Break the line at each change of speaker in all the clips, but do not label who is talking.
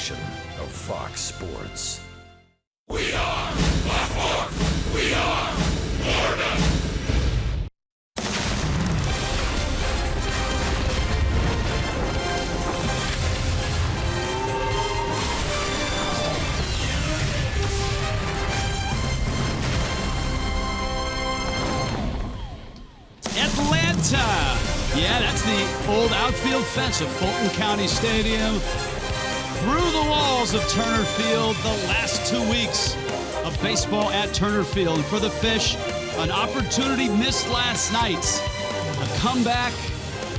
production of Fox Sports.
We are Black Hawk. We are Florida.
Atlanta. Yeah, that's the old outfield fence of Fulton County Stadium. Through the walls of Turner Field, the last 2 weeks of baseball at Turner Field. And for the Fish, an opportunity missed last night. A comeback,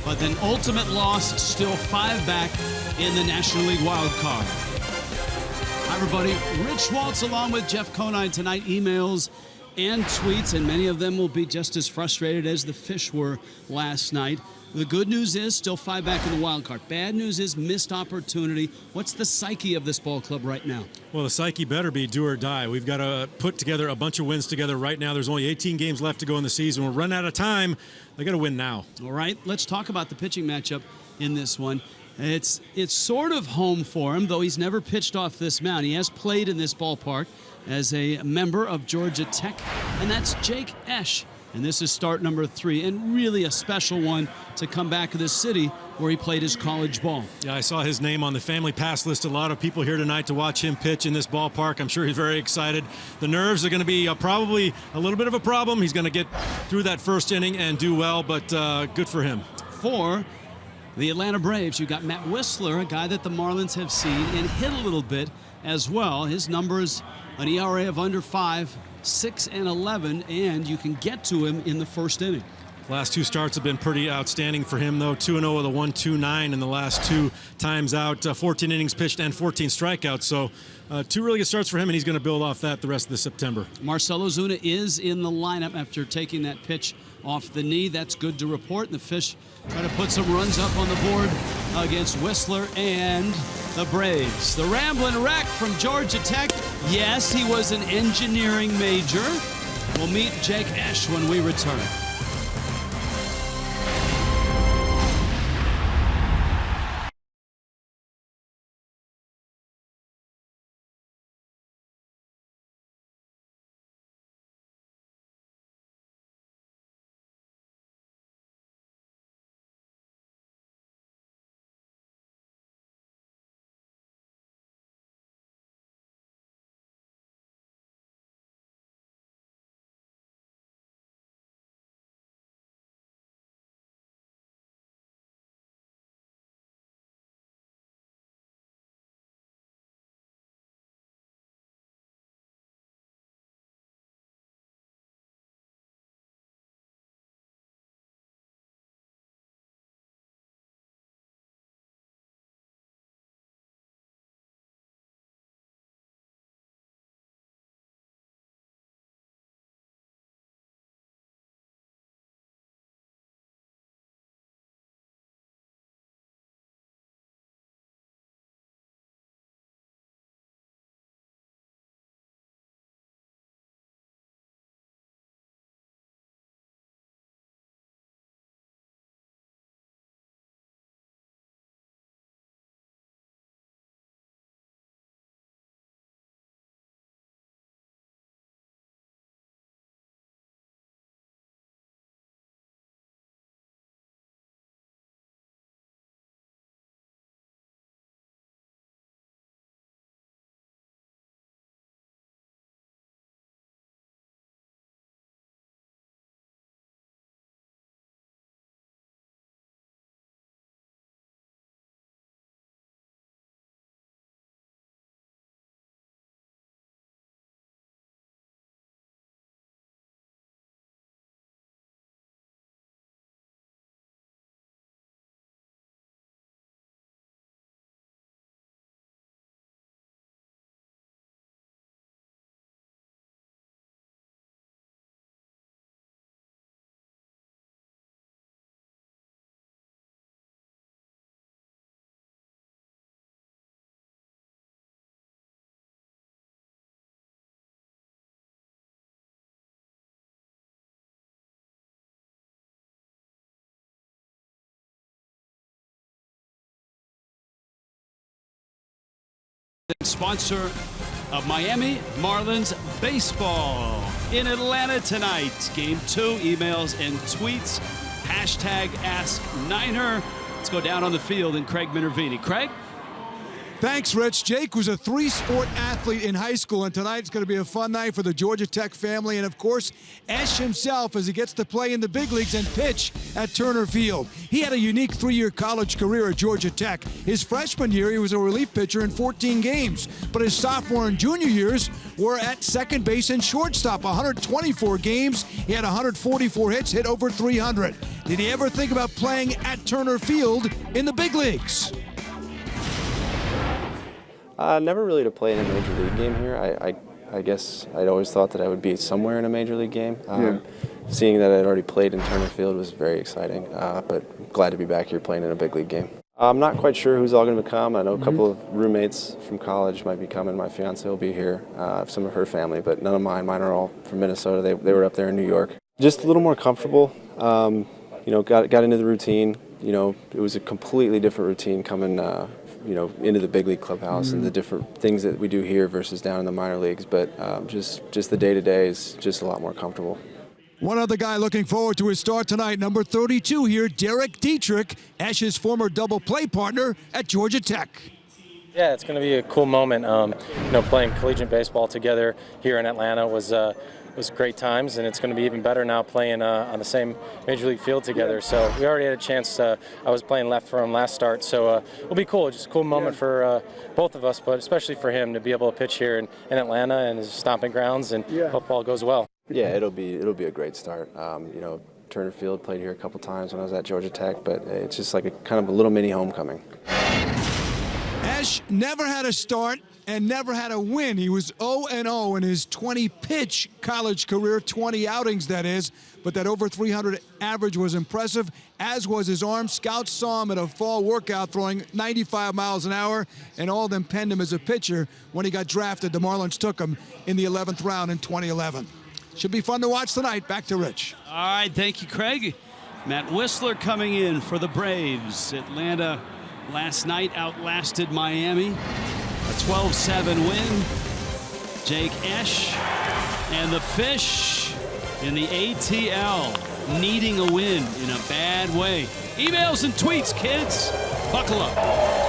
but then ultimate loss, still 5 back in the National League wild card. Hi, everybody. Rich Waltz along with Jeff Conine tonight. Emails and tweets, and many of them will be just as frustrated as the Fish were last night. The good news is still 5 back in the wild card. Bad news is missed opportunity. What's the psyche of this ball club right now?
Well, the psyche better be do or die. We've got to put together a bunch of wins together right now. There's only 18 games left to go in the season. We're running out of time. They got to win now.
All right, let's talk about the pitching matchup in this one. It's sort of home for him, though he's never pitched off this mound. He has played in this ballpark as a member of Georgia Tech, and that's Jake Esch. And this is start number 3, and really a special one to come back to this city where he played his college ball.
Yeah, I saw his name on the family pass list. A lot of people here tonight to watch him pitch in this ballpark. I'm sure he's very excited. The nerves are going to be probably a little bit of a problem. He's going to get through that first inning and do well, but good for him.
For the Atlanta Braves, you got Matt Whistler, a guy that the Marlins have seen and hit a little bit as well. His numbers, an ERA of under 5, 6-11, and you can get to him in the first inning.
Last 2 starts have been pretty outstanding for him, though. 2-0 with a 1.29 in the last 2 times out. 14 innings pitched and 14 strikeouts. So 2 really good starts for him, and he's going to build off that the rest of the September.
Marcell Ozuna is in the lineup after taking that pitch off the knee. That's good to report. And the Fish try to put some runs up on the board against Whistler and the Braves. The Ramblin' Wreck from Georgia Tech. Yes, he was an engineering major. We'll meet Jake Esch when we return. sponsor of Miami Marlins baseball. In Atlanta tonight, Game 2, emails and tweets, hashtag AskNiner. Let's go down on the field and Craig Minervini. Craig?
Thanks, Rich. Jake was a three-sport athlete in high school, and tonight's going to be a fun night for the Georgia Tech family, and of course, Esch himself as he gets to play in the big leagues and pitch at Turner Field. He had a unique three-year college career at Georgia Tech. His freshman year, he was a relief pitcher in 14 games, but his sophomore and junior years were at second base and shortstop, 124 games. He had 144 hits, hit over 300. Did he ever think about playing at Turner Field in the big leagues?
Never really to play in a major league game here. I guess I'd always thought that I would be somewhere in a major league game. Seeing that I'd already played in Turner Field was very exciting, but glad to be back here playing in a big league game. I'm not quite sure who's all going to come. I know a couple of roommates from college might be coming. My fiance will be here, some of her family, but none of mine. Mine are all from Minnesota. They were up there in New York. Just a little more comfortable. You know, got into the routine. You know, it was a completely different routine coming you know, into the big league clubhouse and the different things that we do here versus down in the minor leagues. But just the day-to-day is just a lot more comfortable.
One other guy looking forward to his start tonight, number 32 here, Derek Dietrich, Esch's former double play partner at Georgia Tech.
Yeah, it's going to be a cool moment. You know, playing collegiate baseball together here in Atlanta was great times, and it's going to be even better now playing on the same major league field together. So we already had a chance. I was playing left for him last start, so it'll be cool. Just a cool moment for both of us, but especially for him to be able to pitch here in Atlanta and his stomping grounds, and hope all goes well.
Yeah, it'll be a great start. You know, Turner Field, played here a couple times when I was at Georgia Tech, but it's just like a kind of a little mini homecoming.
Esch never had a start and never had a win. He was 0-0 in his 20-pitch college career, 20 outings that is, but that over 300 average was impressive, as was his arm. Scouts saw him at a fall workout throwing 95 miles an hour, and all of them penned him as a pitcher. When he got drafted, the Marlins took him in the 11th round in 2011. Should be fun to watch tonight. Back to Rich.
All right, thank you, Craig. Matt Whistler coming in for the Braves. Atlanta last night outlasted Miami. A 12-7 win. Jake Esch and the Fish in the ATL needing a win in a bad way. Emails and tweets, kids. Buckle up.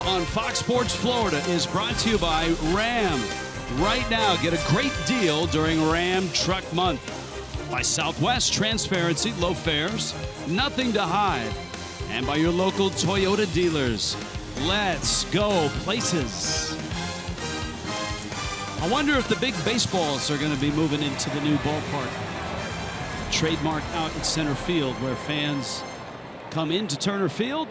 On Fox Sports Florida is brought to you by Ram. Right now, get a great deal during Ram Truck Month. By Southwest, transparency, low fares, nothing to hide. And by your local Toyota dealers. Let's go places. I wonder if the big baseballs are going to be moving into the new ballpark. Trademark out at center field where fans come into Turner Field.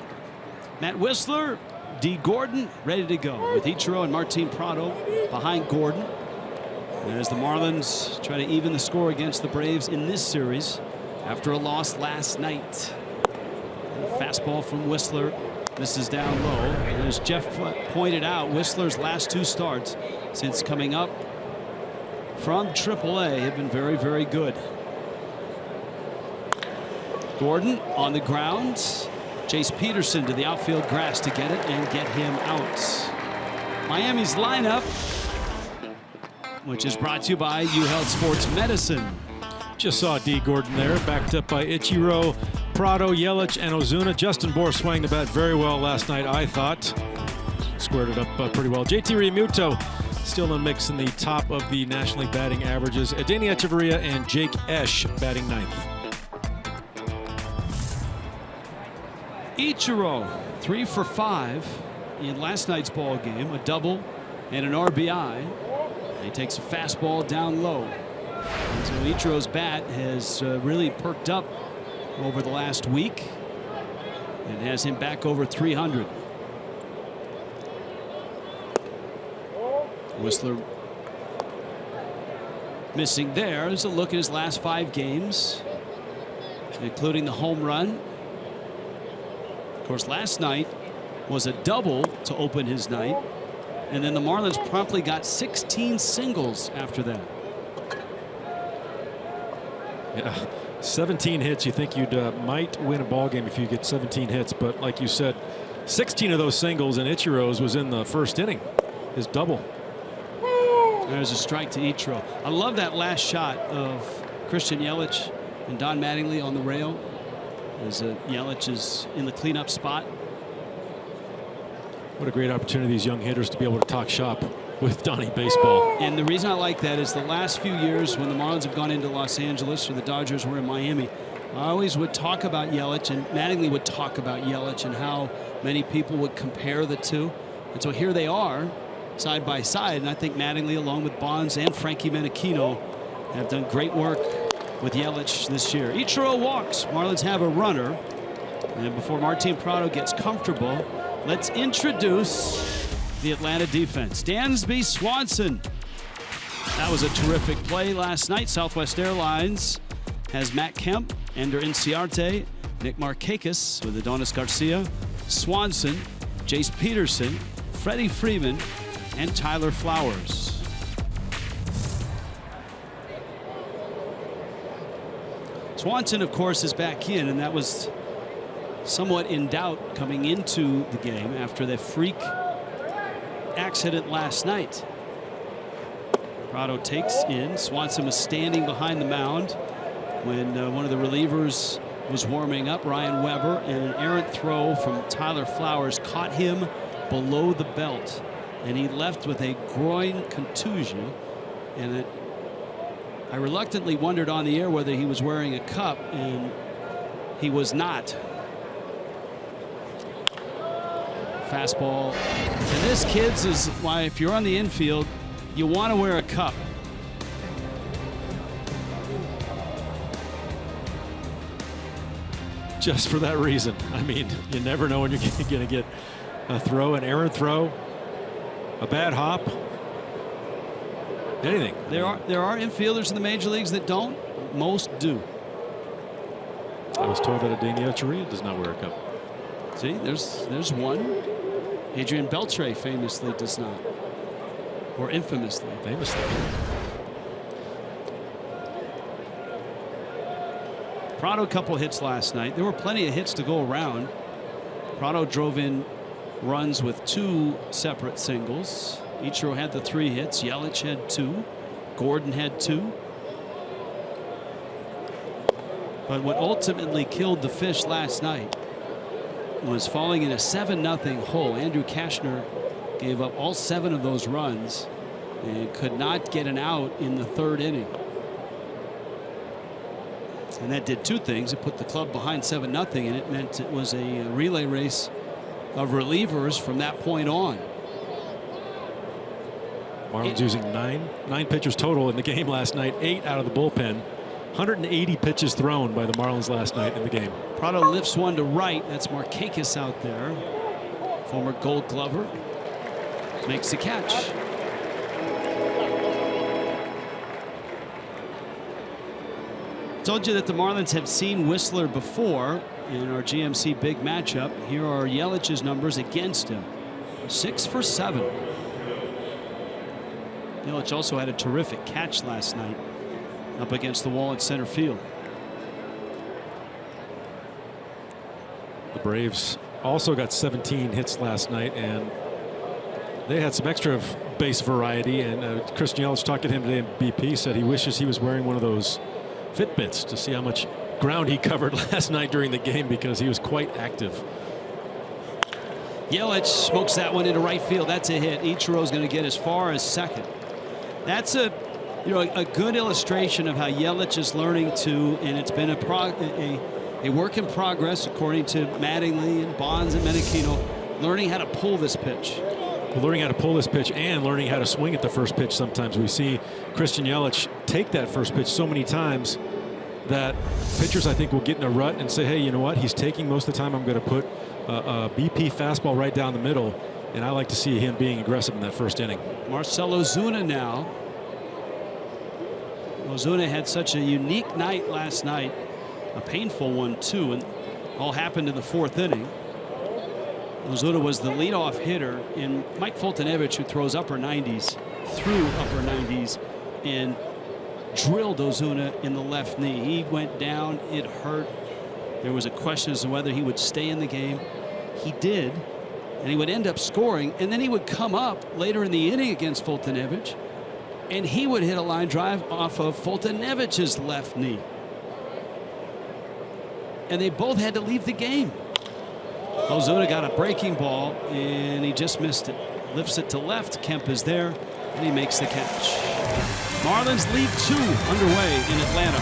Matt Whistler, D. Gordon ready to go with Ichiro and Martin Prado behind Gordon. And as the Marlins try to even the score against the Braves in this series after a loss last night. Fastball from Whistler. This is down low. And as Jeff pointed out, Whistler's last 2 starts since coming up from AAA have been very, very good. Gordon on the ground. Chase Peterson to the outfield grass to get it and get him out. Miami's lineup, which is brought to you by UHealth Sports Medicine.
Just saw D. Gordon there, backed up by Ichiro, Prado, Yelich, and Ozuna. Justin Bour swung the bat very well last night, I thought. Squared it up pretty well. JT Realmuto still in the mix in the top of the National League batting averages. Adeiny Echeverria and Jake Esch batting 9th.
Ichiro 3 for 5 in last night's ball game, a double and an RBI. He takes a fastball down low. And so Ichiro's bat has really perked up over the last week and has him back over 300. Whistler missing there. There's a look at his last 5 games, including the home run. Of course, last night was a double to open his night, and then the Marlins promptly got 16 singles after that.
Yeah, 17 hits. You think you'd might win a ball game if you get 17 hits, but like you said, 16 of those singles and Ichiro's was in the first inning. His double.
There's a strike to Ichiro. I love that last shot of Christian Yelich and Don Mattingly on the rail as Yelich is in the cleanup spot.
What a great opportunity, these young hitters, to be able to talk shop with Donnie Baseball.
And the reason I like that is the last few years when the Marlins have gone into Los Angeles or the Dodgers were in Miami, I always would talk about Yelich, and Mattingly would talk about Yelich and how many people would compare the two. And so here they are side by side, and I think Mattingly, along with Bonds and Frankie Menechino, have done great work with Yelich this year. Ichiro walks. Marlins have a runner. And before Martin Prado gets comfortable, let's introduce the Atlanta defense. Dansby Swanson. That was a terrific play last night. Southwest Airlines has Matt Kemp, Ender Inciarte, Nick Markakis with Adonis Garcia, Swanson, Jace Peterson, Freddie Freeman, and Tyler Flowers. Swanson, of course, is back in, and that was somewhat in doubt coming into the game after the freak accident last night. Prado takes in. Swanson was standing behind the mound when one of the relievers was warming up, Ryan Weber, and an errant throw from Tyler Flowers caught him below the belt, and he left with a groin contusion. And I reluctantly wondered on the air whether he was wearing a cup, and he was not. Fastball. And this, kids, is why if you're on the infield, you want to wear a cup.
Just for that reason. I mean, you never know when you're going to get a throw, an errant throw, a bad hop. Anything.
There are infielders in the major leagues that don't. Most do.
I was told that Adeiny Echeverria does not wear a cup.
See, there's one. Adrian Beltre famously does not, or infamously.
Famously.
Prado, a couple hits last night. There were plenty of hits to go around. Prado drove in runs with 2 separate singles. Ichiro had the 3 hits. Yelich had 2. Gordon had 2. But what ultimately killed the fish last night was falling in a 7-0 hole. Andrew Kashner gave up all 7 of those runs and could not get an out in the 3rd inning. And that did 2 things. It put the club behind 7-0, and it meant it was a relay race of relievers from that point on.
Marlins using nine pitchers total in the game last night, 8 out of the bullpen. 180 pitches thrown by the Marlins last night in the game.
Prado lifts one to right. That's Markakis out there. Former Gold Glover makes the catch. Told you that the Marlins have seen Whistler before in our GMC big matchup. Here are Yelich's numbers against him. 6 for 7. Yelich also had a terrific catch last night up against the wall at center field.
The Braves also got 17 hits last night, and they had some extra base variety. And Christian Yelich talked to him today in BP, said he wishes he was wearing one of those Fitbits to see how much ground he covered last night during the game, because he was quite active.
Yelich smokes that one into right field. That's a hit. Ichiro's going to get as far as second. That's a good illustration of how Yelich is learning to, and it's been a work in progress according to Mattingly and Bonds and Menachino, learning how to pull this pitch.
Learning how to pull this pitch and learning how to swing at the first pitch. Sometimes we see Christian Yelich take that first pitch so many times that pitchers, I think, will get in a rut and say, hey, you know what, he's taking most of the time. I'm going to put a BP fastball right down the middle, and I like to see him being aggressive in that first inning.
Marcell Ozuna now. Ozuna had such a unique night last night, a painful one too, and all happened in the 4th inning. Ozuna was the leadoff hitter, and Mike Foltynewicz, who throws upper 90s, threw upper 90s and drilled Ozuna in the left knee. He went down. It hurt. There was a question as to whether he would stay in the game. He did, and he would end up scoring, and then he would come up later in the inning against Foltynewicz, and he would hit a line drive off of Foltynewicz's left knee. And they both had to leave the game. Ozuna got a breaking ball, and he just missed it. Lifts it to left. Kemp is there, and he makes the catch. Marlins lead 2 underway in Atlanta.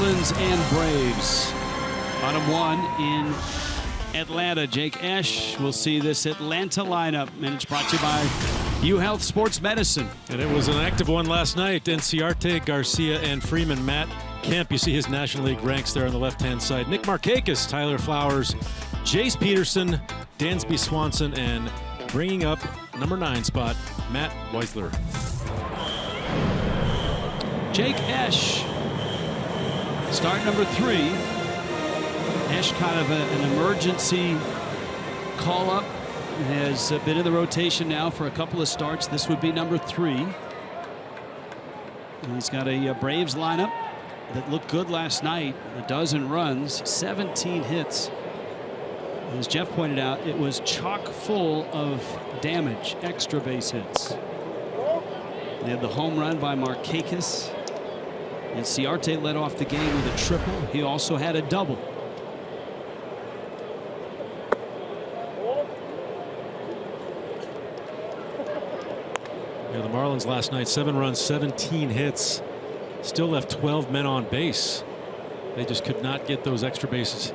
Marlins and Braves. Bottom 1 in Atlanta. Jake Esch will see this Atlanta lineup, and it's brought to you by UHealth Sports Medicine.
And it was an active one last night. Enciarte, Garcia, and Freeman. Matt Kemp, you see his National League ranks there on the left-hand side. Nick Markakis, Tyler Flowers, Jace Peterson, Dansby Swanson, and bringing up number 9 spot, Matt Weisler.
Jake Esch, start number 3. Esch, kind of an emergency call-up, has been in the rotation now for a couple of starts. This would be number 3. And he's got a Braves lineup. that looked good last night. A dozen runs, 17 hits. As Jeff pointed out, it was chock full of damage, extra base hits. They had the home run by Markakis, and Ciarte led off the game with a triple. He also had a double.
Yeah, the Marlins last night, 7 runs, 17 hits, still left 12 men on base. They just could not get those extra base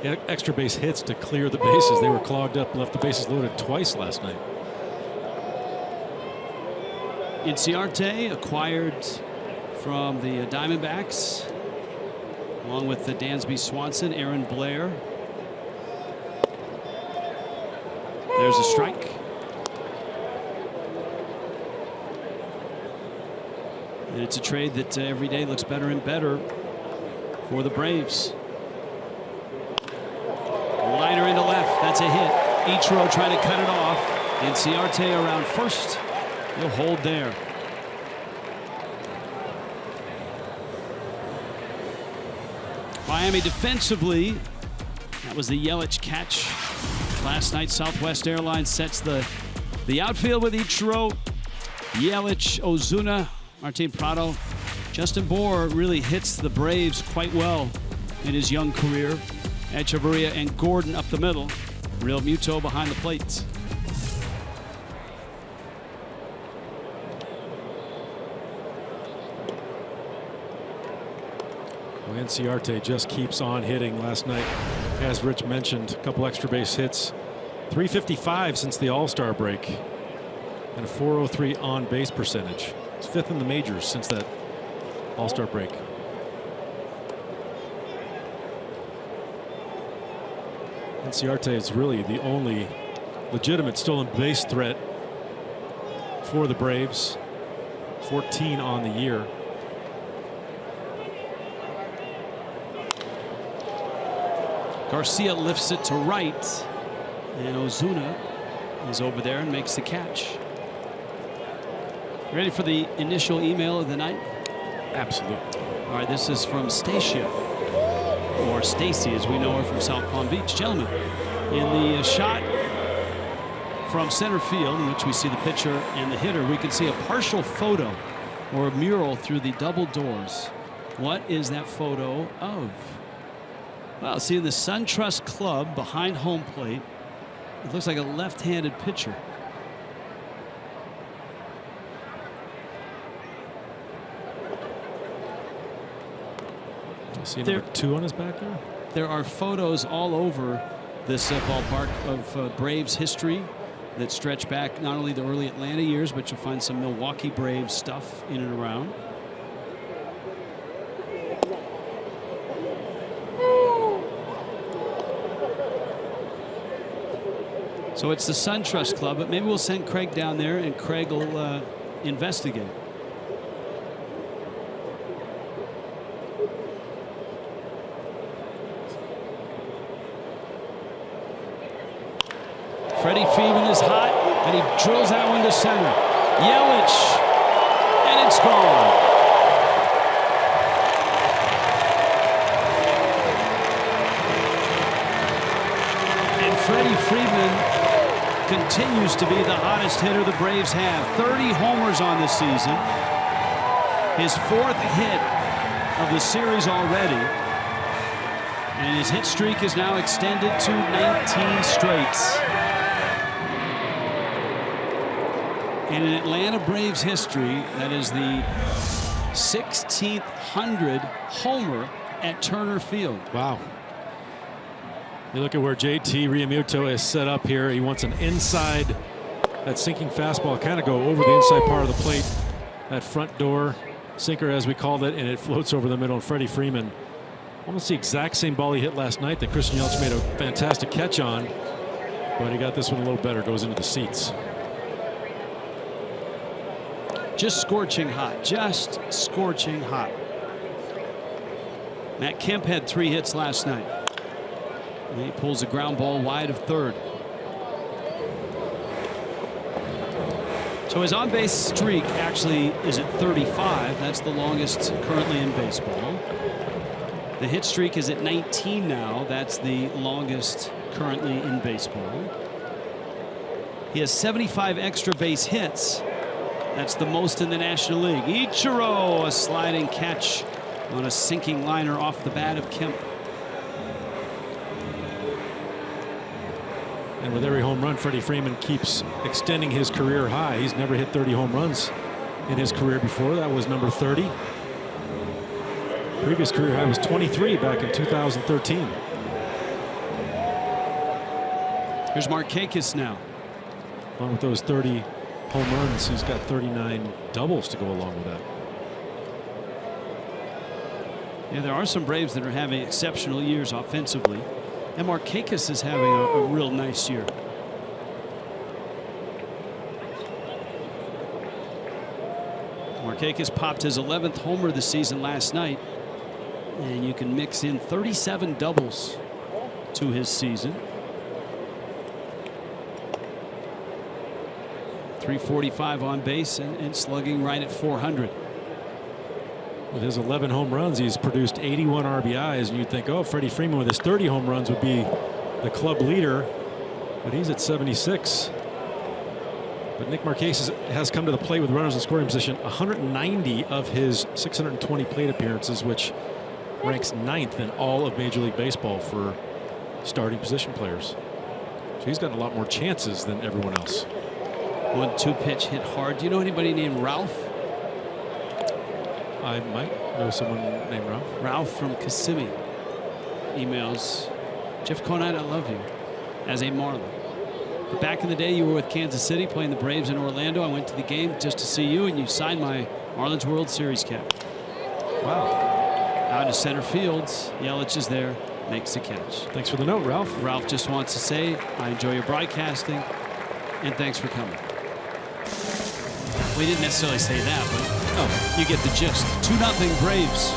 hits to clear the bases. They were clogged up, left the bases loaded twice last night.
Ciarte acquired from the Diamondbacks, along with the Dansby Swanson, Aaron Blair. There's a strike. And it's a trade that every day looks better and better for the Braves. Liner into left. That's a hit. Ichiro trying to cut it off. And Ciarte around first. He'll hold there. Miami defensively. That was the Yelich catch. Last night, Southwest Airlines sets the outfield with Ichiro, Yelich, Ozuna, Martin Prado. Justin Bour really hits the Braves quite well in his young career. Echeverria and Gordon up the middle. Real Muto behind the plate.
Well, Ciarte just keeps on hitting. Last night, as Rich mentioned, a couple extra base hits. 355 since the All-Star break. And a 403 on base percentage. It's 5th in the majors since that All-Star break. Ciarte is really the only legitimate stolen base threat for the Braves. 14 on the year.
Garcia lifts it to right, and Ozuna is over there and makes the catch. Ready for the initial email of the night?
Absolutely.
All right, this is from Stacia, or Stacy as we know her from South Palm Beach. Gentlemen, in the shot from center field in which we see the pitcher and the hitter, we can see a partial photo or a mural through the double doors. What is that photo of? Well, see the SunTrust Club behind home plate. It looks like a left-handed pitcher.
You see number 2 on his back there?
There are photos all over this ballpark of Braves history that stretch back not only the early Atlanta years, but you'll find some Milwaukee Braves stuff in and around. So it's the SunTrust Club, but maybe we'll send Craig down there and Craig will investigate. Freddie Freeman is hot, and he drills that one to center. Yelich, and it's gone. And Freddie Freeman continues to be the hottest hitter the Braves have. 30 homers on this season. His 4th hit of the series already. And his hit streak is now extended to 19 straights. And in Atlanta Braves history, that is the 1600 homer at Turner Field.
Wow. You look at where JT Realmuto is set up here. He wants an inside, that sinking fastball kind of go over the inside part of the plate. That front door sinker, as we called it, and it floats over the middle. And Freddie Freeman, almost the exact same ball he hit last night that Christian Yelich made a fantastic catch on. But he got this one a little better, goes into the seats.
Just scorching hot, just scorching hot. Matt Kemp had 3 hits last night. And he pulls a ground ball wide of third. So his on-base streak actually is at 35. That's the longest currently in baseball. The hit streak is at 19 now. That's the longest currently in baseball. He has 75 extra base hits. That's the most in the National League. Ichiro, a sliding catch on a sinking liner off the bat of Kemp.
And with every home run, Freddie Freeman keeps extending his career high. He's never hit 30 home runs in his career before. That was number 30. Previous career high was 23 back in 2013.
Here's Markakis now.
Along with those 30 home runs, he's got 39 doubles to go along with that.
Yeah, there are some Braves that are having exceptional years offensively. And Markakis is having a real nice year. Markakis popped his 11th homer this season last night. And you can mix in 37 doubles to his season. 345 on base and slugging right at 400.
With his 11 home runs, he's produced 81 RBIs, and you'd think, oh, Freddie Freeman with his 30 home runs would be the club leader, but he's at 76. But Nick Markakis has come to the plate with runners in scoring position 190 of his 620 plate appearances, which ranks 9th in all of Major League Baseball for starting position players. So he's gotten a lot more chances than everyone else.
1-2 pitch hit hard. Do you know anybody named Ralph?
I might know someone named Ralph.
Ralph from Kissimmee emails, Jeff Conine, I love you, as a Marlin. But back in the day, you were with Kansas City playing the Braves in Orlando. I went to the game just to see you, and you signed my Marlins World Series cap.
Wow.
Out of center field, Yelich is there, makes the catch.
Thanks for the note, Ralph.
Ralph just wants to say, I enjoy your broadcasting, and thanks for coming. We didn't necessarily say that, but you get the gist. 2-0 Braves.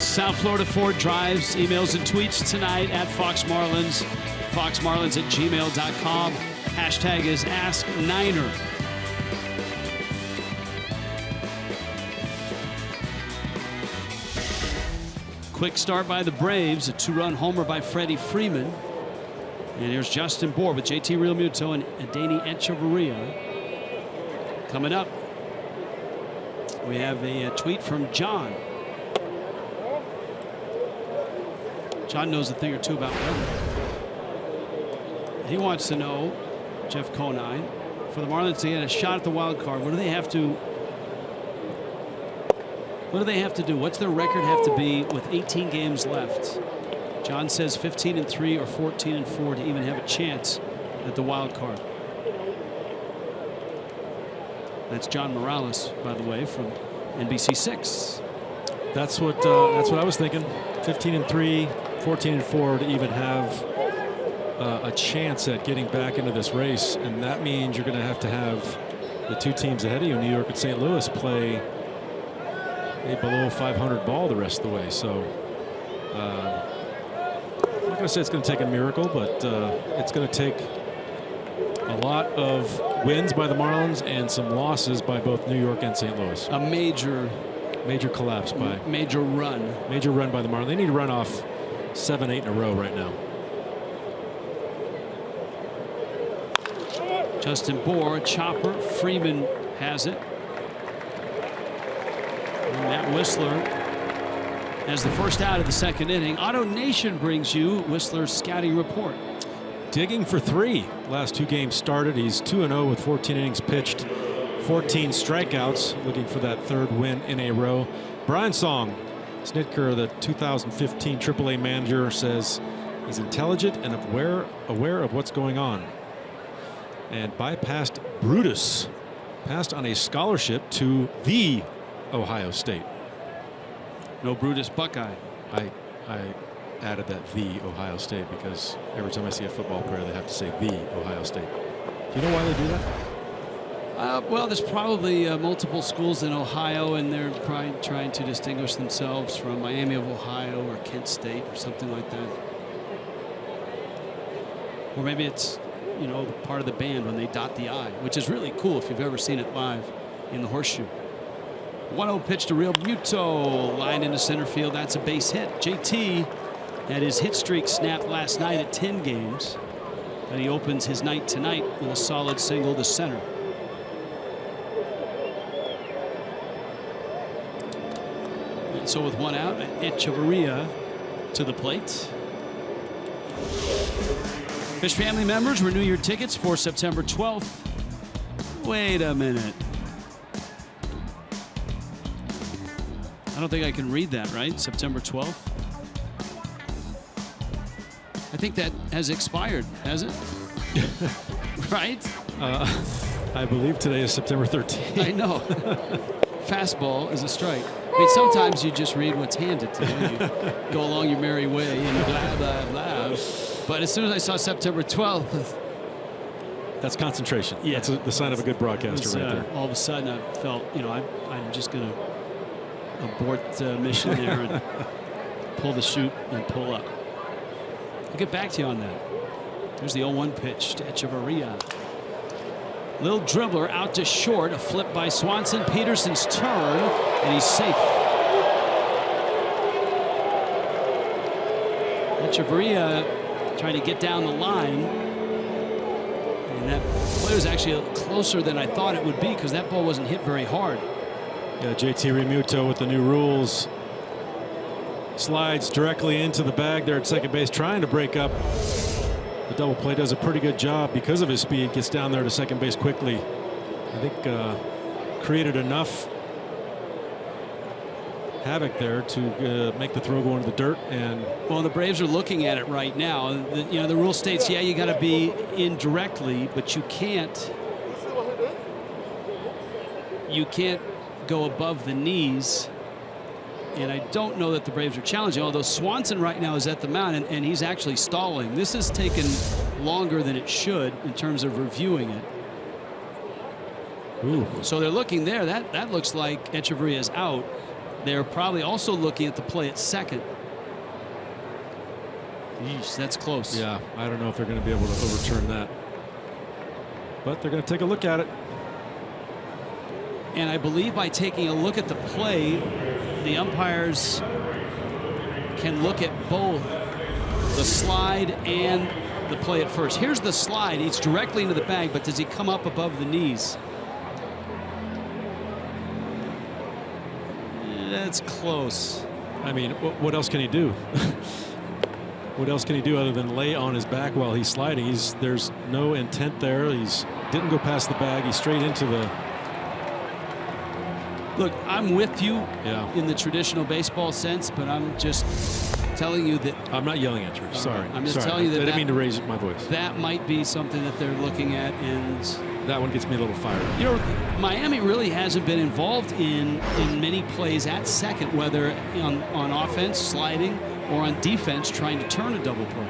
South Florida Ford drives, emails, and tweets tonight at Fox Marlins. FoxMarlins@gmail.com. Hashtag is AskNiner. Quick start by the Braves. A 2-run homer by Freddie Freeman. And here's Justin Bour with JT Realmuto and Adeiny Echeverria. Coming up, we have a tweet from John. John knows a thing or two about weather. He wants to know, Jeff Conine, for the Marlins to get a shot at the wild card, what do they have to do? What's their record have to be with 18 games left? John says 15-3 or 14-4 to even have a chance at the wild card. That's John Morales, by the way, from NBC6.
That's what I was thinking. 15-3, 14-4 to even have a chance at getting back into this race, and that means you're going to have the two teams ahead of you, New York and St. Louis, play a below 500 ball the rest of the way. So I'm not going to say it's going to take a miracle, but it's going to take a lot of wins by the Marlins and some losses by both New York and St. Louis.
A major
collapse by
major run
by the Marlins. They need to run off 7-8 in a row right now.
Justin Bohr, chopper. Freeman has it. And Matt Whistler has the first out of the second inning. Auto Nation brings you Whistler's scouting report.
Digging for 3. Last 2 games started. He's 2-0 with 14 innings pitched, 14 strikeouts, looking for that 3rd win in a row. Brian Song, Snitker, the 2015 AAA manager, says he's intelligent and aware of what's going on. And bypassed Brutus, passed on a scholarship to the Ohio State.
No Brutus Buckeye.
I added that the Ohio State because every time I see a football player they have to say the Ohio State. Do you know why they do that?
Well, there's probably multiple schools in Ohio, and they're probably trying to distinguish themselves from Miami of Ohio or Kent State or something like that. Or maybe it's, you know, part of the band when they dot the I, which is really cool if you've ever seen it live in the Horseshoe. 1-0 pitch to Real Muto, line into center field. That's a base hit. JT had his hit streak snapped last night at 10 games, and he opens his night tonight with a solid single to center. And so with 1 out, Echeverria to the plate. Fish family members, renew your tickets for September 12th. Wait a minute. I don't think I can read that, right? September 12th. I think that has expired, has it? Right?
I believe today is September 13th.
I know. Fastball is a strike. I mean, sometimes you just read what's handed to you. You go along your merry way and blah, blah, blah. But as soon as I saw September 12th,
that's concentration.
Yeah.
That's the sign of a good broadcaster right there.
All of a sudden, I felt, you know, I'm just going to abort the mission there and pull the chute and pull up. I'll get back to you on that. There's the 0-1 pitch to Echeverria. Little dribbler out to short. A flip by Swanson. Peterson's turn, and he's safe. Echeverria trying to get down the line. And that play was actually closer than I thought it would be because that ball wasn't hit very hard.
Yeah, JT Realmuto with the new rules. Slides directly into the bag there at second base, trying to break up. The double play does a pretty good job because of his speed. Gets down there to second base quickly. I think created enough havoc there to make the throw go into the dirt. And
well, the Braves are looking at it right now. You know, the rule states, yeah, you got to be in directly, but you can't go above the knees. And I don't know that the Braves are challenging, although Swanson right now is at the mound and he's actually stalling. This has taken longer than it should in terms of reviewing it.
Ooh.
So they're looking there. That looks like Echeverria is out. They're probably also looking at the play at second. Yeesh, that's close.
Yeah, I don't know if they're going to be able to overturn that. But they're going to take a look at it.
And I believe by taking a look at the play, the umpires can look at both the slide and the play at first. Here's the slide. It's directly into the bag, but does he come up above the knees? That's close.
I mean, what else can he do? What else can he do other than lay on his back while he's sliding? There's no intent there. Didn't go past the bag. He's straight into the...
Look, I'm with you
yeah.
in the traditional baseball sense, but I'm just telling you that.
I'm not yelling at you. Sorry.
I'm just telling you that.
I didn't mean to raise my voice.
That might be something that they're looking at, and
that one gets me a little fired up.
You know, Miami really hasn't been involved in many plays at second, whether on offense, sliding, or on defense, trying to turn a double play.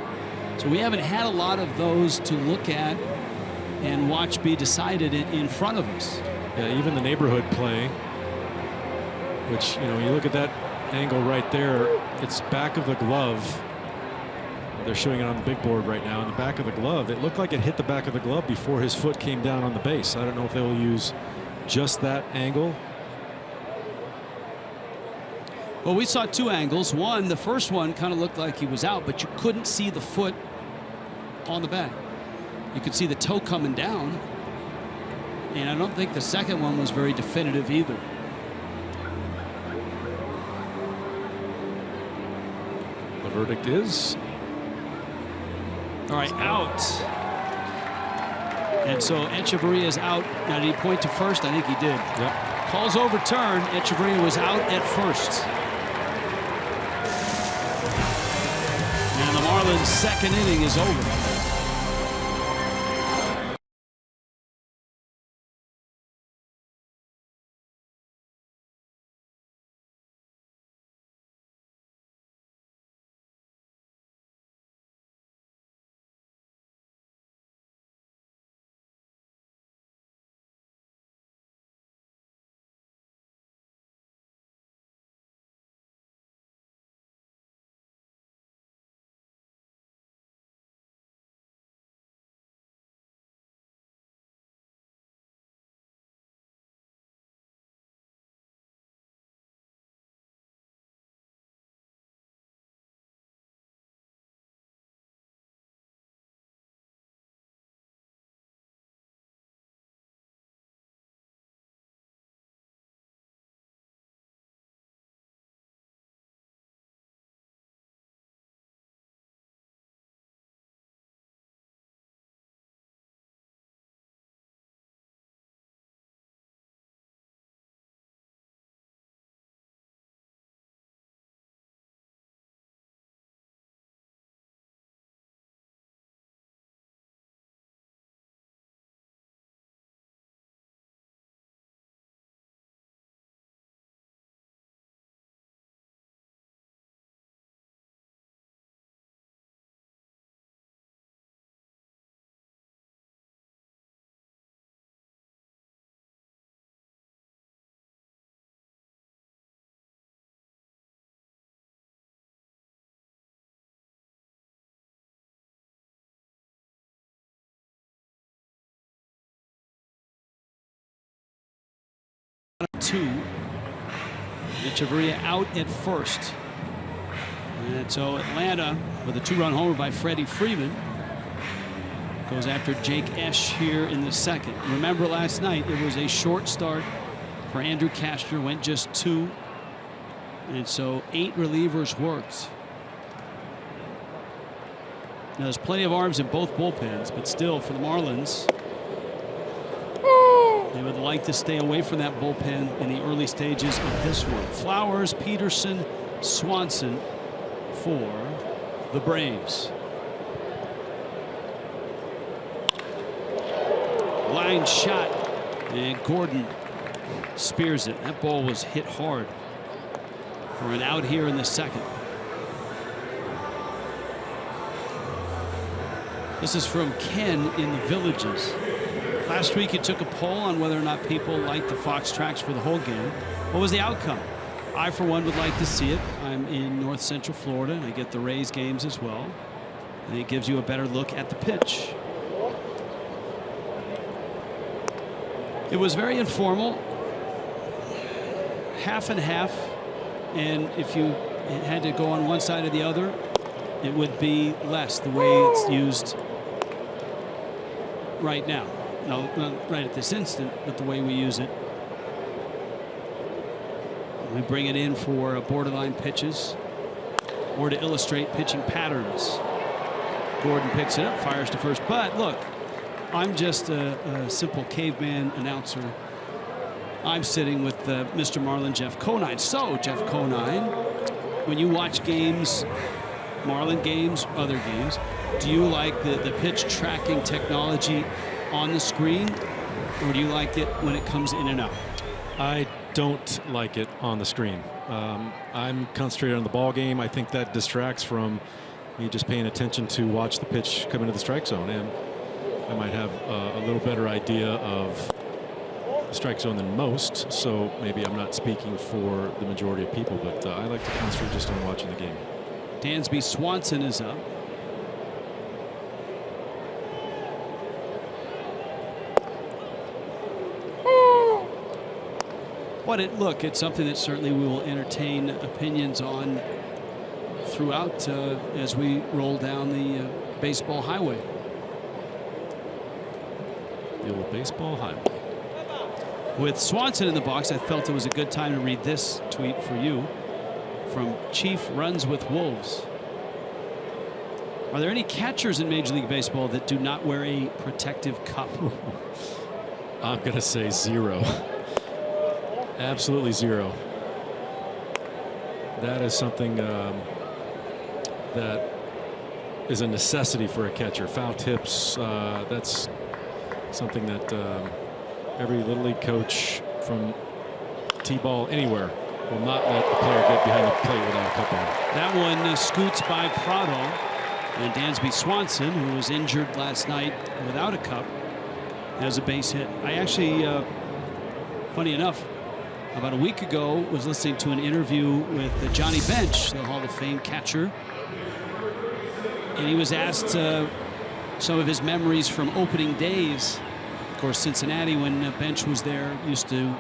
So we haven't had a lot of those to look at and watch be decided in front of us.
Yeah, even the neighborhood play, which, you know, you look at that angle right there, it's back of the glove. They're showing it on the big board right now. In the back of the glove, it looked like it hit the back of the glove before his foot came down on the base. I don't know if they will use just that angle.
Well, we saw two angles. One, the first one kind of looked like he was out, but you couldn't see the foot on the back. You could see the toe coming down. And I don't think the second one was very definitive either.
The verdict is,
all right, out. And so Echeverria is out. Now, did he point to first? I think he did.
Yep.
Call's overturned. Echeverria was out at first. And the Marlins' second inning is over. Two. Echeverria out at first. And so Atlanta, with a two-run homer by Freddie Freeman, goes after Jake Esch here in the second. Remember last night it was a short start for Andrew Cashner, went just two. And so 8 relievers worked. Now there's plenty of arms in both bullpens, but still for the Marlins, they would like to stay away from that bullpen in the early stages of this one. Flowers, Peterson, Swanson for the Braves. Line shot, and Gordon spears it. That ball was hit hard for an out here in the second. This is from Ken in the Villages. Last week, he took a poll on whether or not people liked the Fox tracks for the whole game. What was the outcome? I, for one, would like to see it. I'm in North Central Florida, and I get the Rays games as well. And it gives you a better look at the pitch. It was very informal, half and half. And if you had to go on one side or the other, it would be less the way it's used right now. No, not right at this instant, but the way we use it. We bring it in for borderline pitches or to illustrate pitching patterns. Gordon picks it up, fires to first. But look, I'm just a simple caveman announcer. I'm sitting with Mr. Marlin, Jeff Conine. So, Jeff Conine, when you watch games, Marlin games, other games, do you like the pitch tracking technology on the screen, or do you like it when it comes in and out?
I don't like it on the screen. I'm concentrated on the ball game. I think that distracts from me just paying attention to watch the pitch come into the strike zone, and I might have a little better idea of the strike zone than most, so maybe I'm not speaking for the majority of people, but I like to concentrate just on watching the game.
Dansby Swanson is up. Look, it's something that certainly we will entertain opinions on throughout as we roll down the baseball highway.
The old baseball highway.
With Swanson in the box, I felt it was a good time to read this tweet for you from Chief Runs with Wolves. Are there any catchers in Major League Baseball that do not wear a protective cup?
I'm going to say zero. Absolutely zero. That is something that is a necessity for a catcher. Foul tips, that's something that every Little League coach from T-ball anywhere will not let the player get behind the plate without a cup on.
That one scoots by Prado, and Dansby Swanson, who was injured last night without a cup, has a base hit. I actually, funny enough, about a week ago was listening to an interview with Johnny Bench, the Hall of Fame catcher, and he was asked some of his memories from opening days. Of course, Cincinnati, when Bench was there, used to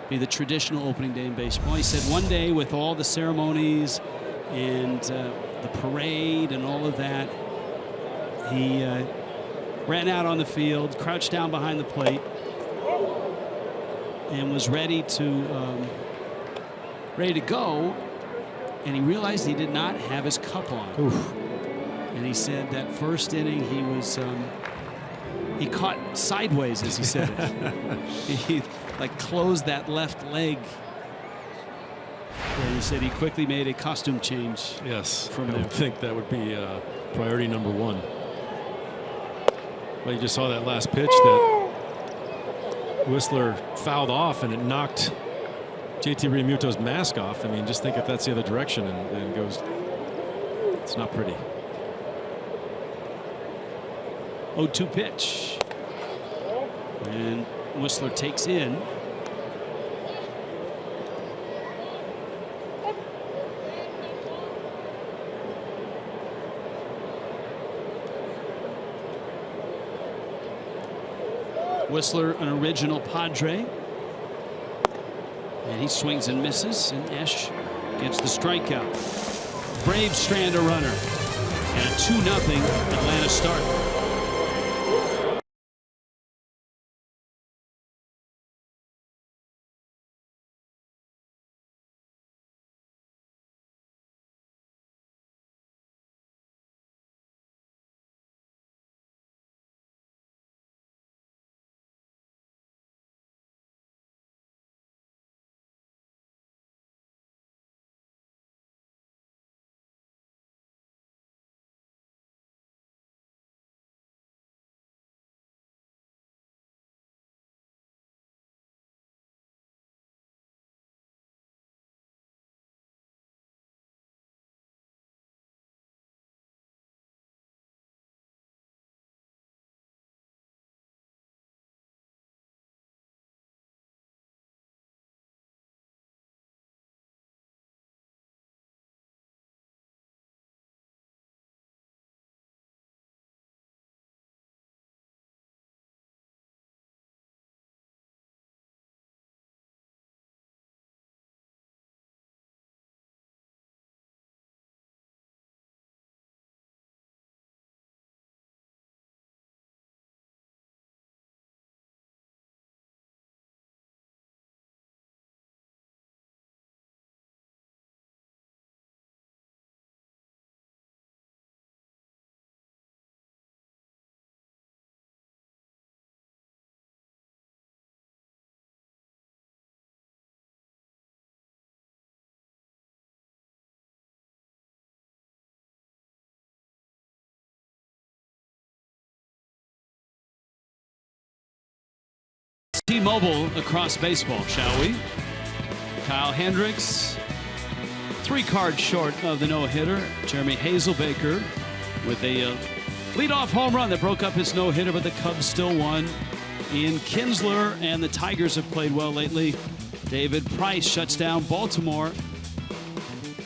be the traditional opening day in baseball. He said one day, with all the ceremonies and the parade and all of that, he ran out on the field, crouched down behind the plate, and was ready to go, and he realized he did not have his cup on.
Oof.
And he said that first inning he was he caught sideways, as he said it. He like closed that left leg, and he said he quickly made a costume change.
Yes,
from
I
there.
would think that would be priority number one. Well, you just saw that last pitch that Whistler fouled off, and it knocked JT Realmuto's mask off. I mean, just think if that's the other direction and goes, it's not pretty.
0-2 pitch, and Whistler takes in. Whistler, an original Padre, and he swings and misses, and Esch gets the strikeout. Braves strand a runner, and a 2-0 Atlanta start. T-Mobile across baseball, shall we? Kyle Hendricks, 3 cards short of the no-hitter. Jeremy Hazelbaker with a leadoff home run that broke up his no-hitter, but the Cubs still won. Ian Kinsler and the Tigers have played well lately. David Price shuts down Baltimore.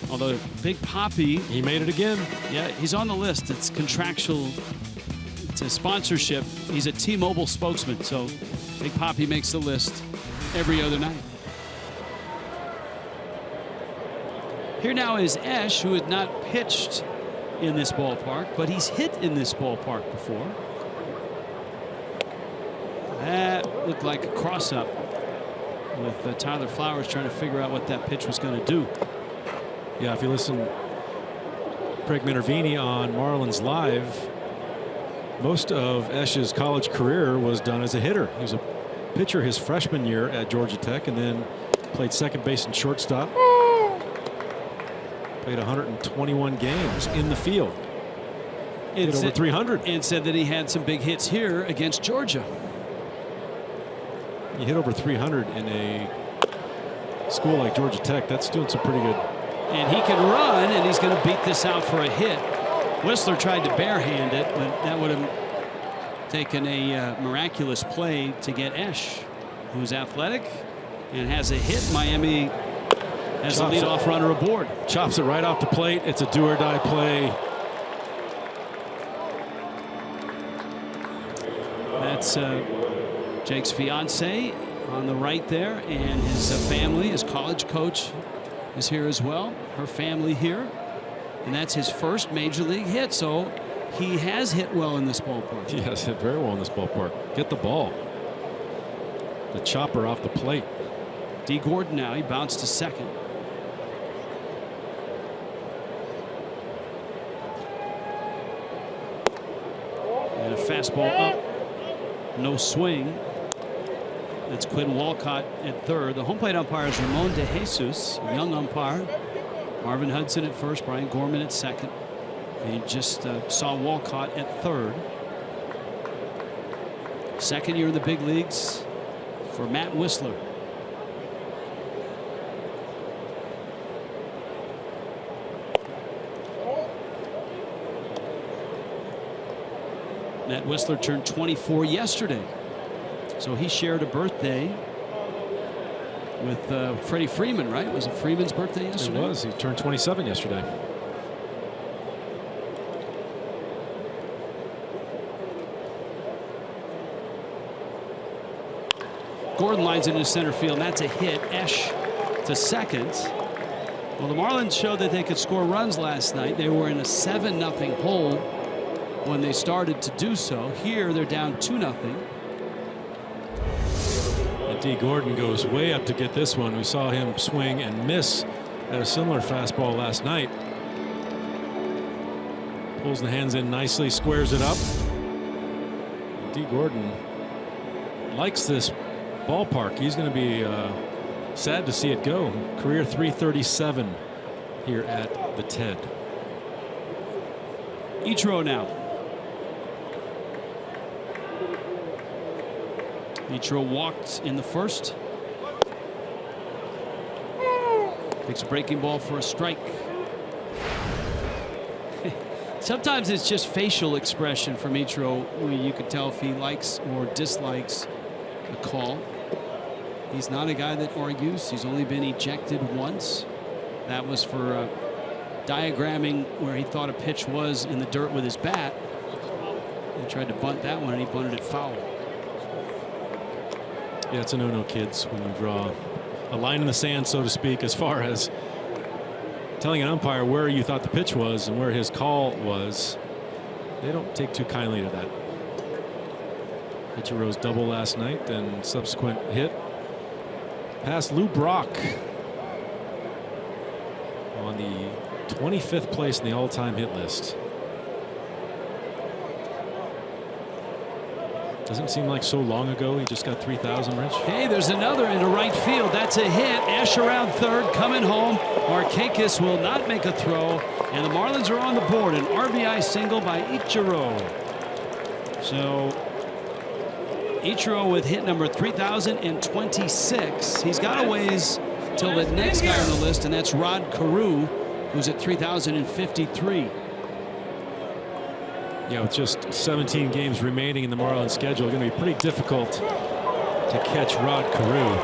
Although Big Papi,
he made it again.
Yeah, he's on the list. It's contractual. It's a sponsorship. He's a T-Mobile spokesman, so Big Papi makes the list every other night. Here now is Esch, who had not pitched in this ballpark, but he's hit in this ballpark before. That looked like a cross-up with Tyler Flowers trying to figure out what that pitch was going to do.
Yeah, if you listen Craig Minervini on Marlins Live, most of Esch's college career was done as a hitter. He was a pitcher his freshman year at Georgia Tech and then played second base and shortstop. Played 121 games in the field. Hit over 300.
And said that he had some big hits here against Georgia.
You hit over 300 in a school like Georgia Tech. That's doing some pretty good.
And he can run, and he's going to beat this out for a hit. Whistler tried to barehand it, but that would have taken a miraculous play to get Esch, who's athletic and has a hit. Miami has a leadoff runner aboard.
Chops it right off the plate. It's a do-or-die play.
That's Jake's fiance on the right there, and his family, his college coach is here as well. Her family here, and that's his first major league hit, so he has hit well in this ballpark.
He has hit very well in this ballpark. Get the ball. The chopper off the plate.
D. Gordon now, he bounced to second. And a fastball up, no swing. That's Quinn Walcott at third. The home plate umpire is Ramon De Jesus, a young umpire. Marvin Hudson at first, Brian Gorman at second. And you just saw Walcott at third. Second year in the big leagues for Matt Whistler. Matt Whistler turned 24 yesterday. So he shared a birthday with Freddie Freeman, right? Was it Freeman's birthday yesterday?
It was. He turned 27 yesterday.
Gordon lines into center field, and that's a hit. Esch to second. Well, the Marlins showed that they could score runs last night. They were in a 7-0 hole when they started to do so. Here they're down 2-0.
D. Gordon goes way up to get this one. We saw him swing and miss at a similar fastball last night. Pulls the hands in nicely, squares it up. D. Gordon likes this ballpark. He's going to be sad to see it go. Career .337 here at the TED.
Ichiro now. Ichiro walked in the first. Takes a breaking ball for a strike. Sometimes it's just facial expression from Ichiro where you can tell if he likes or dislikes a call. He's not a guy that argues. He's only been ejected once. That was for diagramming where he thought a pitch was in the dirt with his bat. He tried to bunt that one and he bunted it foul.
Yeah, it's a no-no, kids, when you draw a line in the sand, so to speak, as far as telling an umpire where you thought the pitch was and where his call was. They don't take too kindly to that. Ichiro's double last night, then subsequent hit past Lou Brock on the 25th place in the all-time hit list. Doesn't seem like so long ago. He just got 3,000, Rich.
Hey, there's another into right field. That's a hit. Esch around third, coming home. Markakis will not make a throw, and the Marlins are on the board. An RBI single by Ichiro. So Ichiro with hit number 3,026. He's got a ways till the next guy on the list, and that's Rod Carew, who's at 3,053.
Yeah, with just 17 games remaining in the Marlins schedule, it's going to be pretty difficult to catch Rod Carew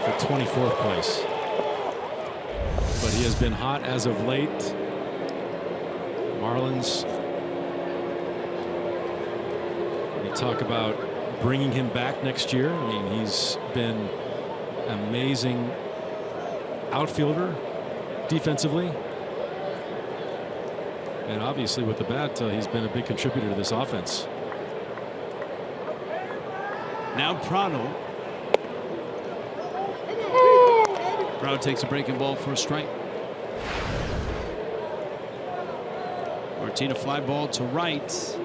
for 24th place. But he has been hot as of late. Marlins, we talk about bringing him back next year. I mean, he's been an amazing outfielder defensively. And obviously with the bat, he's been a big contributor to this offense.
Now Prado. Prado takes a breaking ball for a strike. Martina fly ball to right.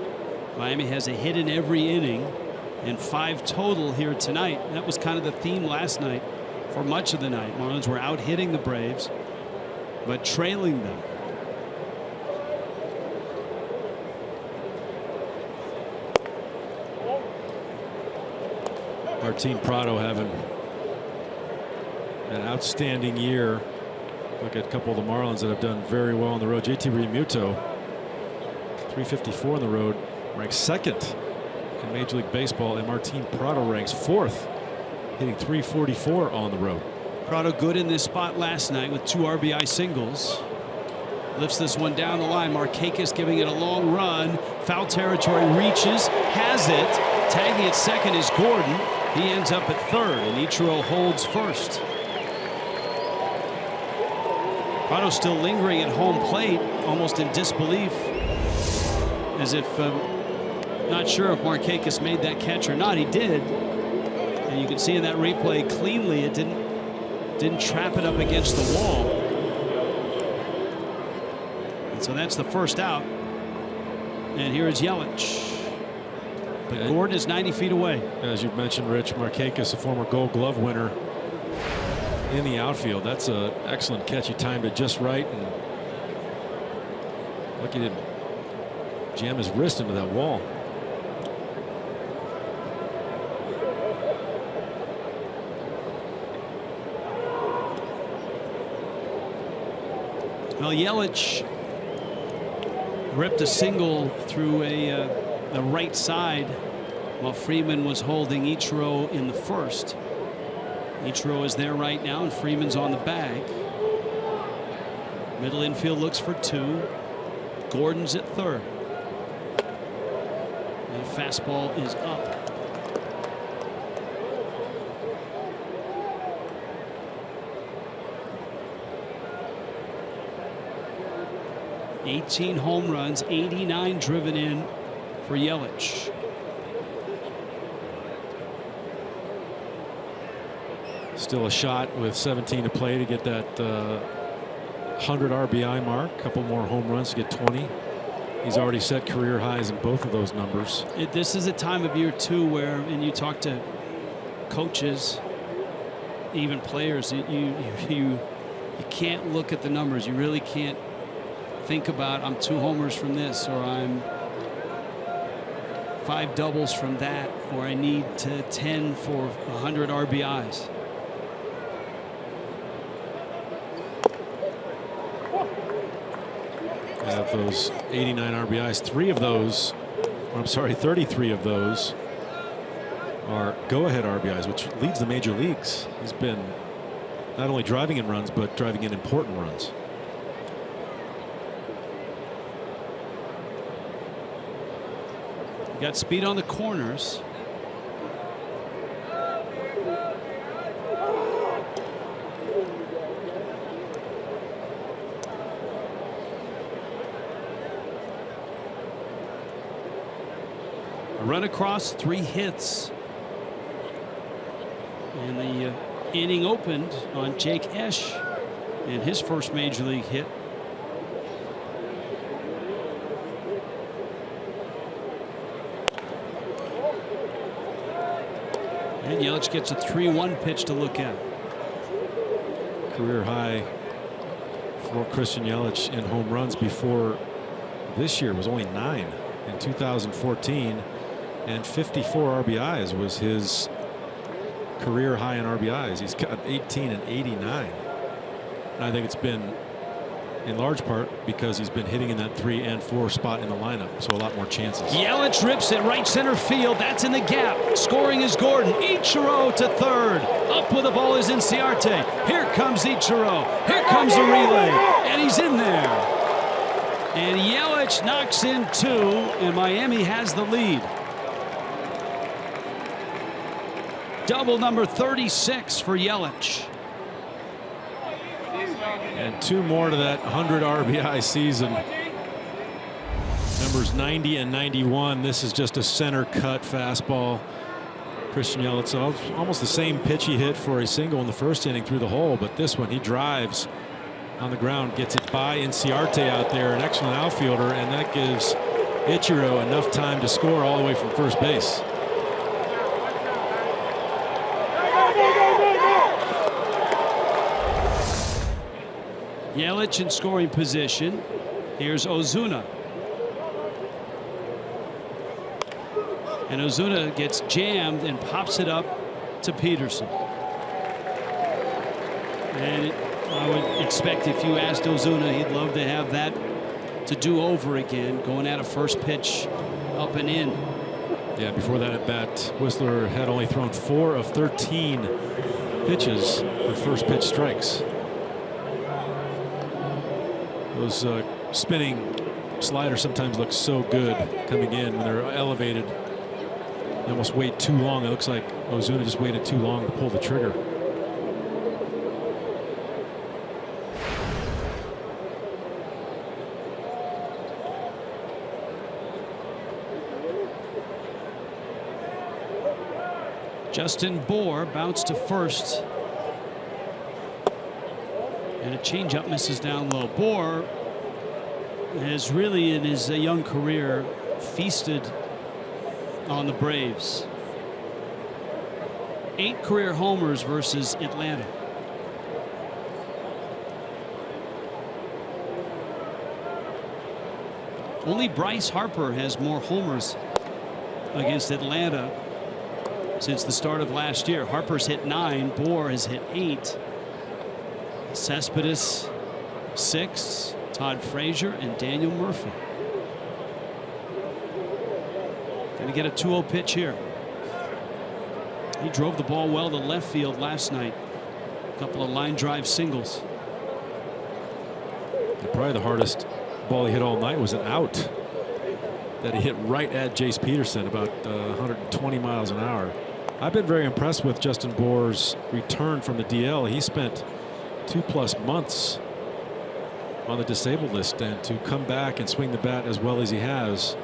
Miami has a hit in every inning and 5 total here tonight. That was kind of the theme last night for much of the night. Marlins were out hitting the Braves, but trailing them.
Martin Prado having an outstanding year. Look at a couple of the Marlins that have done very well on the road. JT Realmuto, 354 on the road, ranks 2nd in Major League Baseball, and Martin Prado ranks 4th, hitting 344 on the road.
Prado good in this spot last night with 2 RBI singles. Lifts this one down the line. Markakis giving it a long run. Foul territory, reaches, has it. Tagging at second is Gordon. He ends up at third, and Ichiro holds first. Prado still lingering at home plate, almost in disbelief, as if not sure if Markakis made that catch or not. He did, and you can see in that replay cleanly it didn't trap it up against the wall. And so that's the first out. And here is Yelich. But Gordon is 90 feet away. As you've mentioned, Rich, Markakis, a former Gold Glove winner in the outfield. That's an excellent catch. He timed it just right, and look, he didn't jam his wrist into that wall. Well, Yelich ripped a single through the right side while Freeman was holding Ichiro in the first. Ichiro is there right now, and Freeman's on the bag. Middle infield looks for 2. Gordon's at third. And the fastball is up. $18 home runs, 89 driven in for Yelich. Still a shot with 17 to play to get that 100 RBI mark. A couple more home runs to get 20. He's already set career highs in both of those numbers. This is a time of year too where, and you talk to coaches, even players, you can't look at the numbers. You really can't think about, I'm 2 homers from this, or I'm 5 doubles from that, or I need to 10 for 100 RBIs. Have those 89 RBIs. 3 of those, or I'm sorry, 33 of those are go-ahead RBIs, which leads the major leagues. He's been not only driving in runs, but driving in important runs. Got speed on the corners. A run across, 3 hits. And the inning opened on Jake Esch and his first major league hit. And Yelich gets a 3-1 pitch to look at. Career high for Christian Yelich in home runs before this year was only 9 in 2014.
and 54 RBIs was his career high in RBIs. He's got 18 and 89. And I think it's been in large part because he's been hitting in that 3 and 4 spot in the lineup, so a lot more chances.
Yelich rips it right center field. That's in the gap. Scoring is Gordon. Ichiro to third. Up with the ball is Inciarte. Here comes Ichiro. Here comes the relay, and he's in there. And Yelich knocks in 2, and Miami has the lead. Double number 36 for Yelich.
And 2 more to that 100 RBI season. Numbers 90 and 91. This is just a center cut fastball. Christian Yelich, almost the same pitch he hit for a single in the first inning through the hole, but this one he drives on the ground, gets it by Inciarte out there, an excellent outfielder, and that gives Ichiro enough time to score all the way from first base.
Yelich in scoring position. Here's Ozuna. And Ozuna gets jammed and pops it up to Peterson. And I would expect if you asked Ozuna, he'd love to have that to do over again, going at a first pitch up and in.
Yeah, before that at bat, Whistler had only thrown 4 of 13 pitches for first pitch strikes. Those spinning sliders sometimes look so good coming in when they're elevated. They almost wait too long. It looks like Ozuna just waited too long to pull the trigger.
Justin Bour bounced to first. And a changeup misses down low. Bour has really, in his young career, feasted on the Braves. 8 career homers versus Atlanta. Only Bryce Harper has more homers against Atlanta since the start of last year. Harper's hit 9, Bour has hit 8. Cespedes 6, Todd Frazier, and Daniel Murphy. Going to get a 2-0 pitch here. He drove the ball well to left field last night. A couple of line drive singles.
Probably the hardest ball he hit all night was an out that he hit right at Jace Peterson, about 120 miles an hour. I've been very impressed with Justin Bour's return from the DL. He spent 2+ months on the disabled list, and to come back and swing the bat as well as he has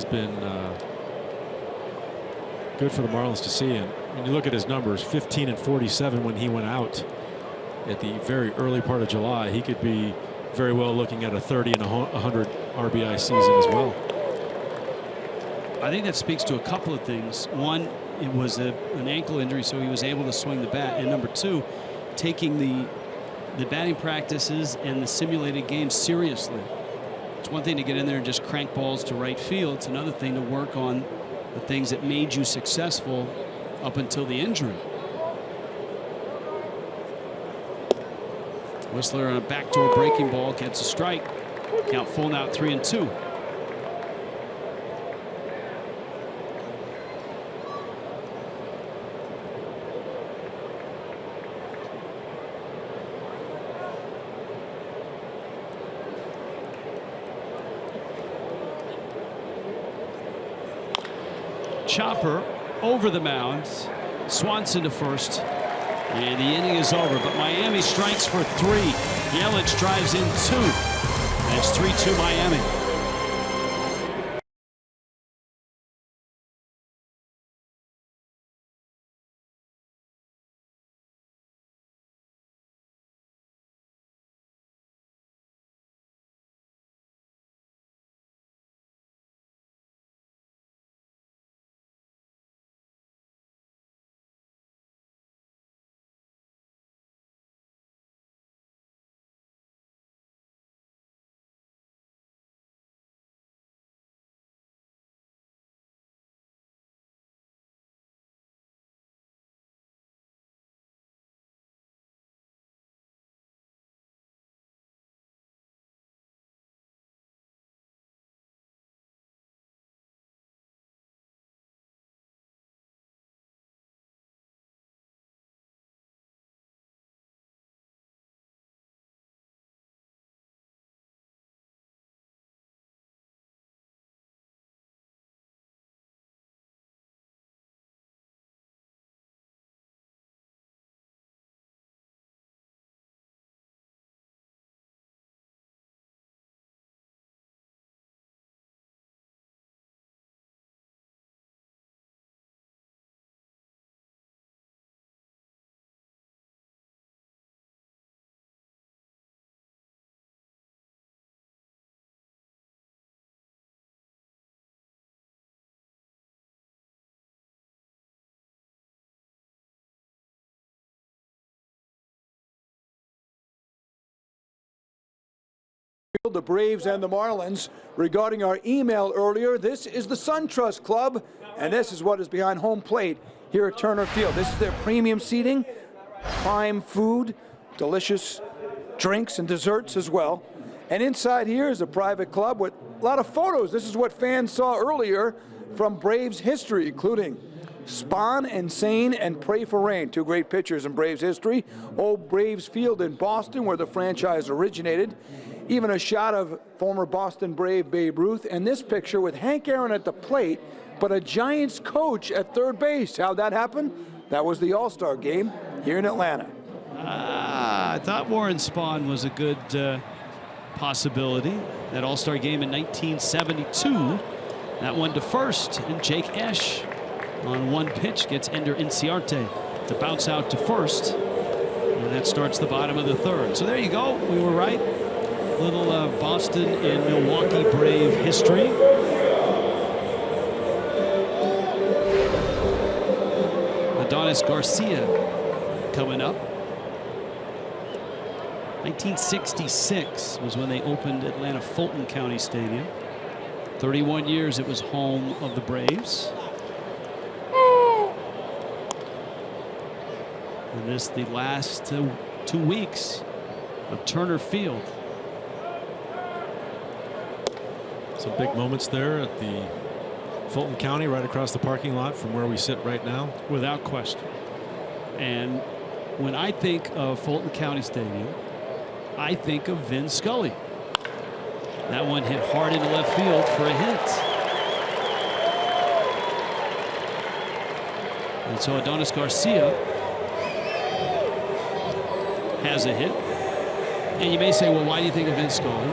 been good for the Marlins to see. And when you look at his numbers, 15 and 47 when he went out at the very early part of July, he could be very well looking at a 30 and 100 RBI season as well.
I think that speaks to a couple of things. One, it was an ankle injury, so he was able to swing the bat. And number 2, taking the batting practices and the simulated games seriously. It's one thing to get in there and just crank balls to right field. It's another thing to work on the things that made you successful up until the injury. Whistler on a backdoor breaking ball gets a strike. Count full now, 3-2. Chopper over the mound. Swanson to first. And the inning is over, but Miami strikes for 3. Yelich drives in 2. And it's 3-2 Miami.
The Braves and the Marlins. Regarding our email earlier, this is the SunTrust Club, and this is what is behind home plate here at Turner Field. This is their premium seating, prime food, delicious drinks and desserts as well. And inside here is a private club with a lot of photos. This is what fans saw earlier from Braves history, including Spawn and Sane and Pray for Rain, two great pictures in Braves history. Old Braves Field in Boston, where the franchise originated. Even a shot of former Boston Brave Babe Ruth, and this picture with Hank Aaron at the plate, but a Giants coach at third base. How'd that happen? That was the All-Star game here in Atlanta.
I thought Warren Spahn was a good possibility. That All-Star game in 1972. That one to first, and Jake Esch on one pitch gets Ender Inciarte to bounce out to first, and that starts the bottom of the third. So there you go. We were right. Little Boston and Milwaukee Brave history. Adonis Garcia coming up. 1966 was when they opened Atlanta Fulton County Stadium. 31 years it was home of the Braves. And this the last 2 weeks of Turner Field.
Some big moments there at the Fulton County, right across the parking lot from where we sit right now.
Without question. And when I think of Fulton County Stadium, I think of Vin Scully. That one hit hard into left field for a hit. And so Adonis Garcia has a hit. And you may say, well, why do you think of Vin Scully?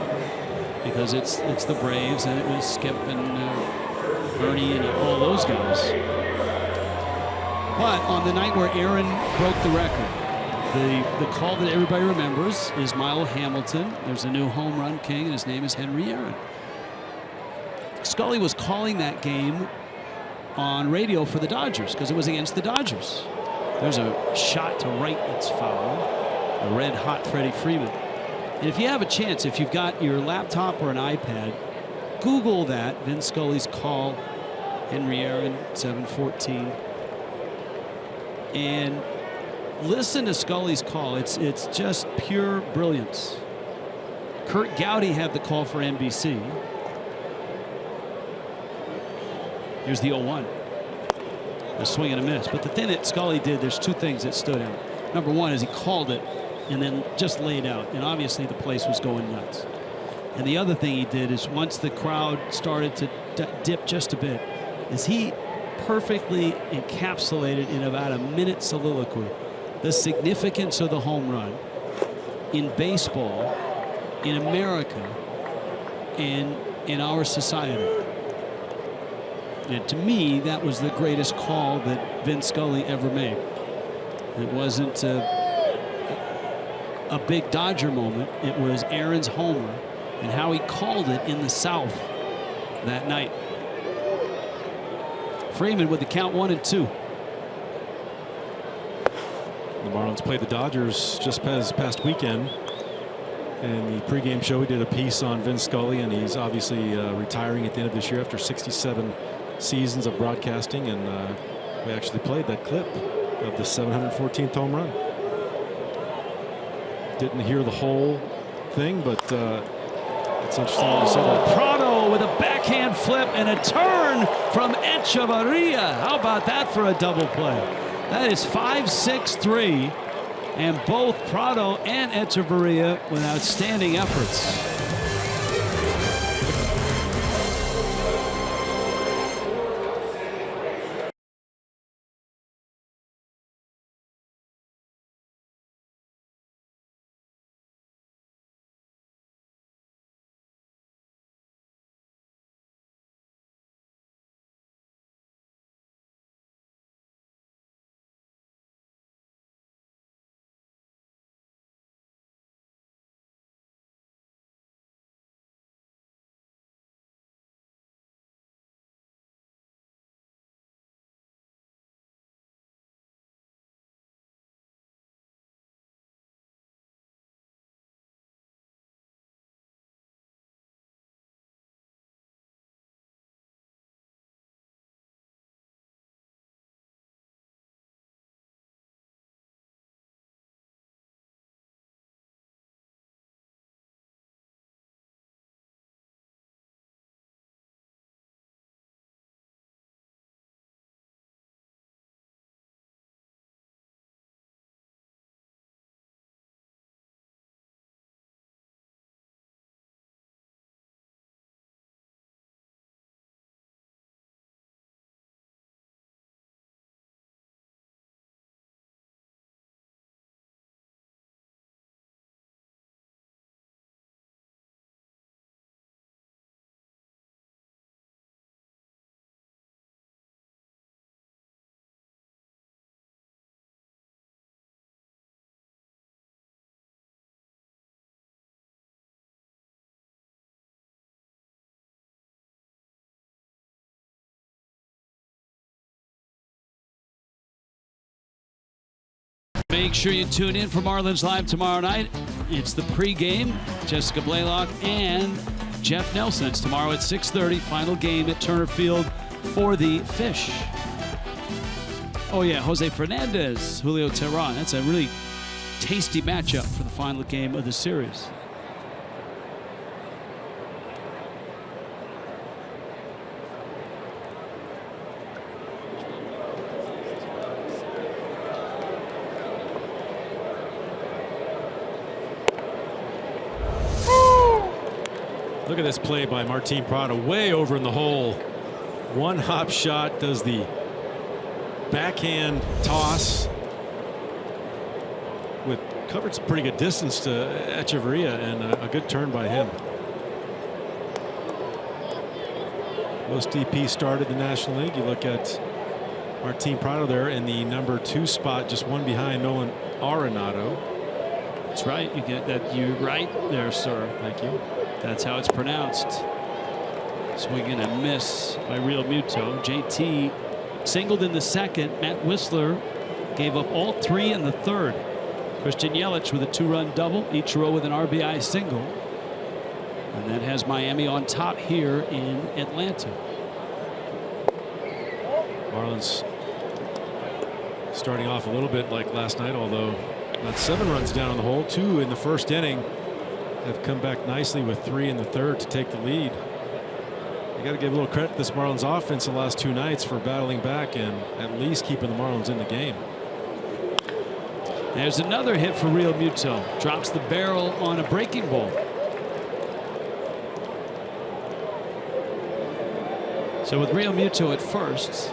Because it's the Braves, and it was Skip and Bernie and all those guys. But on the night where Aaron broke the record, the call that everybody remembers is Milo Hamilton. There's a new home run king, and his name is Henry Aaron. Scully was calling that game on radio for the Dodgers because it was against the Dodgers. There's a shot to right that's foul. A red hot Freddie Freeman. And if you have a chance, if you've got your laptop or an iPad, Google that, Vin Scully's call, Henry Aaron, 714. And listen to Scully's call. It's just pure brilliance. Kurt Gowdy had the call for NBC. Here's the 0-1. A swing and a miss. But the thing that Scully did, there's two things that stood out. Number one is he called it and then just laid out. And obviously the place was going nuts. And the other thing he did is once the crowd started to dip just a bit, is he perfectly encapsulated in about a minute soliloquy the significance of the home run in baseball, in America, and in our society. And to me, that was the greatest call that Vin Scully ever made. It wasn't a big Dodger moment. It was Aaron's homer and how he called it in the South that night. Freeman with the count 1-2.
The Marlins played the Dodgers just past weekend. In the pregame show, we did a piece on Vin Scully, and he's obviously retiring at the end of this year after 67 seasons of broadcasting, and we actually played that clip of the 714th home run. Didn't hear the whole thing, but it's interesting to say that.
Prado with a backhand flip and a turn from Echevarria. How about that for a double play? That is 5-6-3, and both Prado and Echevarria with outstanding efforts. Make sure you tune in for Marlins Live tomorrow night. It's the pregame. Jessica Blaylock and Jeff Nelson. It's tomorrow at 6:30. Final game at Turner Field for the Fish. Oh, yeah, Jose Fernandez, Julio Teheran. That's a really tasty matchup for the final game of the series.
Look at this play by Martin Prado, way over in the hole. One hop shot, does the backhand toss with covered some pretty good distance to Echeverria, and a good turn by him. Most DP started the National League. You look at Martin Prado there in the number 2 spot, just one behind Nolan Arenado.
That's right. You get that. You're right there, sir.
Thank you.
That's how it's pronounced. Swing and a miss by Real Muto. JT singled in the second. Matt Whistler gave up all 3 in the third. Christian Yelich with a 2-run double. Ichiro with an RBI single. And that has Miami on top here in Atlanta.
Marlins starting off a little bit like last night, although not 7 runs down on the hole. 2 in the first inning. Have come back nicely with 3 in the third to take the lead. You got to give a little credit to this Marlins offense the last 2 nights for battling back and at least keeping the Marlins in the game.
There's another hit for Real Muto. Drops the barrel on a breaking ball. So with Real Muto at first,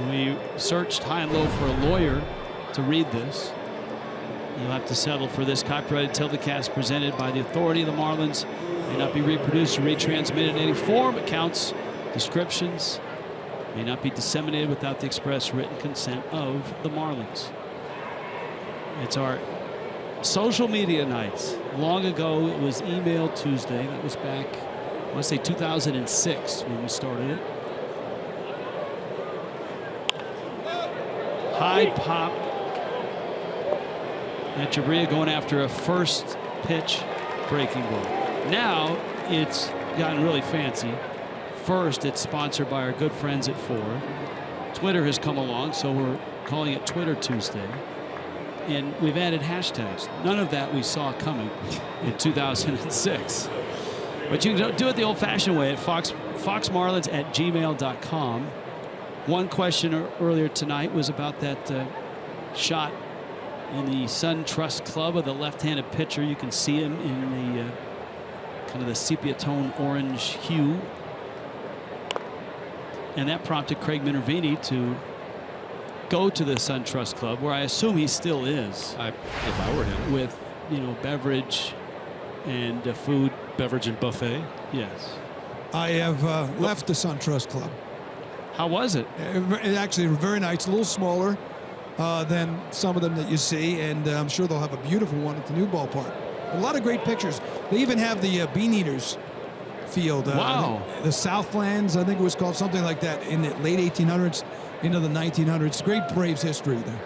we searched high and low for a lawyer to read this. You'll have to settle for this copyrighted telecast presented by the authority of the Marlins. May not be reproduced or retransmitted in any form. Accounts, descriptions may not be disseminated without the express written consent of the Marlins. It's our social media nights. Long ago, it was Email Tuesday. That was back, I want to say 2006 when we started it. High pop. Echeverria going after a first pitch breaking ball. Now it's gotten really fancy. First, it's sponsored by our good friends at Ford. Twitter has come along, so we're calling it Twitter Tuesday. And we've added hashtags. None of that we saw coming in 2006. But you can do it the old-fashioned way at foxmarlins@gmail.com. One question earlier tonight was about that shot in the SunTrust Club of the left-handed pitcher. You can see him in the kind of the sepia tone orange hue. And that prompted Craig Minervini to go to the SunTrust Club, where I assume he still is.
If I were him.
With, you know, beverage and food.
Beverage and buffet.
Yes.
I have left the SunTrust Club.
How was it?
It actually was very nice, a little smaller than some of them that you see, and I'm sure they'll have a beautiful one at the new ballpark. A lot of great pictures. They even have the Bean Eaters field.
Wow.
The Southlands, I think it was called, something like that, in the late 1800s into the 1900s. Great Braves history there.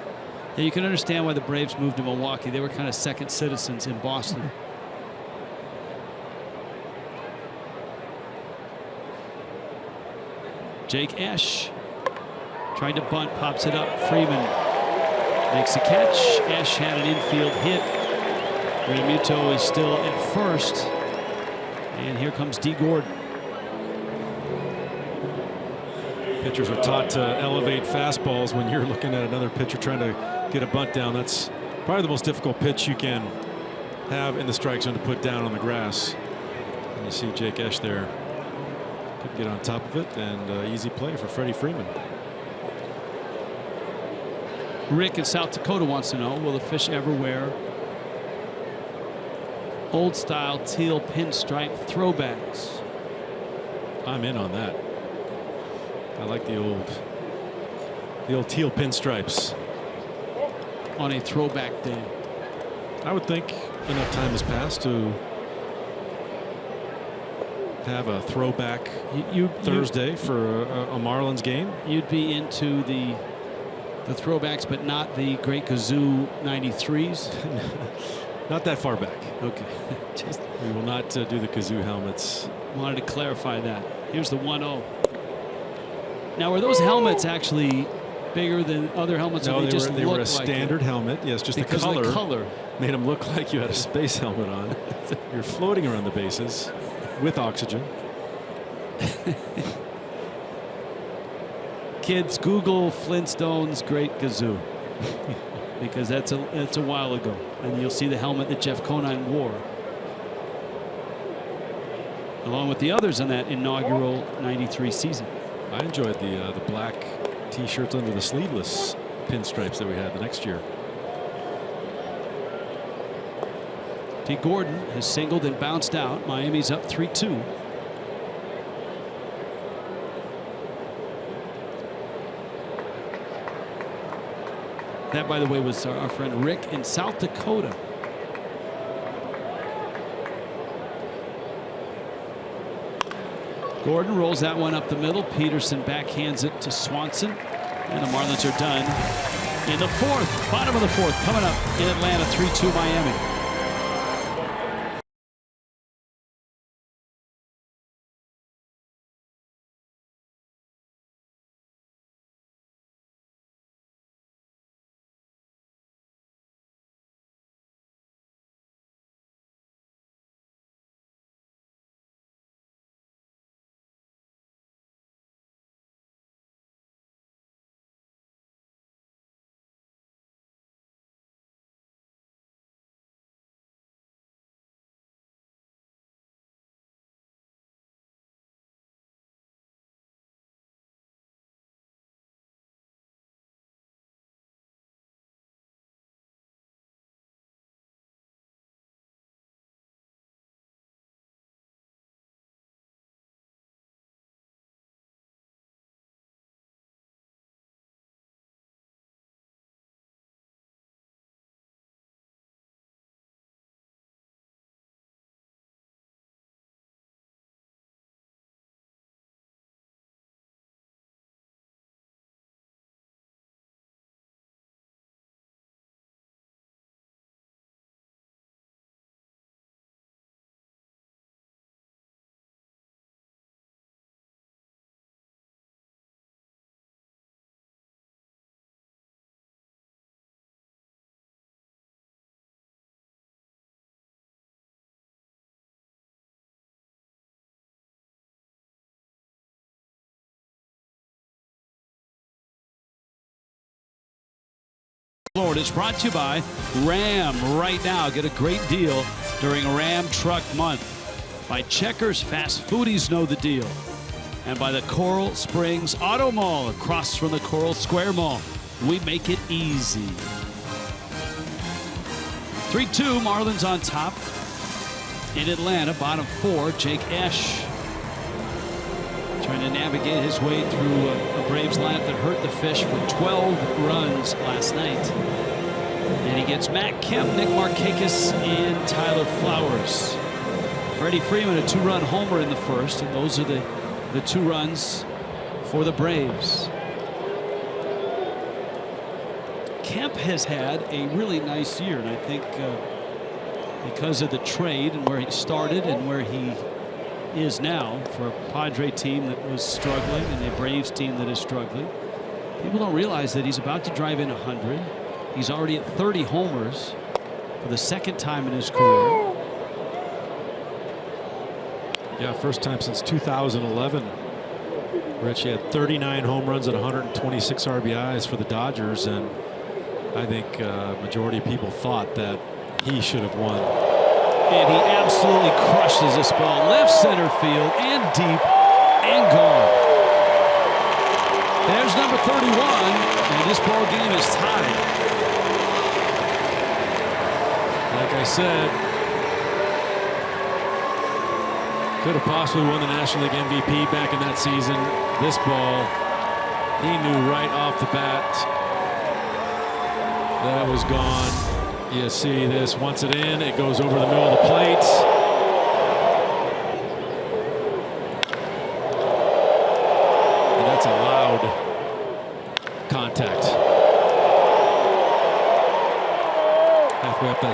Yeah, you can understand why the Braves moved to Milwaukee. They were kind of second citizens in Boston. Jake Esch trying to bunt, pops it up. Freeman makes a catch. Esch had an infield hit. Realmuto is still at first. And here comes D. Gordon.
Pitchers are taught to elevate fastballs when you're looking at another pitcher trying to get a bunt down. That's probably the most difficult pitch you can have in the strike zone to put down on the grass. And you see Jake Esch there. Couldn't get on top of it, and easy play for Freddie Freeman.
Rick in South Dakota wants to know, will the Fish ever wear old style teal pinstripe throwbacks?
I'm in on that. I like the old teal pinstripes
on a throwback day.
I would think enough time has passed to have a throwback Thursday for a Marlins game.
You'd be into the The throwbacks, but not the great Kazoo 93s.
Not that far back.
Okay.
We will not do the Kazoo helmets.
Wanted to clarify that. Here's the 1-0. Now, were those helmets actually bigger than other helmets?
No,
or
they were a
like
standard helmet. Yes, just
because
the
the color
made them look like you had a space helmet on. You're floating around the bases with oxygen.
Kids, Google Flintstones Great Kazoo, because that's a while ago, and you'll see the helmet that Jeff Conine wore, along with the others in that inaugural '93 season.
I enjoyed the black T-shirts under the sleeveless pinstripes that we had the next year.
T. Gordon has singled and bounced out. Miami's up 3-2. That, by the way, was our friend Rick in South Dakota. Gordon rolls that one up the middle. Peterson backhands it to Swanson. And the Marlins are done in the fourth. Bottom of the fourth coming up in Atlanta. 3-2 Miami. Florida is brought to you by Ram. Right now, get a great deal during Ram Truck Month. By Checkers, fast foodies know the deal. And by the Coral Springs Auto Mall, across from the Coral Square Mall. We make it easy. 3-2, Marlins on top. In Atlanta, bottom four, Jake Esch trying to navigate his way through a Braves lineup that hurt the Fish for 12 runs last night. And he gets Matt Kemp, Nick Markakis, and Tyler Flowers. Freddie Freeman, a two-run homer in the first, and those are the 2 runs for the Braves. Kemp has had a really nice year, and I think because of the trade and where he started and where he is now, for a Padre team that was struggling and a Braves team that is struggling, people don't realize that he's about to drive in 100. He's already at 30 homers for the second time in his career.
Yeah, first time since 2011. Rich, he had 39 home runs and 126 RBIs for the Dodgers, and I think majority of people thought that he should have won.
And he absolutely crushes this ball left center field and deep and gone. There's number 31, and this ball game is tied.
Like I said, could have possibly won the National League MVP back in that season. This ball, he knew right off the bat that it was gone. You see this, once it in, it goes over the middle of the plate. And that's a loud contact.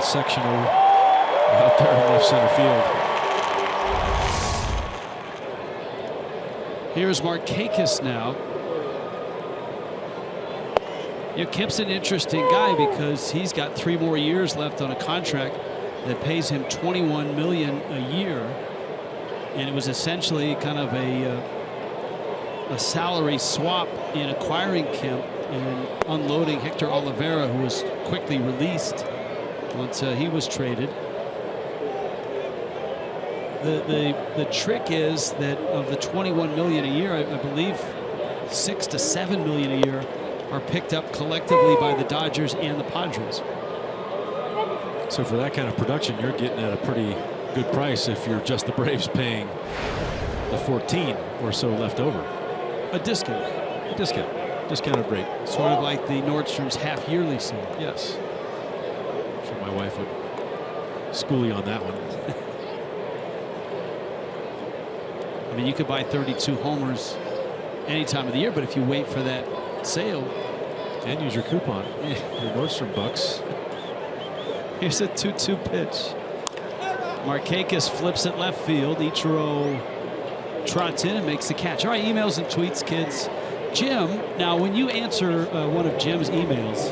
sectional out there in left center field.
Here's Markakis now. You know, Kemp's an interesting guy because he's got 3 more years left on a contract that pays him $21 million a year, and it was essentially kind of a salary swap in acquiring Kemp and unloading Hector Oliveira, who was quickly released once he was traded. The trick is that of the $21 million a year, I believe $6 to $7 million a year are picked up collectively by the Dodgers and the Padres.
So for that kind of production, you're getting at a pretty good price if you're just the Braves paying the 14 or so left over.
A discount.
Discounted rate.
Sort of like the Nordstrom's half-yearly sale.
Yes. I'm sure my wife would school you on that one.
I mean, you could buy 32 homers any time of the year, but if you wait for that sale
and use your coupon, your Nordstrom bucks.
Here's a 2-2 pitch. Markakis flips it left field. Ichiro trots in and makes the catch. All right, emails and tweets, kids. Jim, now when you answer one of Jim's emails,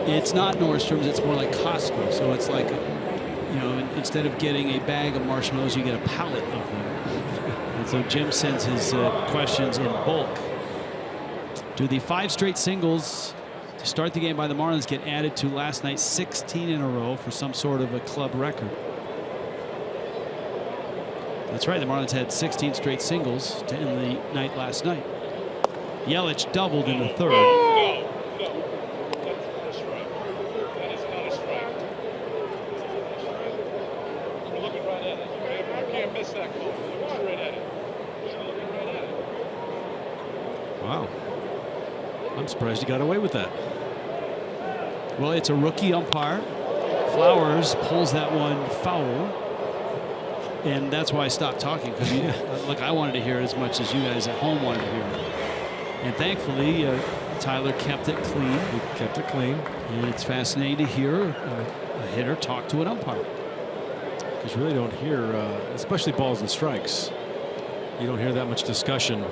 it's not Nordstrom's, it's more like Costco. So it's like, you know, instead of getting a bag of marshmallows, you get a pallet of them. And so Jim sends his questions in bulk. Do the 5 straight singles to start the game by the Marlins get added to last night's 16 in a row for some sort of a club record? That's right, the Marlins had 16 straight singles to end the night last night. Yelich doubled in the 3rd.
Wow. I'm surprised you got away with that.
Well, it's a rookie umpire. Flowers pulls that one foul. And that's why I stopped talking, because look, I wanted to hear it as much as you guys at home wanted to hear it. And thankfully, Tyler kept it clean.
He kept it clean.
And it's fascinating to hear a hitter talk to an umpire.
Because you really don't hear, especially balls and strikes, you don't hear that much discussion.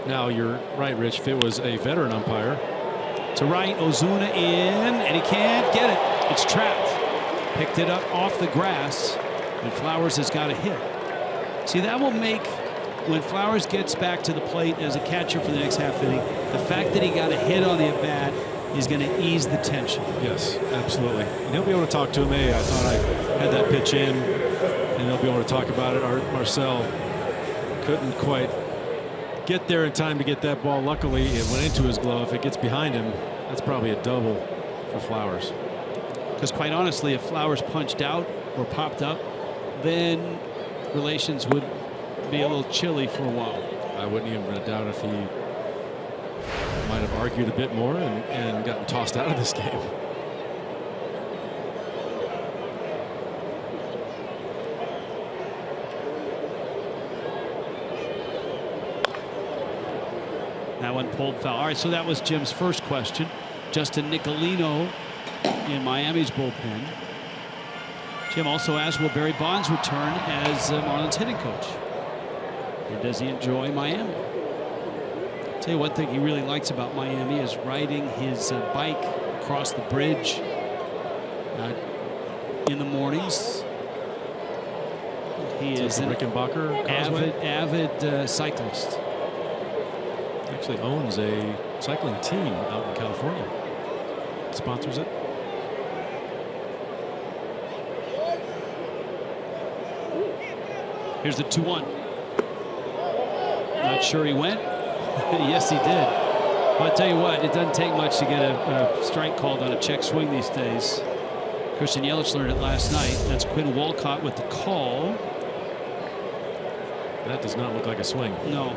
Now, you're right, Rich, if it was a veteran umpire.
To right, Ozuna in, and he can't get it. It's trapped. Picked it up off the grass, and Flowers has got a hit. See, that will make, when Flowers gets back to the plate as a catcher for the next half inning, the fact that he got a hit on the at-bat is going to ease the tension.
Yes, absolutely. And he'll be able to talk to him. Hey, I thought I had that pitch in, and they'll be able to talk about it. Marcel couldn't quite get there in time to get that ball. Luckily, it went into his glove. If it gets behind him, that's probably a double for Flowers.
Because quite honestly, if Flowers punched out or popped up, then relations would be a little chilly for a while.
I wouldn't even doubt if he might have argued a bit more and gotten tossed out of this game.
That one pulled foul. All right, so that was Jim's first question. Justin Nicolino in Miami's bullpen. Jim also asked, will Barry Bonds return as Marlins hitting coach? Or does he enjoy Miami? I'll tell you one thing he really likes about Miami is riding his bike across the bridge in the mornings. He is an avid cyclist.
Actually owns a cycling team out in California. Sponsors it.
Here's the 2-1. Not sure he went. Yes, he did. But I'll tell you what, it doesn't take much to get a strike called on a check swing these days. Christian Yelich learned it last night. That's Quinn Walcott with the call.
That does not look like a swing.
No.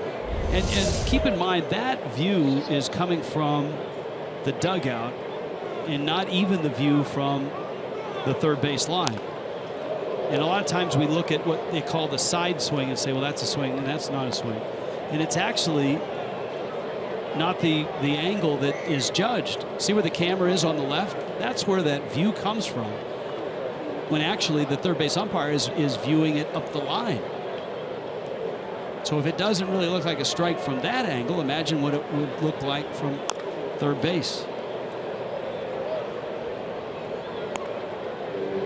And keep in mind that view is coming from the dugout and not even the view from the third base line. And a lot of times we look at what they call the side swing and say, well, that's a swing and that's not a swing. And it's actually not the angle that is judged. See where the camera is on the left? That's where that view comes from. when actually the third base umpire is viewing it up the line. So if it doesn't really look like a strike from that angle, imagine what it would look like from third base.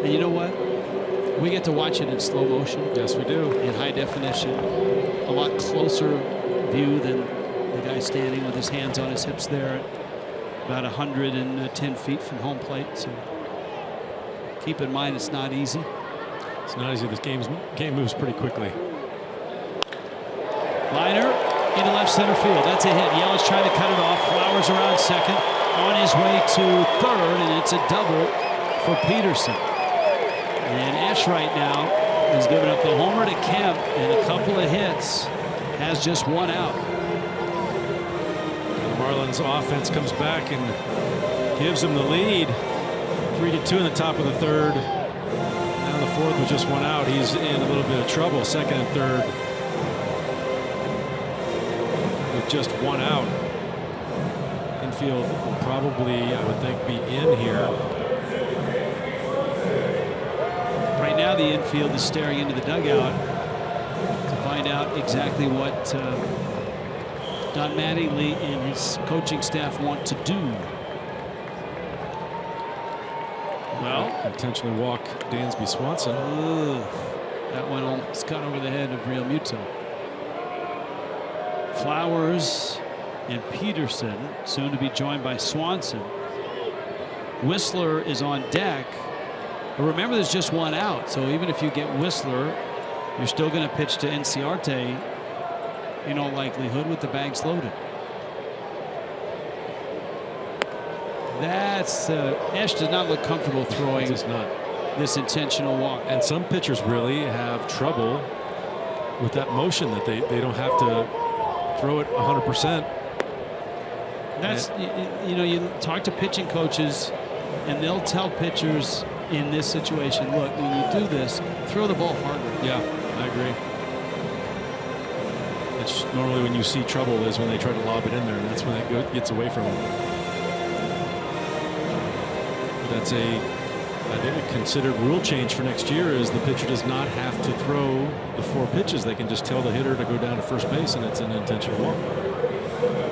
And you know what? We get to watch it in slow motion.
Yes, we do.
In high definition. A lot closer view than the guy standing with his hands on his hips there at about 110 feet from home plate. So keep in mind it's not easy.
It's not easy. This game moves pretty quickly.
Liner into left center field. That's a hit. Yelich trying to cut it off. Flowers around second. On his way to third, and it's a double for Peterson. And Esch right now has given up the homer to Kemp and a couple of hits. Has just one out.
The Marlins offense comes back and gives him the lead. 3-2 in the top of the third. Now the fourth with just one out. He's in a little bit of trouble. Second and third with just one out. Infield will probably, I would think, be in here.
Right now the infield is staring into the dugout to find out exactly what Don Mattingly and his coaching staff want to do. Well,
intentionally walk Dansby Swanson.
That one almost got over the head of Real Muto. Flowers and Peterson soon to be joined by Swanson. Whistler is on deck. But remember, there's just one out, so even if you get Whistler, you're still going to pitch to Inciarte in all likelihood with the bags loaded. That's Esch does not look comfortable throwing this intentional walk.
And some pitchers really have trouble with that motion, that they don't have to throw it 100%.
That's, you know, you talk to pitching coaches and they'll tell pitchers in this situation, look, when you do this, throw the ball harder.
Yeah, I agree. It's normally when you see trouble is when they try to lob it in there, and that's when it gets away from them. That's I think a considered rule change for next year is the pitcher does not have to throw the 4 pitches. They can just tell the hitter to go down to first base, and it's an intentional walk.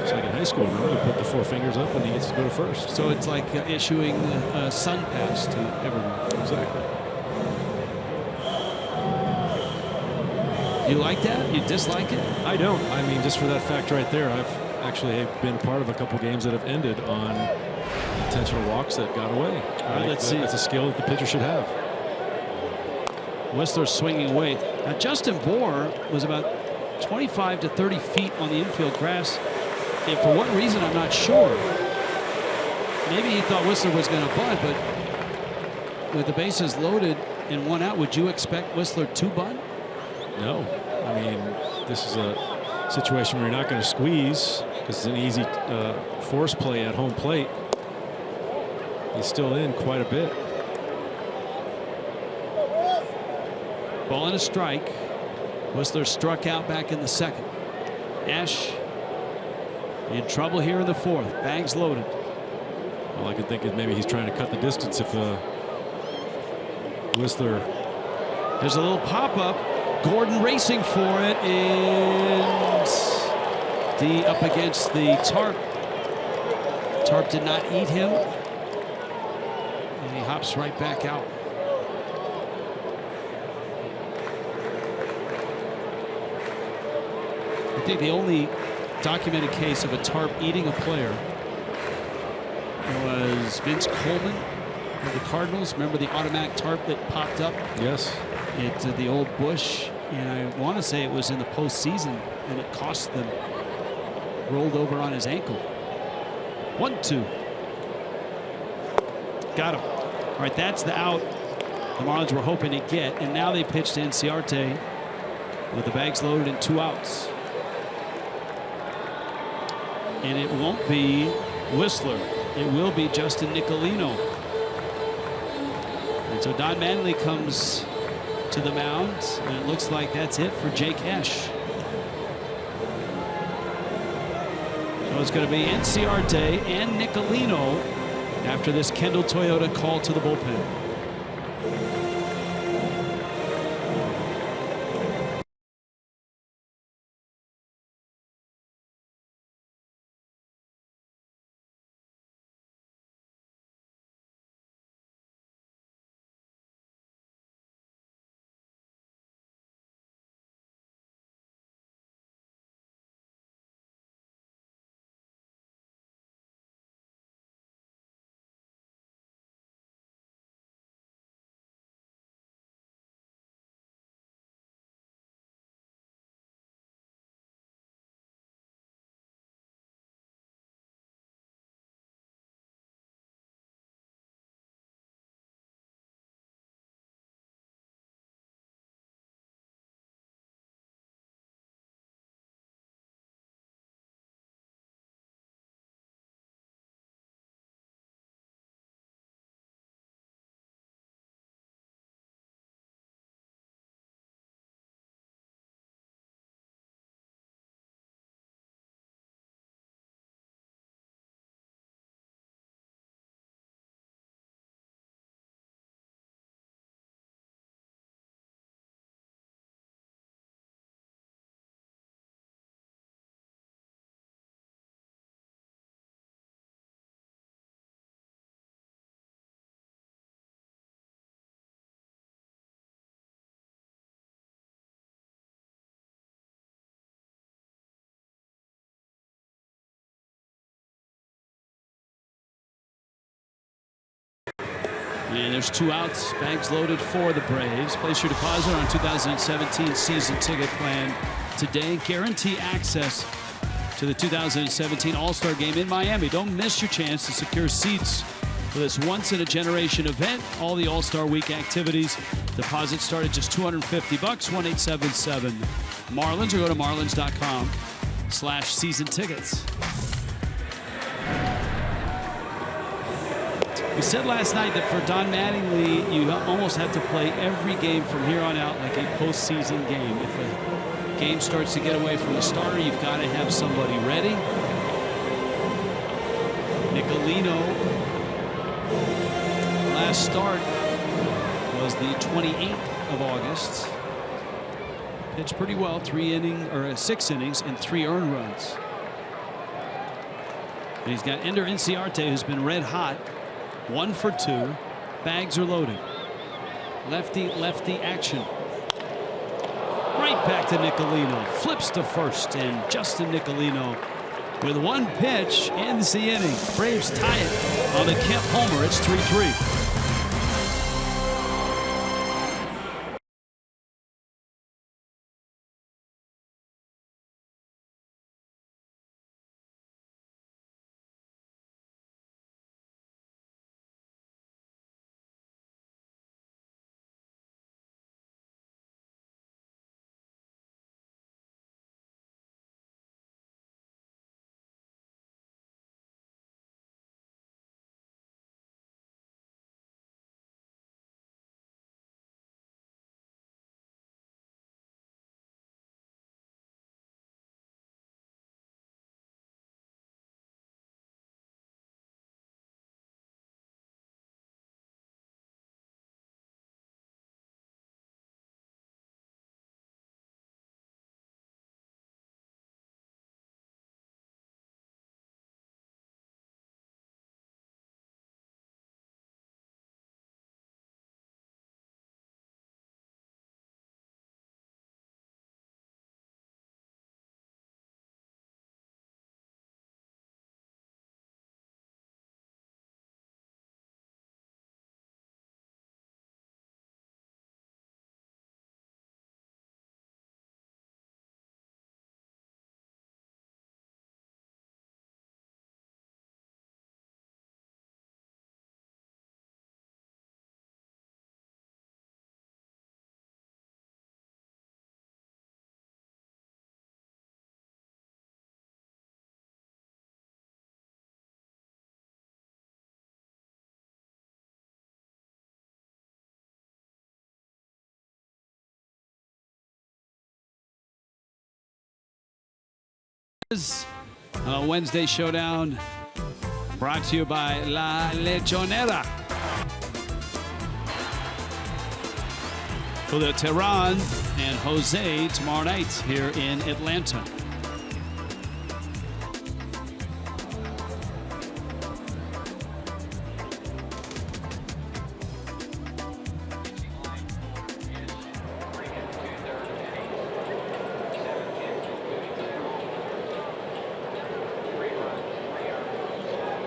It's like in high school, remember? You put the 4 fingers up and he gets to go to first.
So it's like issuing a sun pass to everyone.
Exactly.
You like that? You dislike it?
I don't. I mean, just for that fact right there, I've actually been part of a couple games that have ended on intentional walks that got away.
All right, let's see.
That's a skill that the pitcher should have.
Whistler swinging away. Now, Justin Bour was about 25 to 30 feet on the infield grass. And for what reason, I'm not sure. Maybe he thought Whistler was going to bunt, but with the bases loaded and one out, would you expect Whistler to bunt?
No. I mean, this is a situation where you're not going to squeeze because it's an easy force play at home plate. He's still in quite a bit.
Ball and a strike. Whistler struck out back in the second. Esch in trouble here in the fourth. Bags loaded.
All I could think is maybe he's trying to cut the distance if Whistler.
There's a little pop-up. Gordon racing for it, and D up against the tarp. Tarp did not eat him, and he hops right back out. I think the only documented case of a tarp eating a player was Vince Coleman of the Cardinals. Remember the automatic tarp that popped up?
Yes.
At the old Busch, and I want to say it was in the postseason, and it cost them. Rolled over on his ankle. 1-2. Got him. All right, that's the out the Marlins were hoping to get, and now they pitch to Inciarte with the bags loaded and 2 outs. And it won't be Whistler. It will be Justin Nicolino. And so Don Mattingly comes to the mound, and it looks like that's it for Jake Esch. So it's going to be Inciarte and Nicolino after this Kendall Toyota call to the bullpen. And there's 2 outs. Bags loaded for the Braves. Place your deposit on 2017 season ticket plan today. Guarantee access to the 2017 All-Star Game in Miami. Don't miss your chance to secure seats for this once-in-a-generation event. All the All-Star Week activities. Deposits start at just $250. 1-877-Marlins, or go to marlins.com/season tickets. We said last night that for Don Mattingly, you almost have to play every game from here on out like a postseason game. If a game starts to get away from the starter, you've got to have somebody ready. Nicolino, last start was the 28th of August. Pitched pretty well, 6 innings and 3 earned runs. And he's got Ender Inciarte, who's been red hot. 1 for 2. Bags are loaded. Lefty action. Right back to Nicolino. Flips to first, and Justin Nicolino with 1 pitch ends the inning. Braves tie it on the Kemp homer. It's 3-3. Wednesday Showdown brought to you by La Lechonera. For the Tehran and Jose tomorrow night here in Atlanta.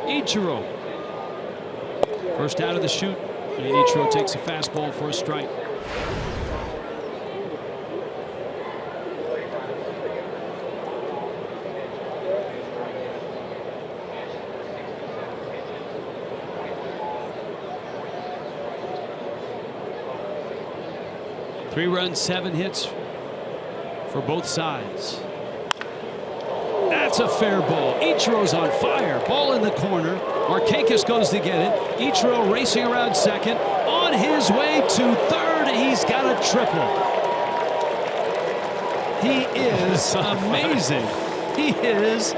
Ichiro. First out of the chute, and Ichiro takes a fastball for a strike. Three runs, 7 hits for both sides. That's a fair ball. Ichiro's on fire. Ball in the corner. Markakis goes to get it. Ichiro racing around second. On his way to third. He's got a triple. He is amazing. He is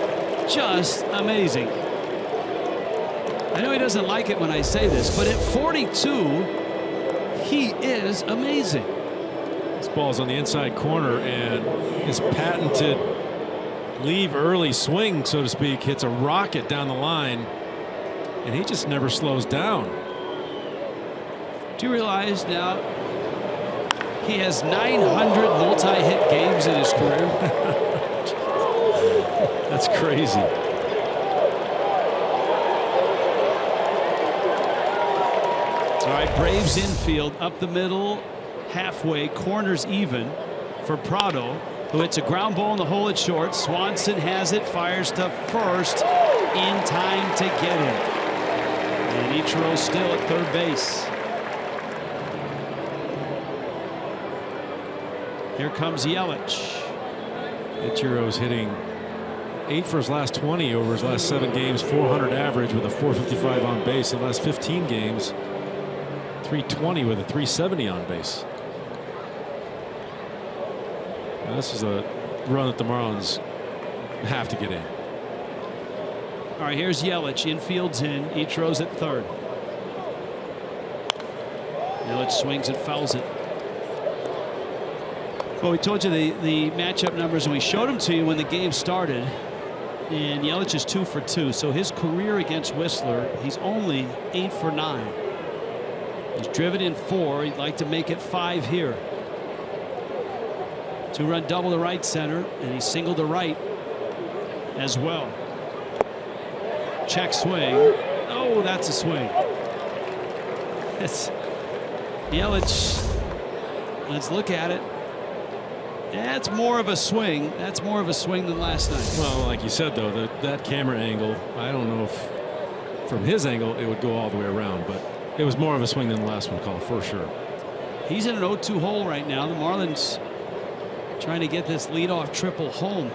just amazing. I know he doesn't like it when I say this, but at 42, he is amazing.
This ball's on the inside corner, and his patented leave early swing, so to speak, hits a rocket down the line, and he just never slows down.
Do you realize now he has 900 multi-hit games in his career?
That's crazy.
All right, Braves infield up the middle, halfway, corners even for Prado, who hits a ground ball in the hole at short. Swanson has it, fires to first, in time to get it. And Ichiro still at third base. Here comes Yelich.
Ichiro's hitting 8 for his last 20 over his last 7 games, 400 average with a 455 on base. The last 15 games, 320 with a 370 on base. Now, this is a run that the Marlins have to get in.
All right, here's Yelich. Infield's in. Ichiro's at third. Yelich swings and fouls it. Well, we told you the matchup numbers, and we showed them to you when the game started. And Yelich is 2 for 2. So his career against Whistler, he's only 8 for 9. He's driven in 4. He'd like to make it 5 here. 2-run double to right center, and he singled to right as well. Check swing. Oh, that's a swing. It's Yelich. Let's look at it. That's more of a swing. That's more of a swing than last night.
Well, like you said, though, that camera angle, I don't know if from his angle it would go all the way around, but it was more of a swing than the last one call for sure.
He's in an 0-2 hole right now. The Marlins trying to get this leadoff triple home.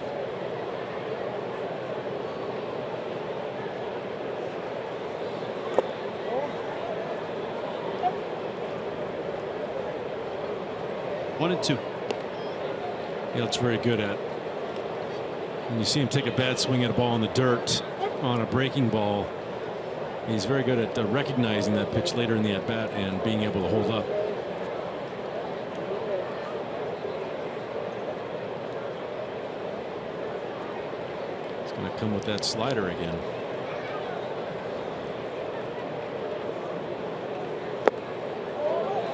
One and two.
Yeah, it's very good at. When you see him take a bad swing at a ball in the dirt on a breaking ball, he's very good at recognizing that pitch later in the at bat and being able to hold up. He's going to come with that slider again.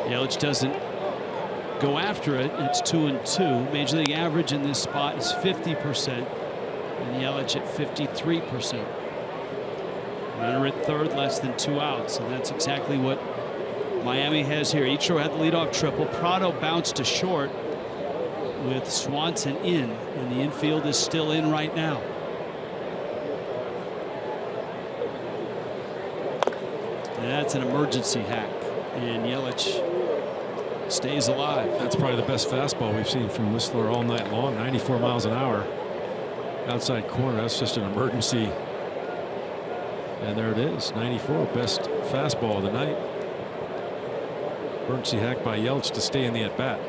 Yelich doesn't go after it. It's 2-2. Major League average in this spot is 50%, and Yelich at 53%. Runner at third, less than 2 outs, and that's exactly what Miami has here. Ichiro had the leadoff triple. Prado bounced to short with Swanson in, and the infield is still in right now. And that's an emergency hack, and Yelich stays alive.
That's probably the best fastball we've seen from Whistler all night long. 94 miles an hour. Outside corner. That's just an emergency. And there it is. 94. Best fastball of the night. Emergency hack by Yelich to stay in the at bat.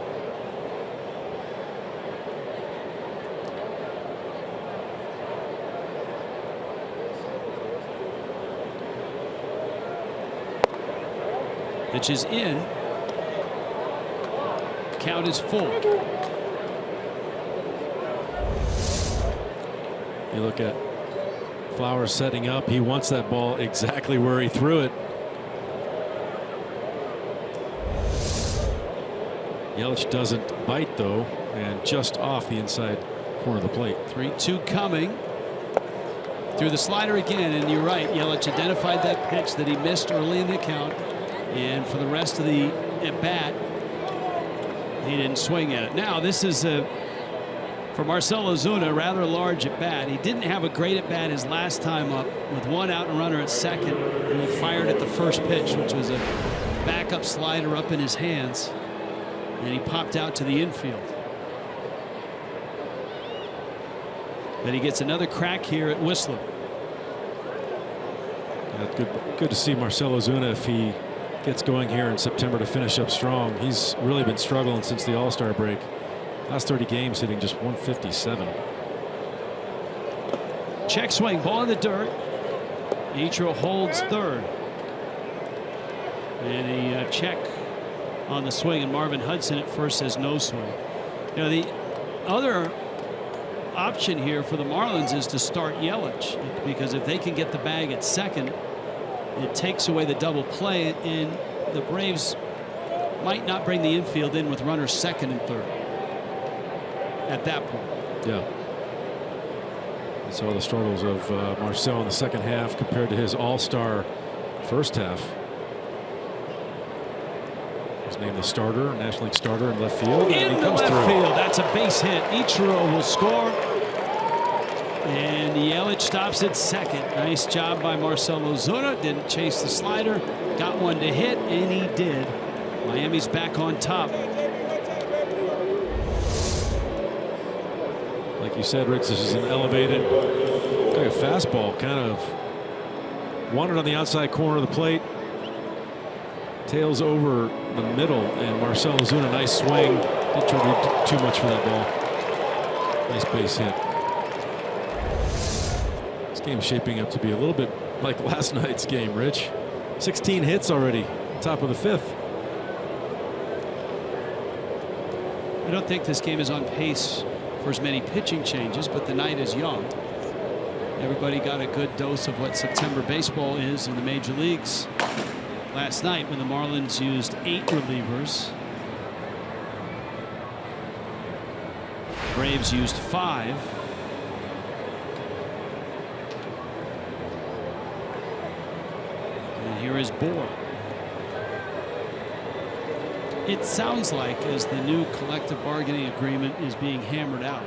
Pitch is in. Count is full.
You look at Flowers setting up. He wants that ball exactly where he threw it. Yelich doesn't bite though, and just off the inside corner of the plate.
3-2 coming. Through the slider again, and you're right. Yelich identified that pitch that he missed early in the count, and for the rest of the at bat, he didn't swing at it. Now this is for Marcell Ozuna, rather large at bat. He didn't have a great at bat his last time up with 1 out and runner at second, and he fired at the first pitch, which was a backup slider up in his hands, and he popped out to the infield. But he gets another crack here at Whistler.
Yeah, good to see Marcell Ozuna if he gets going here in September to finish up strong. He's really been struggling since the All-Star break. Last 30 games hitting just 157.
Check swing, ball in the dirt. Ichiro holds third. And a check on the swing, and Marvin Hudson at first says no swing. You know, the other option here for the Marlins is to start Yelich, because if they can get the bag at second, it takes away the double play, and the Braves might not bring the infield in with runners second and third at that point.
Yeah. I saw the struggles of Marcell in the second half compared to his all-star first half. named the starter, National League starter in left field.
In the left field. That's a base hit. Ichiro will score. And Yelich stops at second. Nice job by Marcell Ozuna. Didn't chase the slider. Got one to hit, and he did. Miami's back on top.
Like you said, Rich, this is an elevated, like a fastball, kind of wanted on the outside corner of the plate. Tails over the middle, and Marcell Ozuna, nice swing. Didn't try to do too much for that ball. Nice base hit. This game's shaping up to be a little bit like last night's game, Rich. 16 hits already, top of the fifth.
I don't think this game is on pace for as many pitching changes, but the night is young. Everybody got a good dose of what September baseball is in the major leagues last night when the Marlins used 8 relievers. Braves used 5. And here is Bohr. It sounds like, as the new collective bargaining agreement is being hammered out,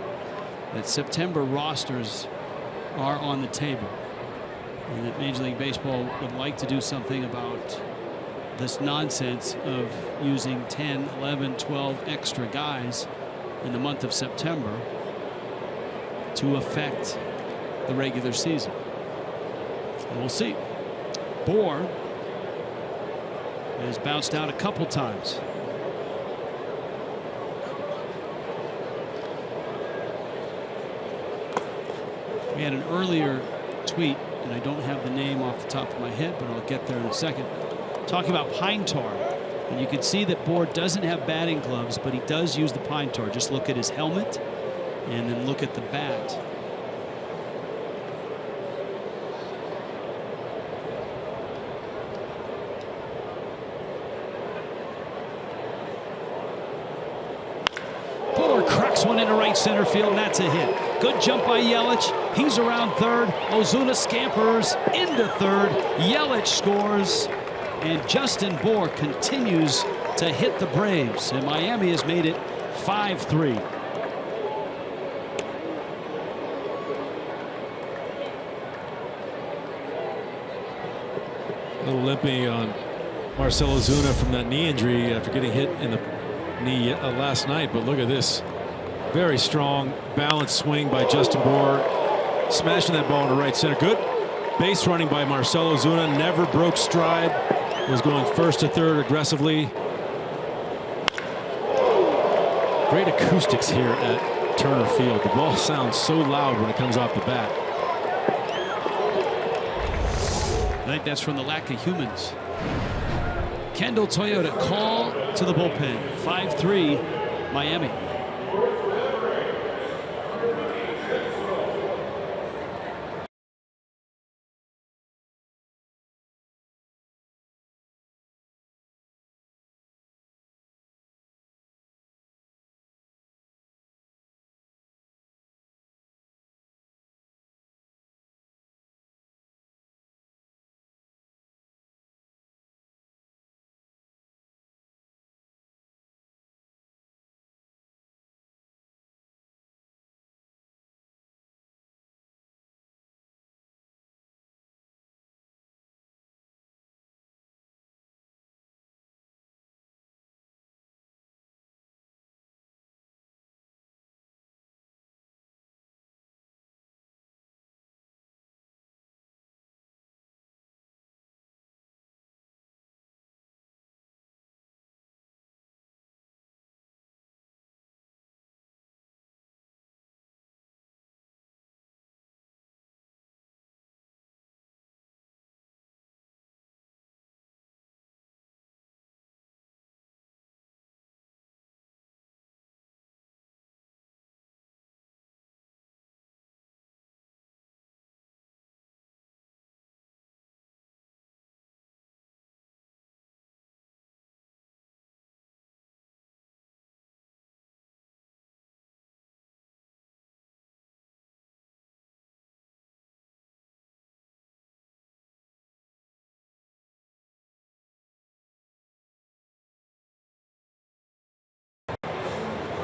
that September rosters are on the table, and that Major League Baseball would like to do something about this nonsense of using 10, 11, 12 extra guys in the month of September to affect the regular season. And we'll see. Bohr has bounced out a couple times. We had an earlier tweet, and I don't have the name off the top of my head, but I'll get there in a second, talking about pine tar. And you can see that Bohr doesn't have batting gloves, but he does use the pine tar. Just look at his helmet and then look at the bat. Bohr cracks one into right center field, and that's a hit. Good jump by Yelich. He's around third. Ozuna scampers into third. Yelich scores. And Justin Bohr continues to hit the Braves. And Miami has made it 5-3.
A little limping on Marcell Ozuna from that knee injury after getting hit in the knee last night. But look at this. Very strong, balanced swing by Justin Bohr, smashing that ball into right center. Good base running by Marcell Ozuna. Never broke stride. Was going first to third aggressively. Great acoustics here at Turner Field. The ball sounds so loud when it comes off the bat.
I think that's from the lack of humans. Kendall Toyota call to the bullpen. 5-3 Miami.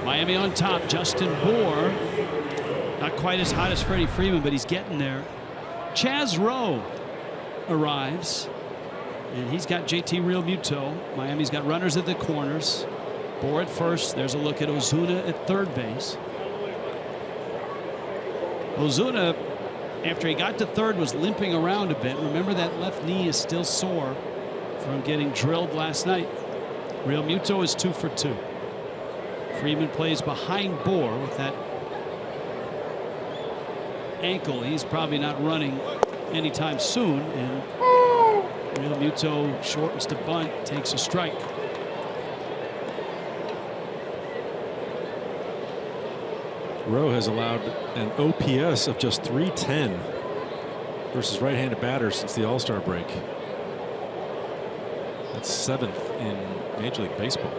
Miami on top. Justin Bour, not quite as hot as Freddie Freeman, but he's getting there. Chaz Rowe arrives, and he's got JT Realmuto. Miami's got runners at the corners. Bour at first. There's a look at Ozuna at third base. Ozuna, after he got to third, was limping around a bit. Remember, that left knee is still sore from getting drilled last night. Realmuto is 2 for 2. Freeman plays behind Bour with that ankle. He's probably not running anytime soon, and Realmuto shortens to bunt, takes a strike.
Rowe has allowed an OPS of just .310 versus right-handed batters since the All-Star break. That's 7th in Major League Baseball.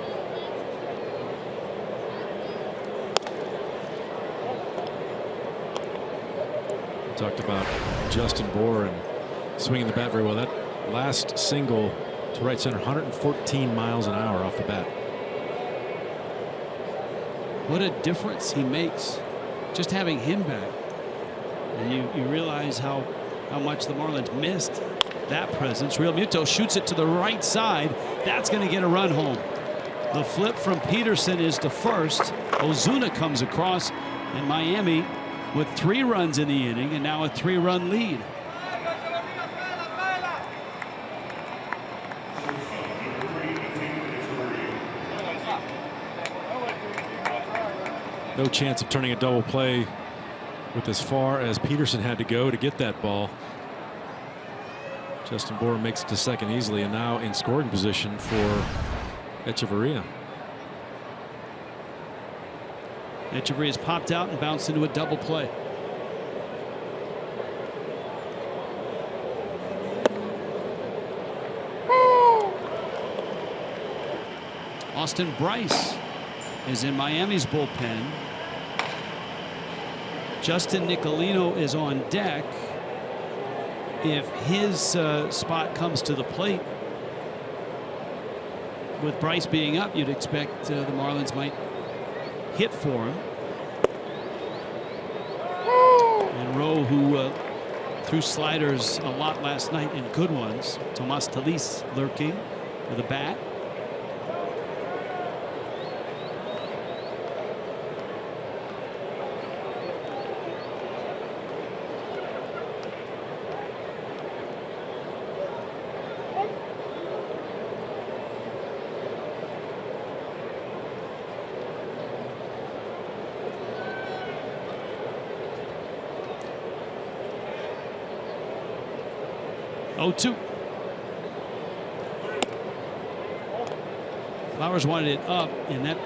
We talked about Justin Bour and swinging the bat very well. That last single to right center, 114 miles an hour off the bat.
What a difference he makes just having him back. And you realize how much the Marlins missed that presence. Realmuto shoots it to the right side. That's going to get a run home. The flip from Peterson is to first. Ozuna comes across, and Miami with 3 runs in the inning and now a 3-run lead.
No chance of turning a double play with as far as Peterson had to go to get that ball. Justin Bour makes it to second easily, and now in scoring position for Echeverria.
Echeverria's popped out and bounced into a double play. Austin Bryce is in Miami's bullpen. Justin Nicolino is on deck. If his spot comes to the plate, with Bryce being up, you'd expect the Marlins might hit for him. And Rowe, who threw sliders a lot last night and good ones. Tomas Talis lurking with a bat. Oh, 2. Flowers wanted it up, and that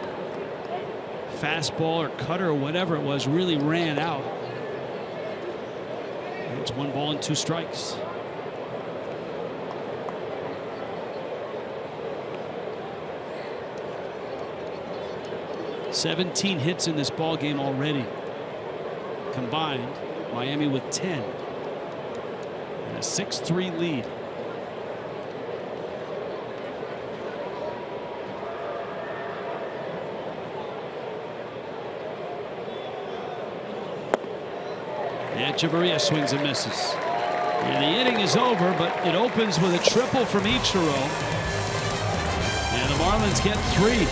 fastball or cutter or whatever it was really ran out. And it's 1 ball and 2 strikes. "17 hits in this ball game already combined. Miami with 10. A 6-3 lead. Echeverria swings and misses. And the inning is over, but it opens with a triple from Ichiro. And the Marlins get 3.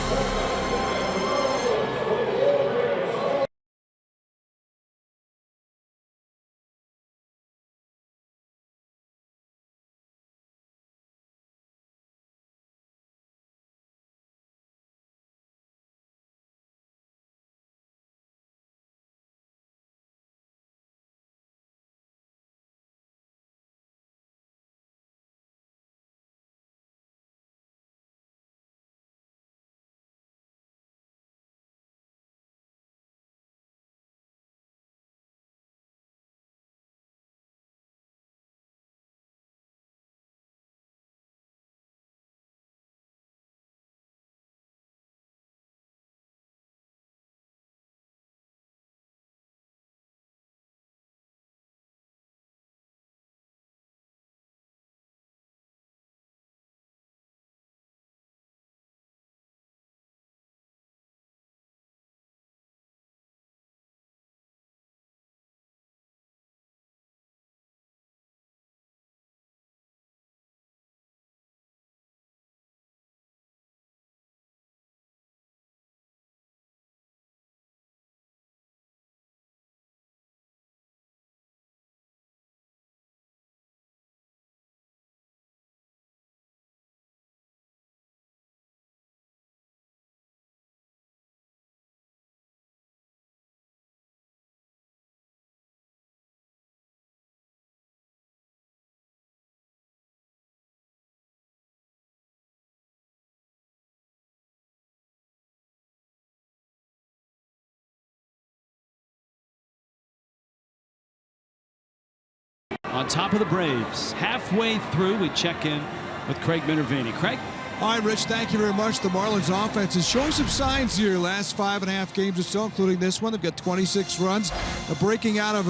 on top of the Braves. Halfway through, we check in with Craig Minervini. Craig?
All right, Rich, thank you very much. The Marlins offense is showing some signs here last 5.5 games or so, including this one. They've got 26 runs. Breaking out of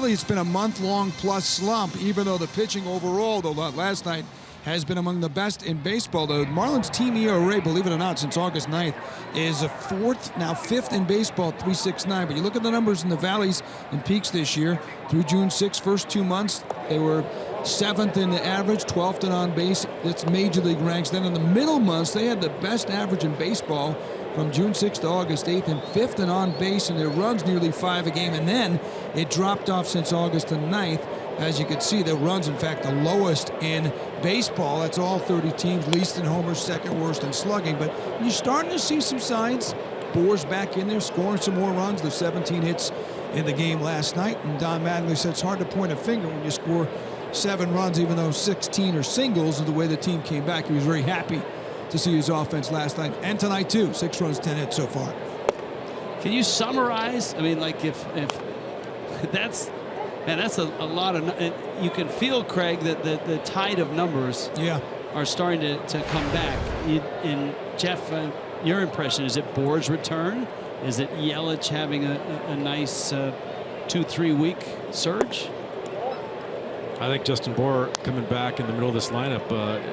it's been a month-long plus slump, even though the pitching overall, though not last night, has been among the best in baseball. The Marlins team ERA, believe it or not, since August 9th, is fifth in baseball, 3.69. But you look at the numbers in the valleys and peaks this year. Through June 6th, first 2 months, they were 7th in the average, 12th in on base. That's major league ranks. Then in the middle months, they had the best average in baseball from June 6th to August 8th, and 5th in on base, and their runs nearly 5 a game. And then it dropped off since August the 9th. As you can see, the runs, in fact, the lowest in baseball. That's all 30 teams, least in homers, second worst in slugging. But you're starting to see some signs. Boer's back in there, scoring some more runs. The 17 hits in the game last night. And Don Mattingly said it's hard to point a finger when you score 7 runs, even though 16 are singles, and the way the team came back. He was very happy to see his offense last night. And tonight, too. 6 runs, 10 hits so far.
Can you summarize? I mean, like, if that's... And that's a lot of. You can feel, Craig, that the tide of numbers are starting to come back. And Jeff, your impression, is it Boer's return? Is it Yelich having a nice 2-3 week surge?
I think Justin Boer coming back in the middle of this lineup,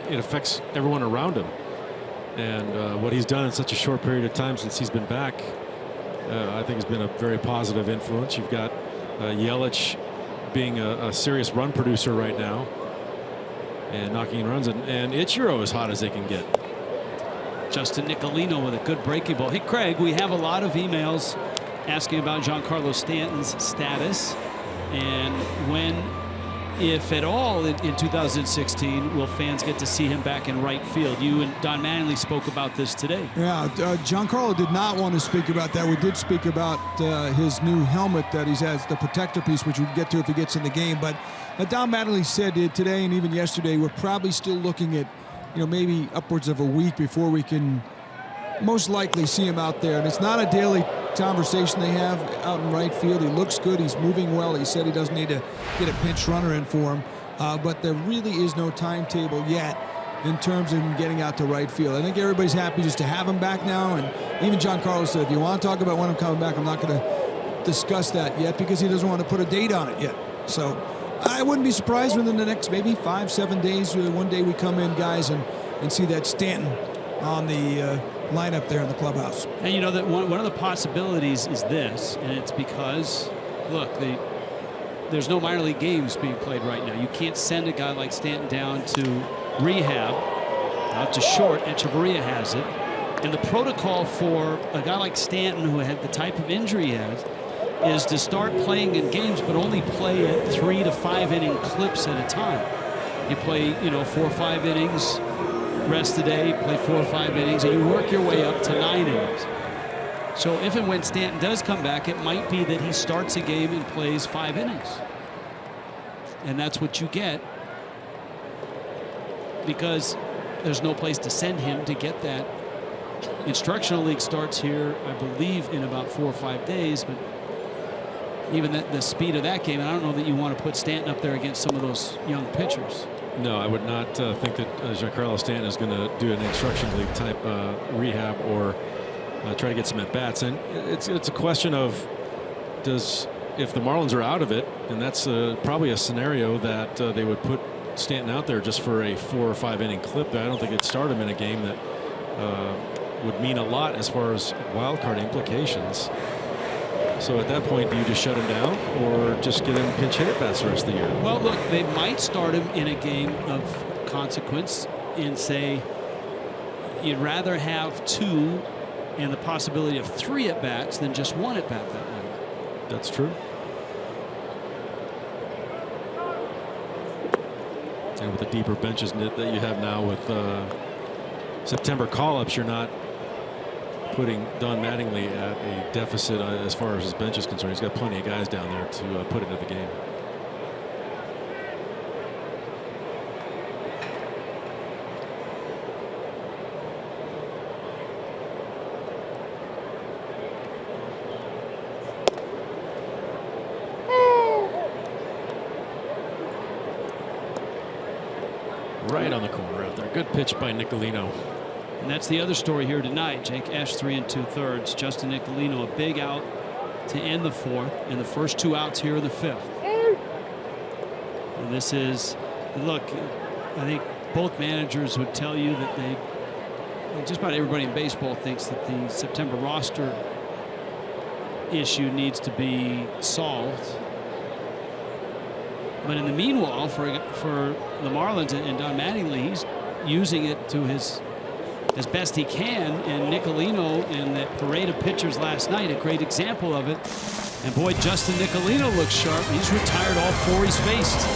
it affects everyone around him. And what he's done in such a short period of time since he's been back, I think has been a very positive influence. You've got Yelich being a serious run producer right now and knocking in runs, and Ichiro as hot as they can get.
Justin Nicolino with a good breaking ball. Hey, Craig, we have a lot of emails asking about Giancarlo Stanton's status and when, if at all, in 2016, will fans get to see him back in right field? You and Don Mattingly spoke about this today. Yeah,
Giancarlo did not want to speak about that. We did speak about his new helmet that he has, the protector piece, which we can get to if he gets in the game. But Don Mattingly said today and even yesterday, we're probably still looking at, maybe upwards of a week before we can most likely see him out there. And it's not a daily conversation they have out in right field. He looks good. He's moving well. He said he doesn't need to get a pinch runner in for him. But there really is no timetable yet in terms of him getting out to right field. I think everybody's happy just to have him back now. And even Giancarlo said, if you want to talk about when I'm coming back, I'm not going to discuss that yet because he doesn't want to put a date on it yet. So I wouldn't be surprised within the next maybe 5-7 days. One day we come in, guys, and see that Stanton on the lineup there in the clubhouse.
And that one of the possibilities is this, and it's because, look, there's no minor league games being played right now. You can't send a guy like Stanton down to rehab, out to short. Echeverria has it. And the protocol for a guy like Stanton, who had the type of injury he has, is to start playing in games, but only play at 3 to 5 inning clips at a time. You play, 4 or 5 innings, rest the day, play 4 or 5 innings, and you work your way up to 9 innings. So if and when Stanton does come back, it might be that he starts a game and plays 5 innings. And that's what you get because there's no place to send him to get that. Instructional league starts here, I believe, in about 4 or 5 days, but even the speed of that game, I don't know that you want to put Stanton up there against some of those young pitchers.
No, I would not think that Giancarlo Stanton is going to do an instruction league type rehab or try to get some at bats. And it's a question of if the Marlins are out of it, and that's probably a scenario that they would put Stanton out there just for a 4 or 5 inning clip. I don't think it'd start him in a game that would mean a lot as far as wild card implications. So at that point, do you just shut him down or just get him pinch hit at bats the rest of the year?
Well, look, they might start him in a game of consequence and say you'd rather have 2 and the possibility of 3 at bats than just 1 at bat that night.
That's true. And with the deeper benches that you have now with September call-ups, you're not putting Don Mattingly at a deficit as far as his bench is concerned. He's got plenty of guys down there to put into the game. right on the corner out there. Good pitch by Nicolino.
And that's the other story here tonight. Jake Esch 3 2/3. Justin Nicolino, a big out to end the 4th, and the first 2 outs here in the 5th. And this is, look, I think both managers would tell you that just about everybody in baseball thinks that the September roster issue needs to be solved. But in the meanwhile, for the Marlins and Don Mattingly, he's using it to as best he can. And Nicolino in that parade of pitchers last night, a great example of it. And boy, Justin Nicolino looks sharp. He's retired all 4 he's faced.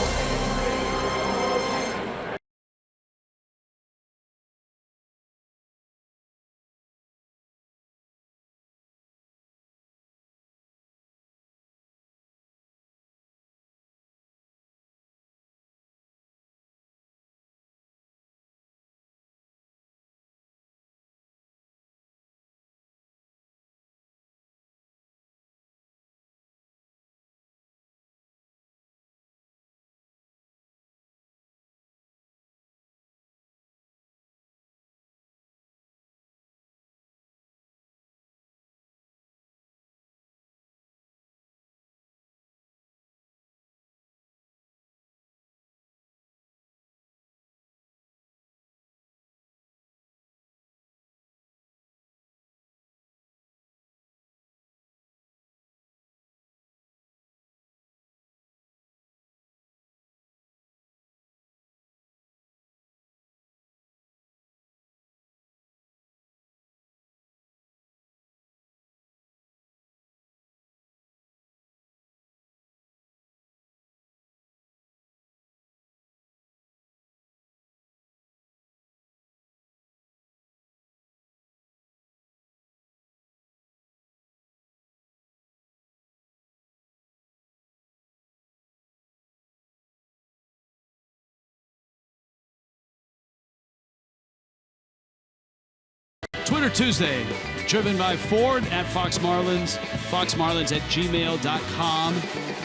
Twitter Tuesday, driven by Ford at Fox Marlins, foxmarlins@gmail.com,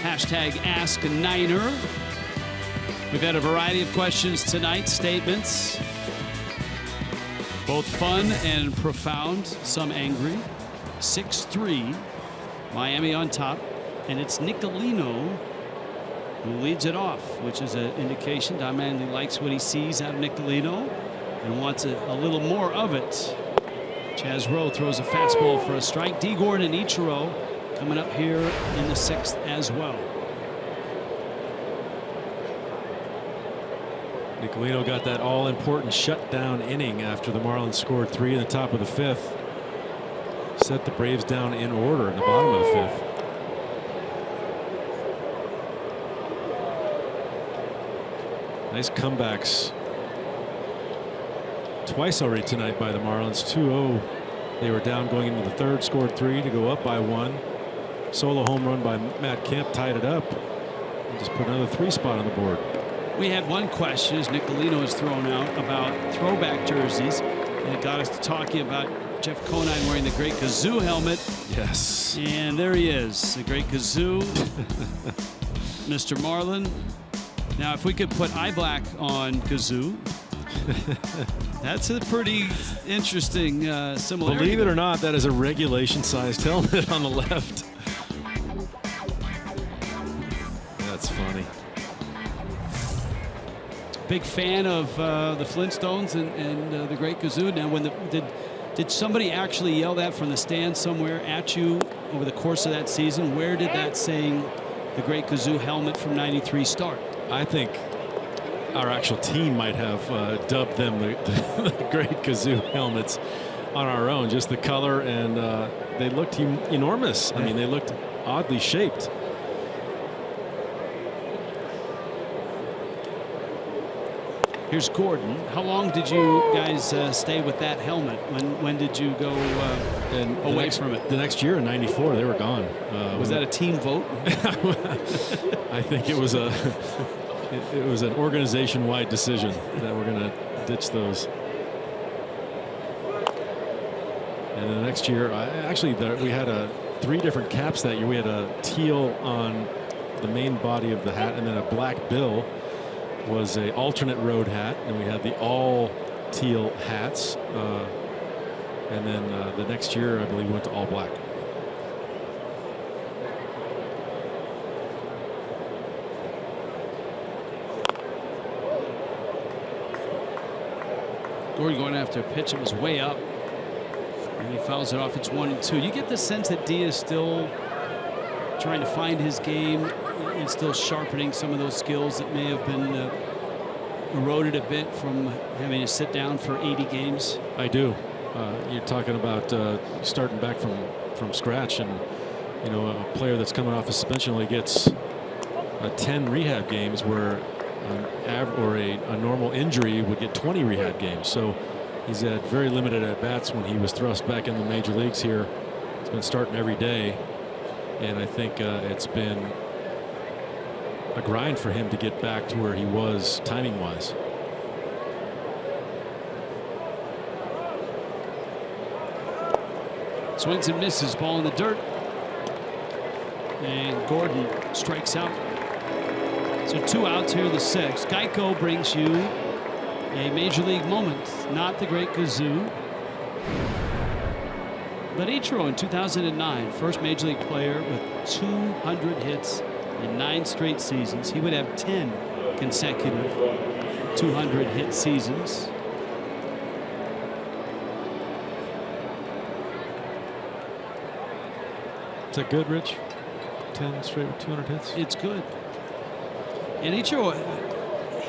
hashtag #AskNiner. We've had a variety of questions tonight, statements, both fun and profound, some angry. 6-3, Miami on top, and it's Nicolino who leads it off, which is an indication Don Mattingly likes what he sees out of Nicolino and wants a little more of it. Chaz Rowe throws a fastball for a strike. D. Gordon and Ichiro coming up here in the 6th as well.
Nicolino got that all-important shutdown inning after the Marlins scored 3 in the top of the 5th. Set the Braves down in order in the bottom of the 5th. Nice comebacks. Twice already tonight by the Marlins. 2-0. They were down going into the 3rd, scored 3 to go up by 1. Solo home run by Matt Kemp tied it up. And just put another 3 spot on the board.
We had one question as Nicolino is thrown out about throwback jerseys, and it got us to talking about Jeff Conine wearing the great Kazoo helmet.
Yes.
And there he is, the great Kazoo, Mr. Marlin. Now, if we could put eye black on Kazoo, that's a pretty interesting similarity.
Believe it or not, that is a regulation-sized helmet on the left. That's funny.
Big fan of the Flintstones and the great Kazoo. Now, when did somebody actually yell that from the stand somewhere at you over the course of that season? Where did that saying, the great Kazoo helmet from '93, start?
I think our actual team might have dubbed them the great Kazoo helmets on our own. Just the color, and they looked enormous. I mean, they looked oddly shaped.
Here's Gordon. How long did you guys stay with that helmet? When did you go away from it?
The next year in '94, they were gone.
Was that a team vote?
I think it was an organization-wide decision that we're going to ditch those. And the next year, we had 3 different caps that year. We had a teal on the main body of the hat, and then a black bill was a alternate road hat, and we had the all teal hats. And then the next year, I believe, we went to all black.
Gordon going after a pitch that was way up, and he fouls it off. It's 1-2. You get the sense that D is still trying to find his game and still sharpening some of those skills that may have been eroded a bit from having to sit down for 80 games.
I do. You're talking about starting back from scratch, and you know, a player that's coming off a suspension only gets 10 rehab games, where a normal injury would get 20 rehab games. So he's had very limited at bats when he was thrust back in the major leagues here. He's been starting every day, and I think it's been a grind for him to get back to where he was timing wise.
Swings and misses, ball in the dirt, and Gordon strikes out. So 2 outs here in the 6th. Geico brings you a major league moment, not the great Kazoo, but Ichiro in 2009, first major league player with 200 hits in 9 straight seasons. He would have 10 consecutive 200 hit seasons.
Is that good, Rich? 10 straight with 200 hits?
It's good. And Ichiro,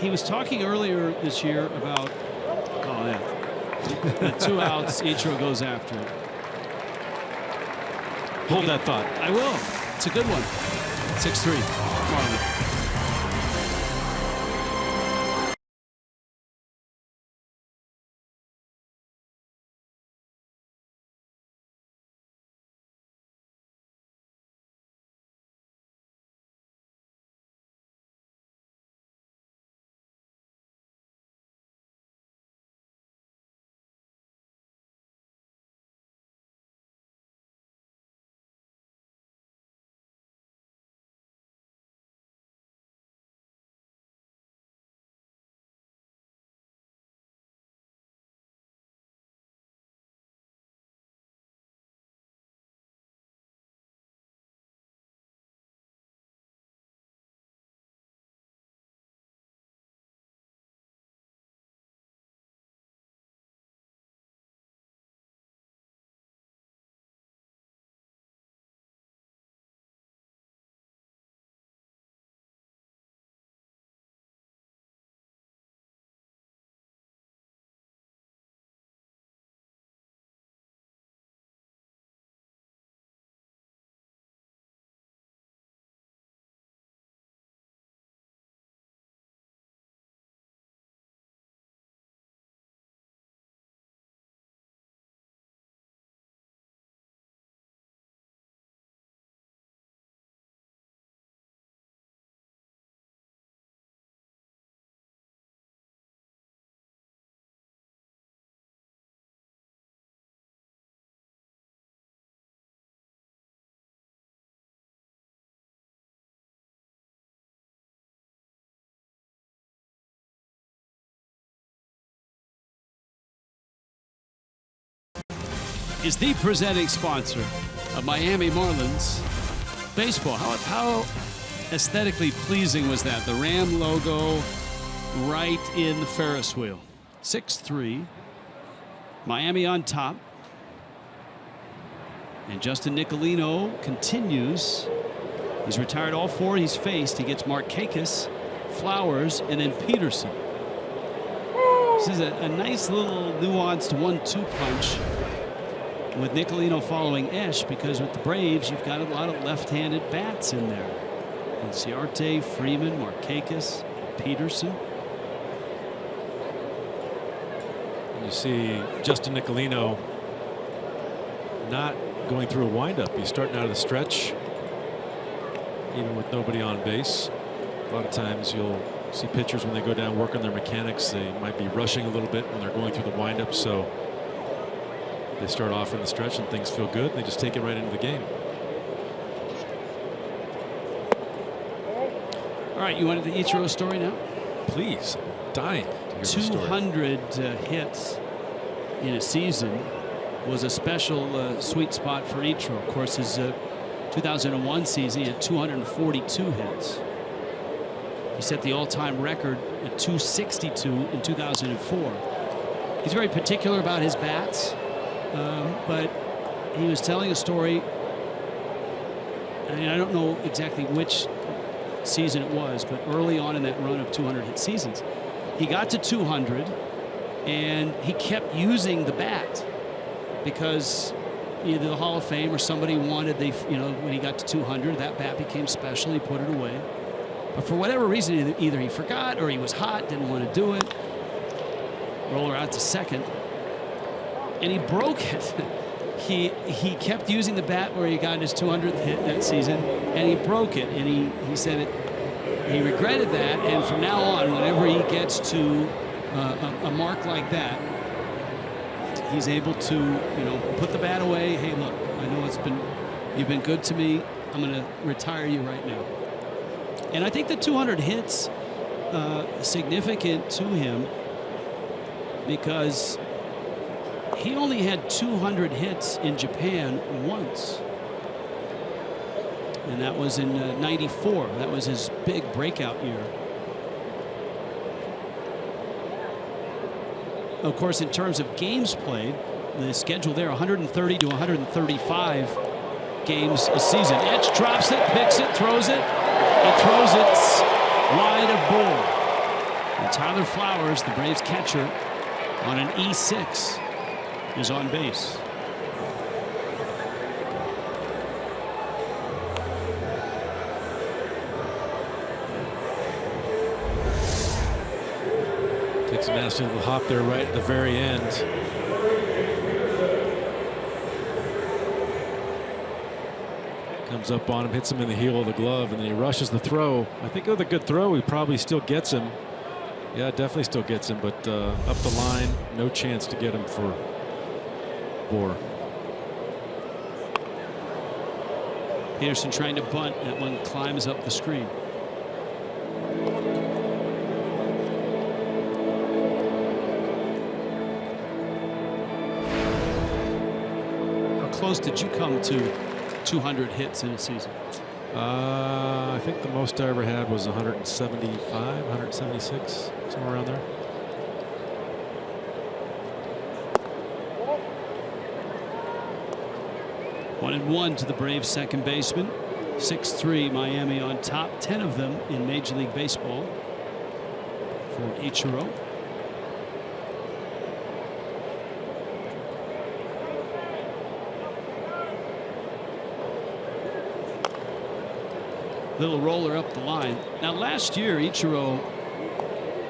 he was talking earlier this year about, oh yeah, 2 outs, Ichiro goes after it.
Hold that thought.
I will. It's a good one. 6-3. Marlins. Is the presenting sponsor of Miami Marlins baseball. How aesthetically pleasing was that? The Ram logo right in the Ferris wheel. 6-3. Miami on top. And Justin Nicolino continues. He's retired all 4 he's faced. He gets Markakis, Flowers, and then Peterson. This is a nice little nuanced 1-2 punch with Nicolino following Esch, because with the Braves you've got a lot of left-handed bats in there. And Ciarte, Freeman, Markakis, Peterson.
And you see Justin Nicolino not going through a windup. He's starting out of the stretch, even with nobody on base. A lot of times you'll see pitchers, when they go down, work on their mechanics, they might be rushing a little bit when they're going through the windup. So they start off in the stretch and things feel good. They just take it right into the game.
All right, you wanted the Ichiro story now?
Please, I'm dying to hear the story.
200 hits in a season was a special sweet spot for Ichiro. Of course, his 2001 season, he had 242 hits. He set the all-time record at 262 in 2004. He's very particular about his bats, but he was telling a story. I mean, I don't know exactly which season it was, but early on in that run of 200 hit seasons, he got to 200 and he kept using the bat because either the Hall of Fame or somebody wanted, when he got to 200, that bat became special. He put it away. But for whatever reason, either he forgot or he was hot, didn't want to do it. Roller out to second, and he broke it. He kept using the bat where he got his 200th hit that season, and he broke it. And he said he regretted that. And from now on, whenever he gets to a mark like that, he's able to put the bat away. Hey, look, I know you've been good to me. I'm going to retire you right now. And I think the 200 hits significant to him because he only had 200 hits in Japan once. And that was in '94. That was his big breakout year. Of course, in terms of games played, the schedule there, 130 to 135 games a season. Esch drops it, picks it, throws it. He throws it wide of Bull. And Tyler Flowers, the Braves catcher, on an E6, is on base.
Takes a nasty little hop there right at the very end. Comes up on him, hits him in the heel of the glove, and then he rushes the throw. I think with a good throw, he probably still gets him. Yeah, definitely still gets him, but up the line, no chance to get him for Bohr.
Peterson trying to bunt. That one climbs up the screen. How close did you come to 200 hits in a season?
I think the most I ever had was 175, 176, somewhere around there.
One and one to the Braves second baseman. 6-3 Miami on top, 10 of them in Major League Baseball for Ichiro. Little roller up the line. Now last year Ichiro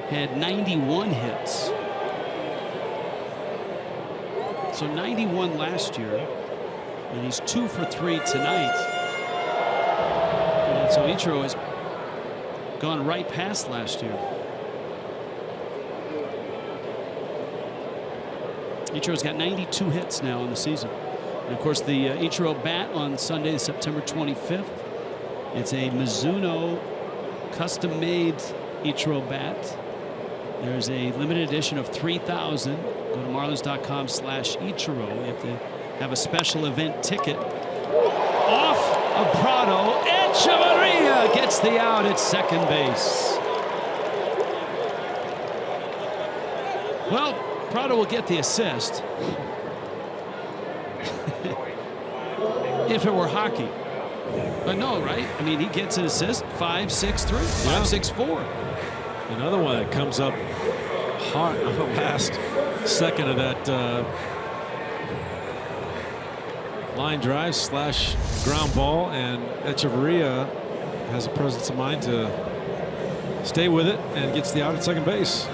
had 91 hits. So 91 last year, and he's 2 for 3 tonight. And so Ichiro has gone right past last year. Ichiro's got 92 hits now in the season. And of course the Ichiro bat on Sunday, September 25th. It's a Mizuno custom-made Ichiro bat. There's a limited edition of 3,000. Go to marlins.com/Ichiro. You have to have a special event ticket. Off of Prado, Echeverria gets the out at second base. Well, Prado will get the assist. If it were hockey. But no, right? I mean, he gets an assist. 5-6-3, 5-6-4.
Another one that comes up hot on the last second of that line drive / ground ball, and Echeverria has a presence of mind to stay with it and gets the out at second base.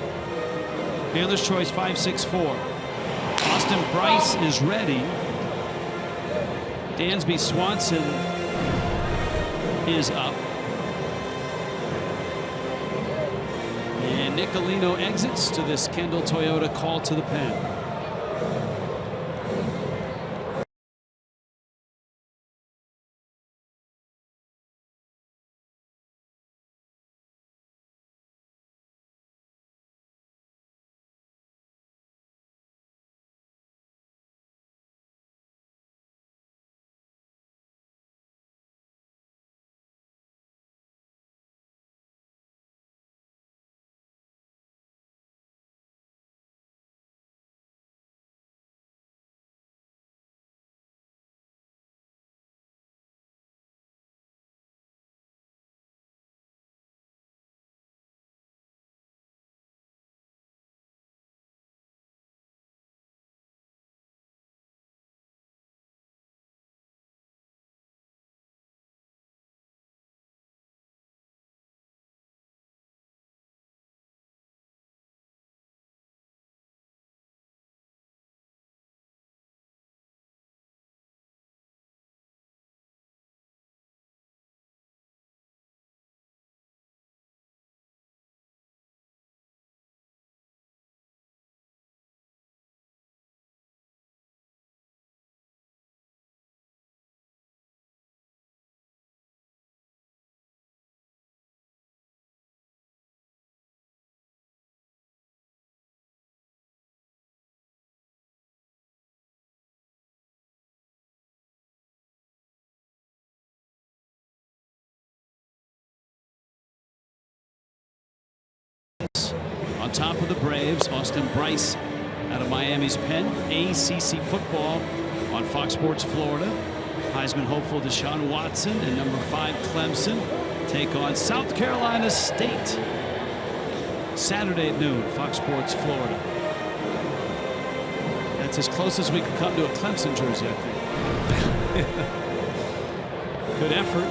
Fielder's choice 5-6-4. Austin Bryce is ready. Dansby Swanson is up. And Nicolino exits to this Kendall Toyota call to the pen. top of the Braves, Austin Bryce out of Miami's pen. ACC football on Fox Sports Florida. Heisman hopeful Deshaun Watson and number 5 Clemson take on South Carolina State. Saturday at noon, Fox Sports Florida. That's as close as we could come to a Clemson jersey, I think. Good effort.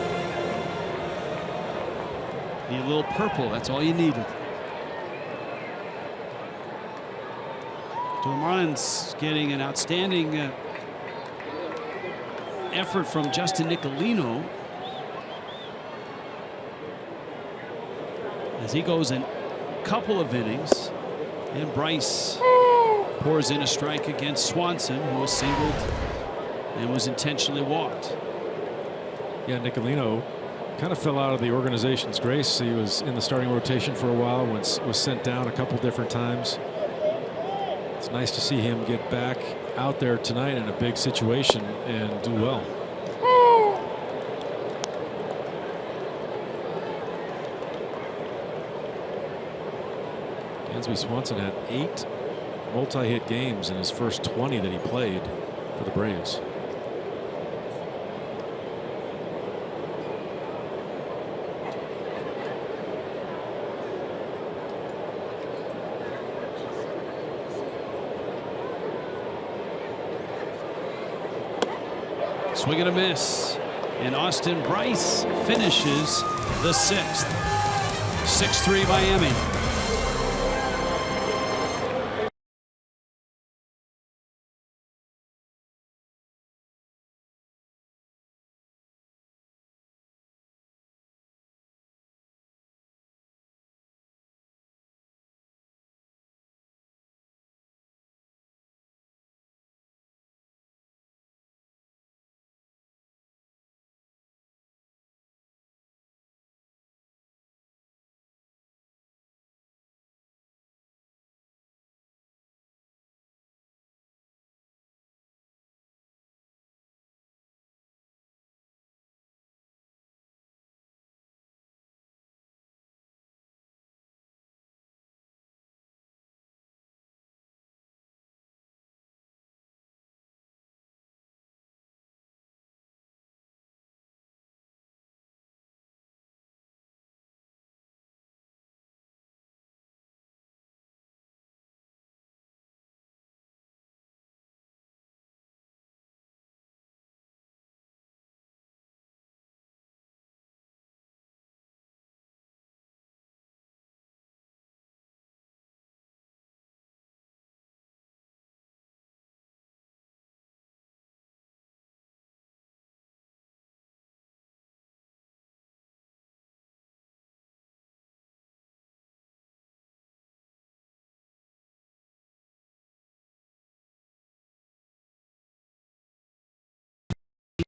Need a little purple, that's all you needed. The Marlins getting an outstanding effort from Justin Nicolino as he goes in a couple of innings, and Bryce pours in a strike against Swanson, who was singled and was intentionally walked.
Yeah, Nicolino kind of fell out of the organization's grace. He was in the starting rotation for a while, was sent down a couple different times. It's nice to see him get back out there tonight in a big situation and do well. Dansby Swanson had 8 multi-hit games in his first 20 that he played for the Braves.
Swing and a miss, and Austin Bryce finishes the 6th. 6-3 Miami.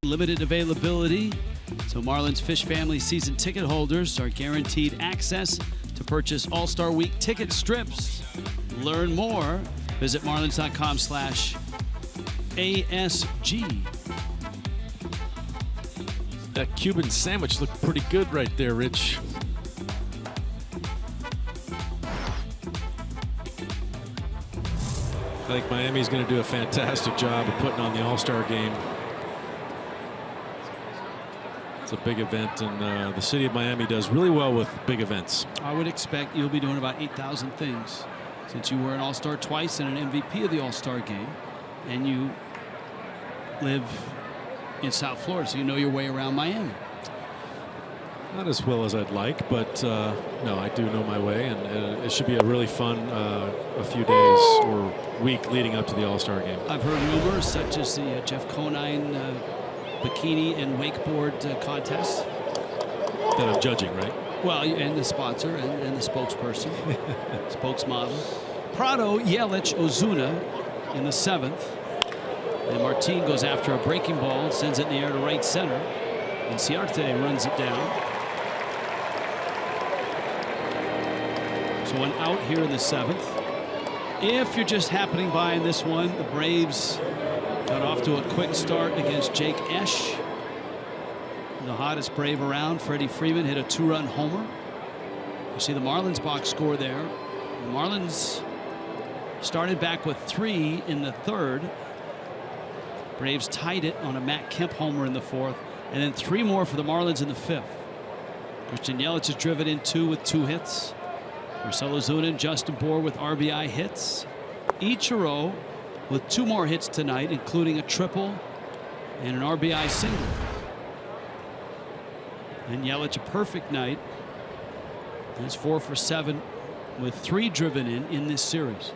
Limited availability, so Marlins Fish Family season ticket holders are guaranteed access to purchase All-Star Week ticket strips. Learn more, visit marlins.com/ASG.
That Cuban sandwich looked pretty good right there, Rich. I think Miami's going to do a fantastic job of putting on the All-Star game. It's a big event, and the city of Miami does really well with big events.
I would expect you'll be doing about 8,000 things, since you were an All-Star twice and an MVP of the All-Star game, and you live in South Florida, so you know your way around Miami.
Not as well as I'd like, but no, I do know my way, and it should be a really fun a few days or week leading up to the All-Star game.
I've heard rumors such as the Jeff Conine bikini and wakeboard contest
that I'm judging, right?
Well, and the sponsor and the spokesperson, spokesmodel. Prado, Yelich, Ozuna in the 7th. And Martin goes after a breaking ball, sends it in the air to right center, and Ciarte runs it down. So an out here in the 7th. If you're just happening by in this one, the Braves got off to a quick start against Jake Esch, the hottest Brave around. Freddie Freeman hit a 2-run homer. You see the Marlins box score there. The Marlins started back with 3 in the 3rd. Braves tied it on a Matt Kemp homer in the 4th, and then 3 more for the Marlins in the 5th. Christian Yelich has driven in 2 with 2 hits. Marcell Ozuna and Justin Bour with RBI hits. Ichiro with 2 more hits tonight, including a triple and an RBI single. And Yelich a perfect night. He's 4 for 7 with 3 driven in this series.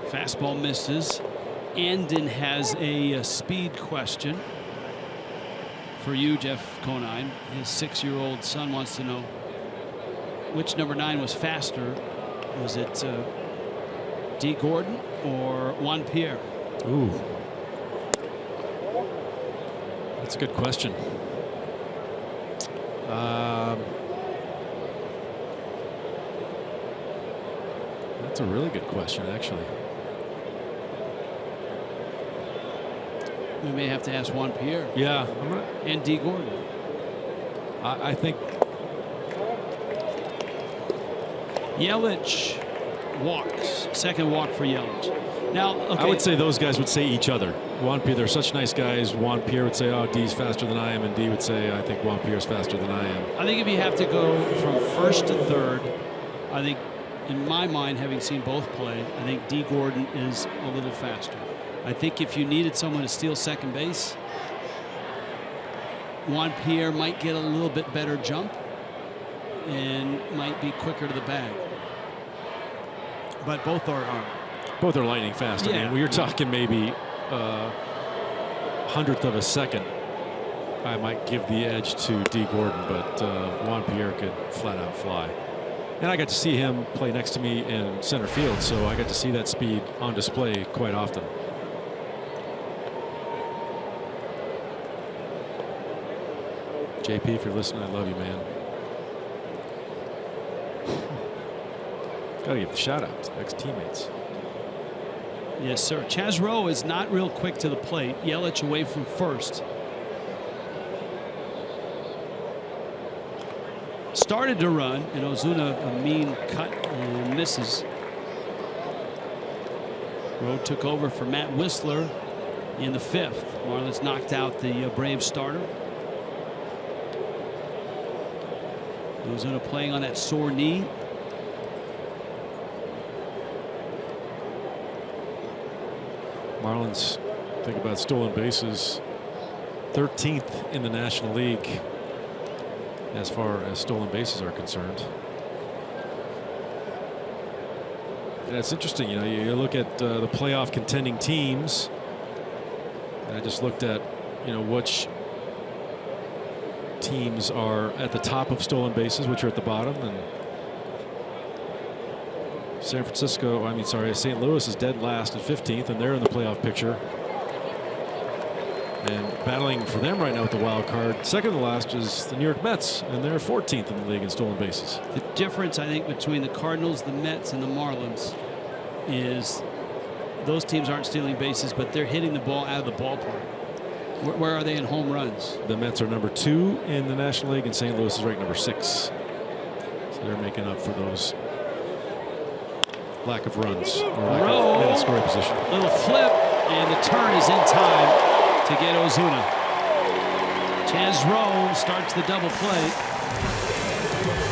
Fastball misses. Andon has a speed question for you, Jeff Conine. His 6-year-old son wants to know which number 9 was faster. Was it D. Gordon or Juan Pierre?
Ooh, that's a good question. That's a really good question, actually.
We may have to ask Juan Pierre.
Yeah,
and D. Gordon.
I think
Yelich walks. Second walk for Yelich. Now, okay.
I would say those guys would say each other. Juan Pierre, they're such nice guys. Juan Pierre would say, "Oh, D's faster than I am," and D would say, "I think Juan Pierre's faster than I am."
I think if you have to go from 1st to 3rd, I think, in my mind, having seen both play, I think D. Gordon is a little faster. I think if you needed someone to steal second base, Juan Pierre might get a little bit better jump and might be quicker to the bag. But both are
lightning fast.
Yeah.
I mean, we were talking maybe 100th of a second. I might give the edge to D. Gordon, but Juan Pierre could flat out fly. And I got to see him play next to me in center field, so I got to see that speed on display quite often. JP, if you're listening, I love you, man. Gotta give the shout out to ex-teammates.
Yes, sir. Chaz Rowe is not real quick to the plate. Yelich away from first. Started to run, and Ozuna a mean cut and misses. Rowe took over for Matt Whistler in the 5th. Marlins knocked out the Braves starter. Ozuna playing on that sore knee.
Marlins, think about stolen bases, 13th in the National League as far as stolen bases are concerned. And it's interesting, you know, you look at the playoff contending teams, and I just looked at, you know, which teams are at the top of stolen bases, which are at the bottom, and St. Louis is dead last at 15th, and they're in the playoff picture. And battling for them right now with the wild card, second to last is the New York Mets, and they're 14th in the league in stolen bases.
The difference, I think, between the Cardinals, the Mets, and the Marlins is those teams aren't stealing bases, but they're hitting the ball out of the ballpark. Where are they in home runs?
The Mets are number 2 in the National League, and St. Louis is ranked number 6. So they're making up for those lack of runs or lack of men in scoring position.
Little flip, and the turn is in time to get Ozuna. Chaz Rowe starts the double play.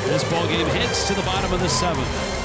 This ball game hits to the bottom of the 7th.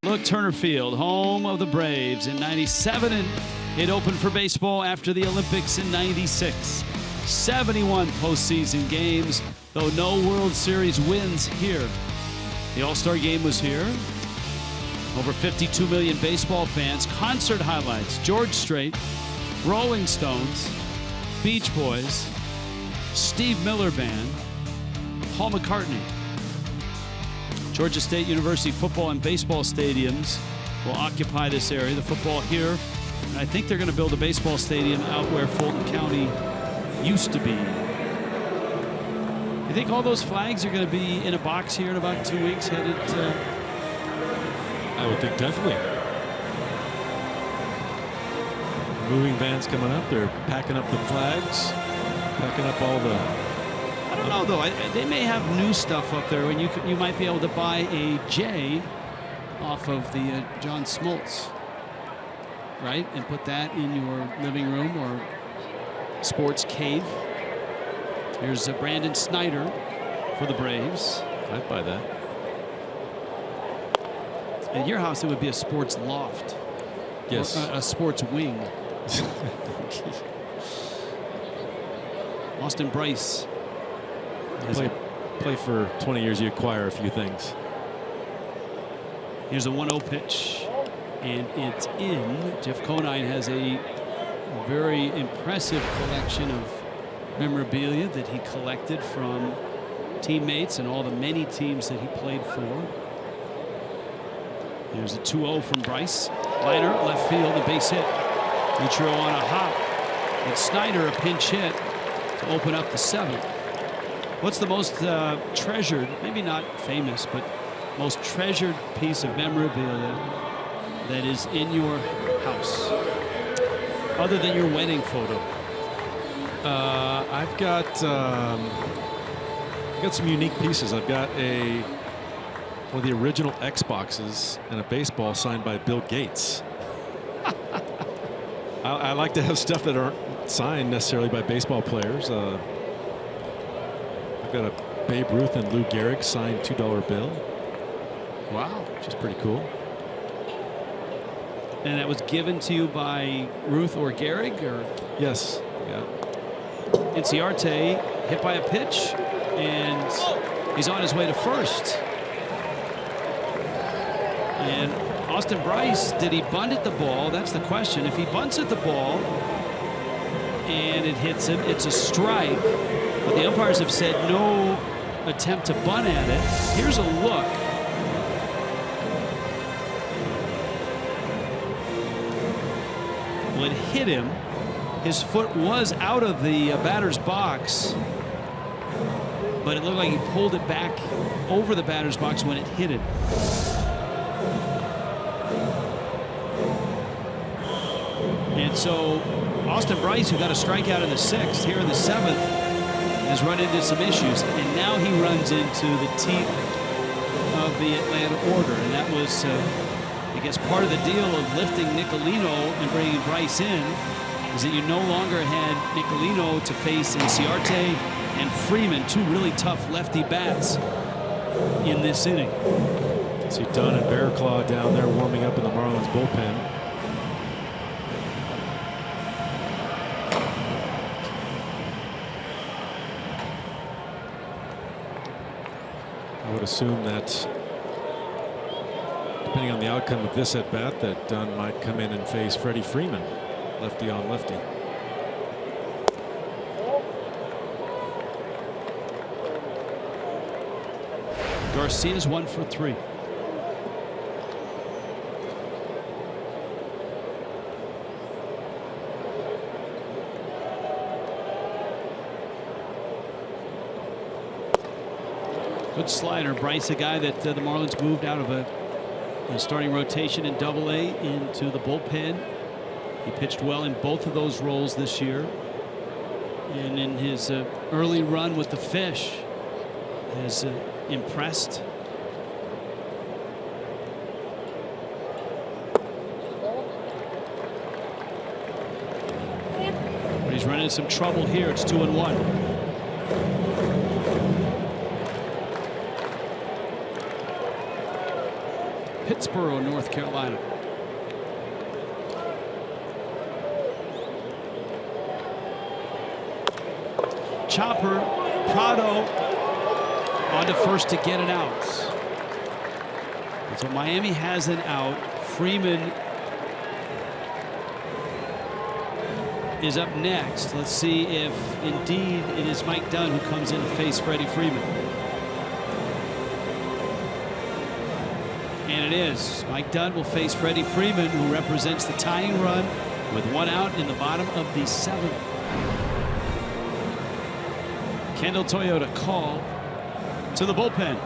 Look, Turner Field, home of the Braves in '97, and it opened for baseball after the Olympics in '96. 71 postseason games, though no World Series wins here. The All-Star Game was here. Over 52 million baseball fans. Concert highlights: George Strait, Rolling Stones, Beach Boys, Steve Miller Band, Paul McCartney. Georgia State University football and baseball stadiums will occupy this area. The football here, and I think they're going to build a baseball stadium out where Fulton County used to be. You think all those flags are going to be in a box here in about 2 weeks headed to...
I would think definitely. Moving vans coming up. They're packing up the flags, packing up all the...
I don't know, though. They may have new stuff up there, and you might be able to buy a J off of the John Smoltz, right? And put that in your living room or sports cave. Here's Brandon Snyder for the Braves.
I'd buy that.
At your house, it would be a sports loft.
Yes.
Or a sports wing. Austin Bryce.
Play for 20 years, you acquire a few things.
Here's a 1-0 pitch, and it's in. Jeff Conine has a very impressive collection of memorabilia that he collected from teammates and all the many teams that he played for. Here's a 2-0 from Bryce. Liner, left field, a base hit. Ichiro on a hop. And Snyder a pinch hit to open up the 7th. What's the most treasured, maybe not famous, but most treasured piece of memorabilia that is in your house, other than your wedding photo?
I've got some unique pieces. I've got one of the original Xboxes and a baseball signed by Bill Gates. I like to have stuff that aren't signed necessarily by baseball players. I've got a Babe Ruth and Lou Gehrig signed $2 bill.
Wow,
which is pretty cool.
And that was given to you by Ruth or Gehrig, or?
Yes. Yeah.
Inciarte hit by a pitch, and he's on his way to first. And Austin Bryce, did he bunt at the ball? That's the question. If he bunts at the ball and it hits him, it's a strike. But the umpires have said no attempt to bunt at it. Here's a look. Well, it hit him. His foot was out of the batter's box, but it looked like he pulled it back over the batter's box when it hit it. And so Austin Bryce, who got a strikeout in the 6th, here in the 7th, has run into some issues, and now he runs into the teeth of the Atlanta order. And that was, I guess, part of the deal of lifting Nicolino and bringing Bryce in, is that you no longer had Nicolino to face Inciarte and Freeman, two really tough lefty bats in this inning.
See Dunn and Bearclaw down there warming up in the Marlins bullpen. I would assume that, depending on the outcome of this at bat, that Dunn might come in and face Freddie Freeman, lefty on lefty.
Garcia's 1 for 3. Good slider. Bryce, a guy that the Marlins moved out of a starting rotation in Double-A into the bullpen. He pitched well in both of those roles this year. And in his early run with the Fish has impressed. But he's running into some trouble here. It's 2-1. Pittsburgh, North Carolina. Chopper, Prado on to first to get it out. And so Miami has an out. Freeman is up next. Let's see if indeed it is Mike Dunn who comes in to face Freddie Freeman. And it is. Mike Dunn will face Freddie Freeman, who represents the tying run with one out in the bottom of the 7th. Kendall Toyota call to the bullpen.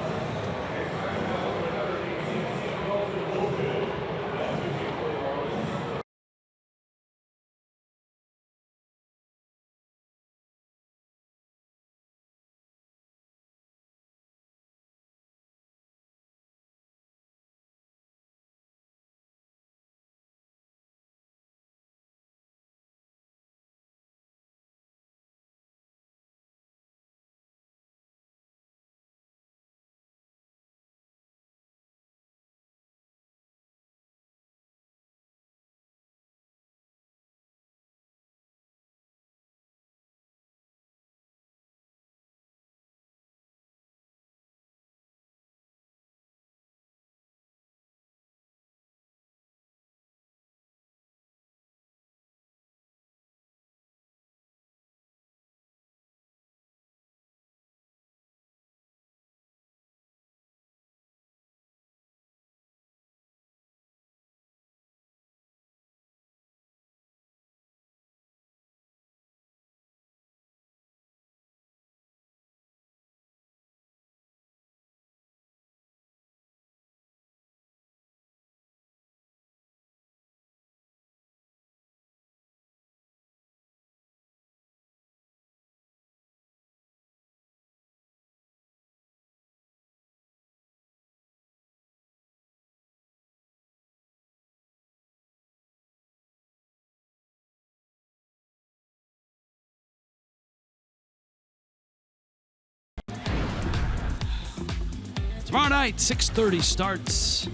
Tomorrow night, 6:30 starts.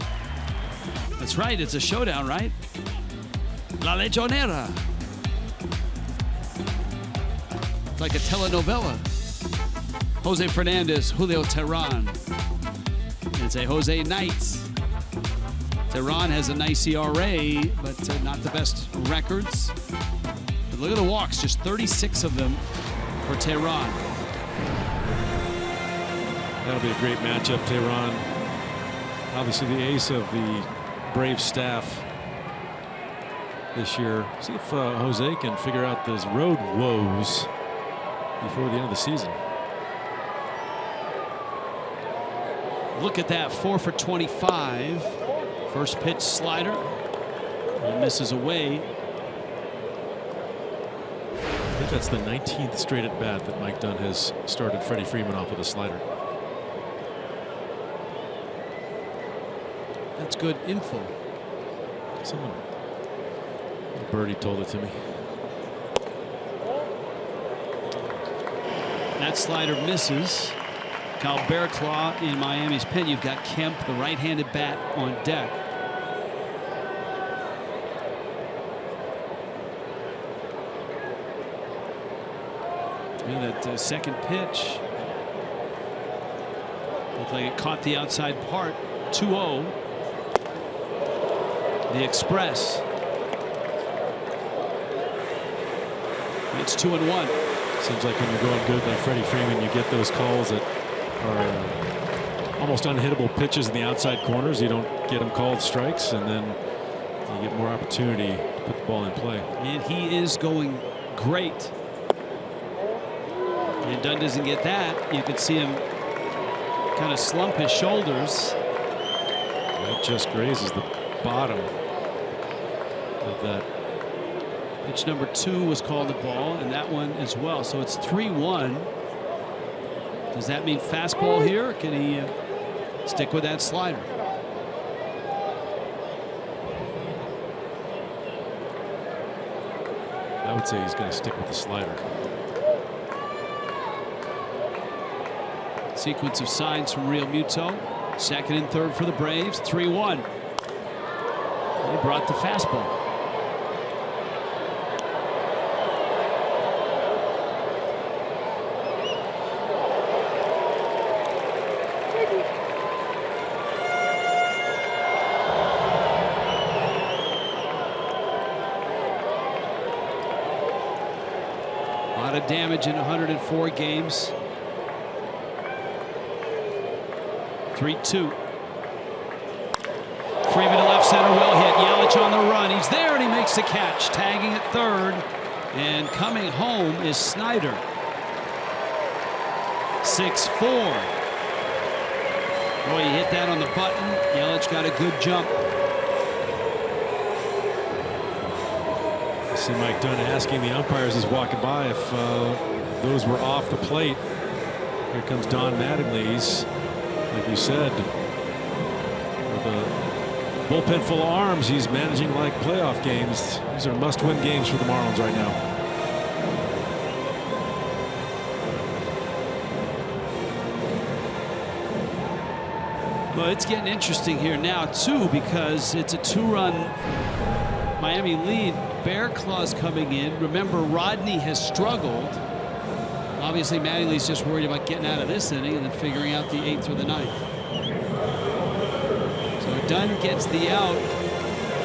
That's right, it's a showdown, right? La Legionera. It's like a telenovela. Jose Fernandez, Julio Teheran. It's a Jose night. Teheran has a nice ERA, but not the best records. But look at the walks, just 36 of them for Teheran.
That'll be a great matchup. Teheran, obviously the ace of the Braves staff this year. See if Jose can figure out those road woes before the end of the season.
Look at that, 4 for 25. First pitch slider. He misses away.
I think that's the 19th straight at bat that Mike Dunn has started Freddie Freeman off with a slider.
That's good info.
Someone, Birdie told it to me.
That slider misses. Kyle Bearclaw in Miami's pen. You've got Kemp, the right-handed bat, on deck. And that second pitch looked like it caught the outside part. 2-0. The Express. It's 2-1.
Seems like when you're going good like Freddie Freeman, you get those calls that are almost unhittable pitches in the outside corners. You don't get them called strikes, and then you get more opportunity to put the ball in play.
And he is going great. And Dunn doesn't get that. You can see him kind of slump his shoulders.
That just grazes the bottom of that.
Pitch number 2 was called a ball, and that one as well. So it's 3-1. Does that mean fastball here, or can he stick with that slider?
I would say he's going to stick with the slider.
Sequence of signs from Real Muto. Second and third for the Braves. 3-1. He brought the fastball. A lot of damage in 104 games. 3-2. Freeman to left center, well hit. Yelich on the run. He's there and he makes the catch. Tagging at third. And coming home is Snyder. 6-4. Boy, he hit that on the button. Yelich got a good jump.
I see Mike Dunn asking the umpires as walking by if those were off the plate. Here comes Don Mattingly. He's, like you said, with a bullpen full of arms, he's managing like playoff games. These are must-win games for the Marlins right now.
Well, it's getting interesting here now, too, because it's a 2-run Miami lead. Bear Claw's coming in. Remember, Rodney has struggled. Obviously, Mattingly's just worried about getting out of this inning and then figuring out the 8th or the 9th. So Dunn gets the out.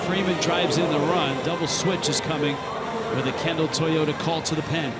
Freeman drives in the run. Double switch is coming with a Kendall Toyota call to the pen.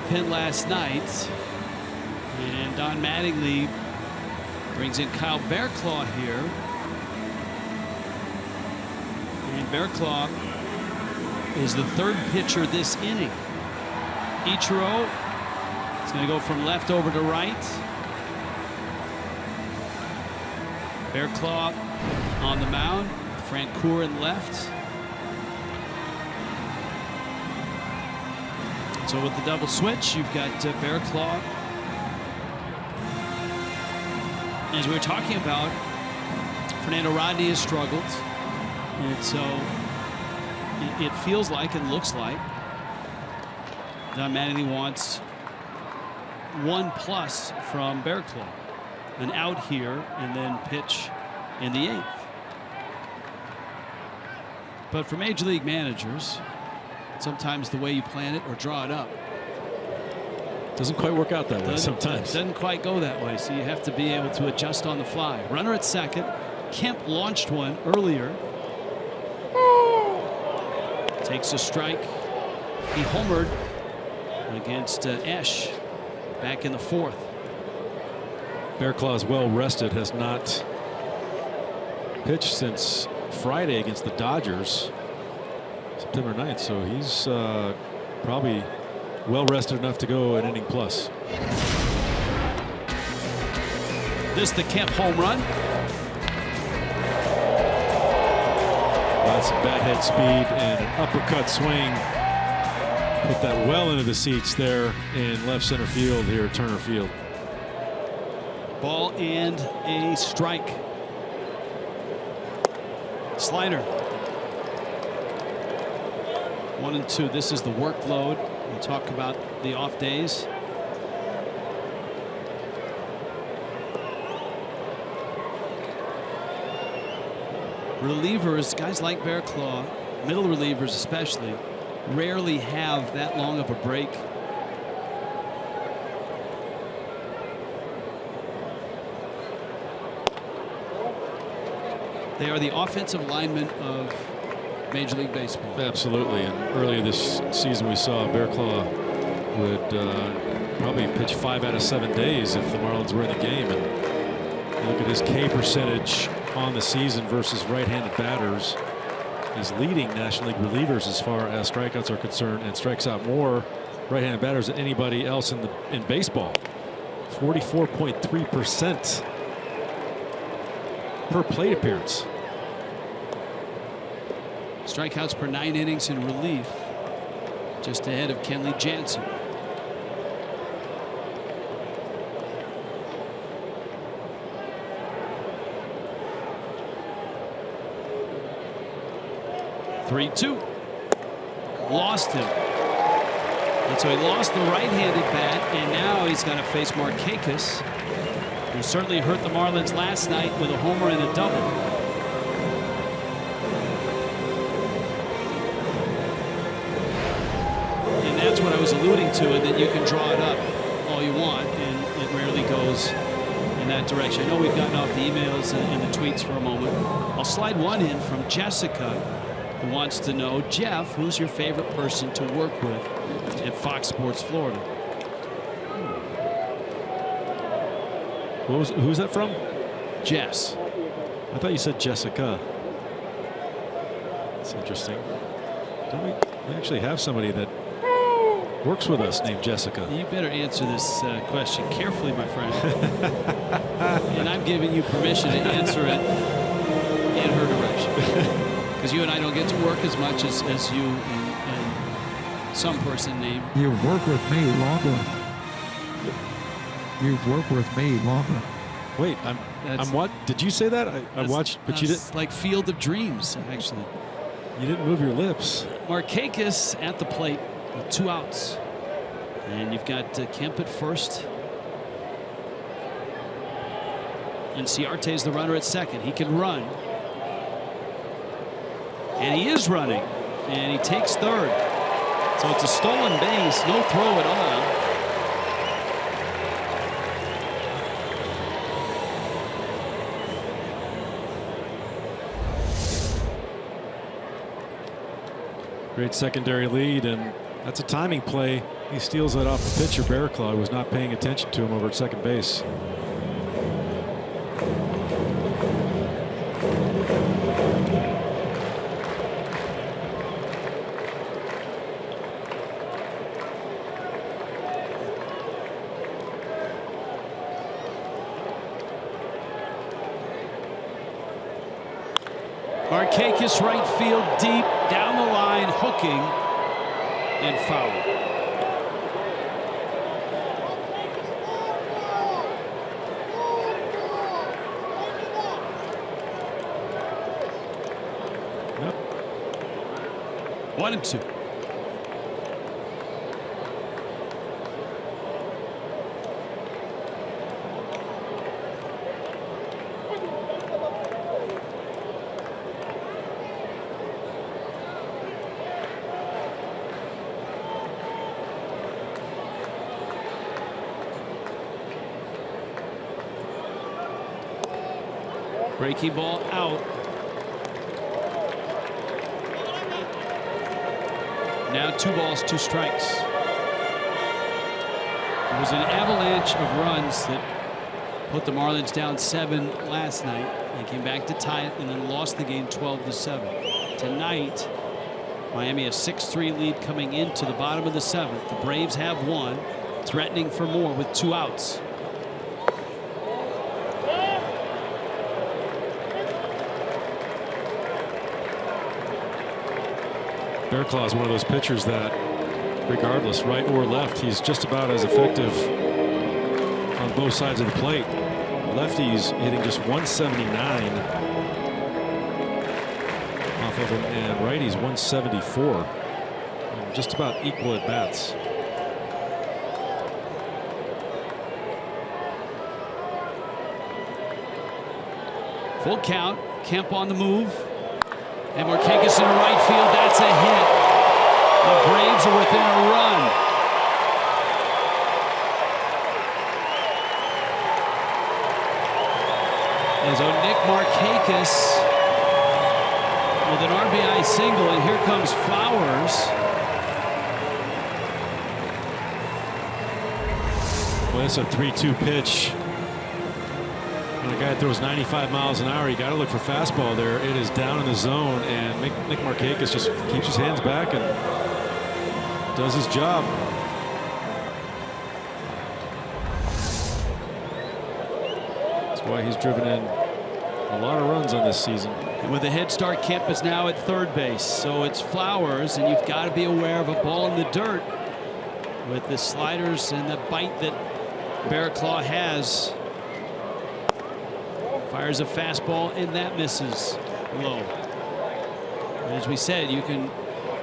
Bullpen last night, and Don Mattingly brings in Kyle Bearclaw here, and Bearclaw is the third pitcher this inning. Ichiro is going to go from left over to right. Bearclaw on the mound, Francoeur in left. So with the double switch, you've got Bearclaw. As we were talking about, Fernando Rodney has struggled. And so it feels like and looks like Don Mattingly wants 1+ from Bearclaw. An out here and then pitch in the 8th. But for Major League managers, sometimes the way you plan it or draw it up
doesn't quite work out that way sometimes.
Doesn't quite go that way, so you have to be able to adjust on the fly. Runner at second. Kemp launched one earlier. Takes a strike. He homered against Esch back in the 4th.
Bearclaw is well rested, has not pitched since Friday against the Dodgers, September 9th, so he's probably well rested enough to go an inning plus.
This is the Kemp home run.
That's bat head speed and an uppercut swing. Put that well into the seats there in left center field here at Turner Field.
Ball and a strike. Slider. 1-2. This is the workload. We talk about the off days. Relievers, guys like Bearclaw, middle relievers especially, rarely have that long of a break. They are the offensive linemen of Major League Baseball.
Absolutely. And earlier this season we saw Bearclaw would probably pitch 5 out of 7 days if the Marlins were in the game. And you look at his K percentage on the season versus right-handed batters. He's leading National League relievers as far as strikeouts are concerned, and strikes out more right-handed batters than anybody else in baseball. 44.3% per plate appearance.
Strikeouts per 9 innings in relief, just ahead of Kenley Jansen. Three-two. Lost him. And so he lost the right-handed bat, and now he's going to face Markakis, who certainly hurt the Marlins last night with a homer and a double. And that's what I was alluding to, and then you can draw it up all you want, and it rarely goes in that direction. I know we've gotten off the emails and the tweets for a moment. I'll slide one in from Jessica, who wants to know, Jeff, who's your favorite person to work with at Fox Sports Florida?
Who's that from?
Jess.
I thought you said Jessica. That's interesting. Don't we actually have somebody that works with us named Jessica?
You better answer this question carefully, my friend. And I'm giving you permission to answer it in her direction. Because you and I don't get to work as much as you and some person named.
You've worked with me longer. You've worked with me longer.
Wait, I'm what? Did you say that? I watched, but you didn't.
It's like Field of Dreams, actually.
You didn't move your lips.
Markakis at the plate with 2 outs. And you've got Kemp at first. And Ciarte's the runner at second. He can run. And he is running, and he takes third. So it's a stolen base, no throw at all.
Great secondary lead, and that's a timing play. He steals that off the pitcher, Bearclaw, who was not paying attention to him over at second base.
Markakis right field deep down the line, hooking and foul. Yep. 1-2. Breaking ball out. Now 2 balls, 2 strikes. It was an avalanche of runs that put the Marlins down 7 last night. They came back to tie it and then lost the game 12-7. Tonight, Miami a 6-3 lead coming into the bottom of the 7th. The Braves have 1, threatening for more with 2 outs.
Bearclaw is one of those pitchers that, regardless, right or left, he's just about as effective on both sides of the plate. Lefty's hitting just 179 off of him, and righty's 174. Just about equal at bats.
Full count. Kemp on the move. And Markakis in right field. That's a hit. The Braves are within a run. And so Nick Markakis with an RBI single, and here comes Flowers.
Well, that's a 3-2 pitch. When a guy throws 95 miles an hour, you got to look for fastball there. It is down in the zone, and Nick Markakis just keeps his hands back and does his job. That's why he's driven in a lot of runs on this season.
And with a head start, Kemp is now at third base. So it's Flowers, and you've got to be aware of a ball in the dirt with the sliders and the bite that Bearclaw has. Fires a fastball, and that misses low. And as we said, you can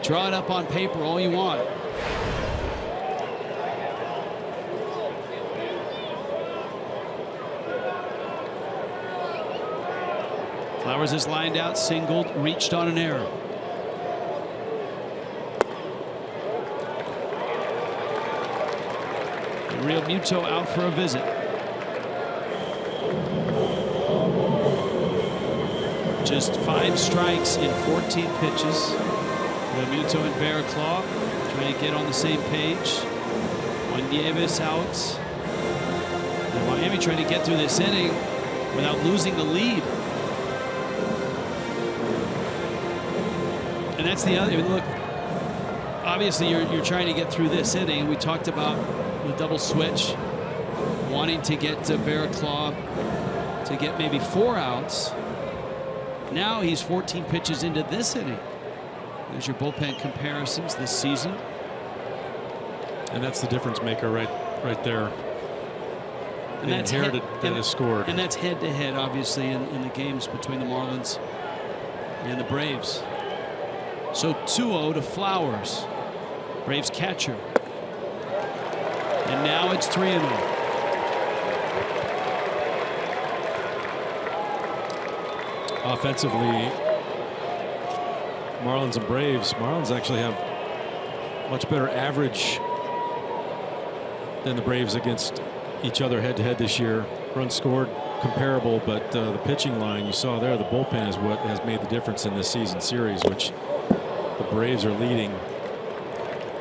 draw it up on paper all you want. Flowers is lined out, singled, reached on an error. Real Muto out for a visit. Just 5 strikes in 14 pitches. Real Muto and Bearclaw trying to get on the same page. Juan Nieves out. And Miami trying to get through this inning without losing the lead. And that's the other look. Obviously, you're trying to get through this inning. We talked about the double switch, wanting to get to Bearclaw to get maybe 4 outs. Now he's 14 pitches into this inning. There's your bullpen comparisons this season.
And that's the difference maker right there.
And that's
inherited that is scored.
And that's head to head, obviously, in the games between the Marlins and the Braves. So 2-0 to Flowers, Braves catcher. And now it's 3-0.
Offensively, Marlins and Braves. Marlins actually have much better average than the Braves against each other head-to-head this year. Runs scored comparable, but the pitching line you saw there, the bullpen is what has made the difference in this season series, which the Braves are leading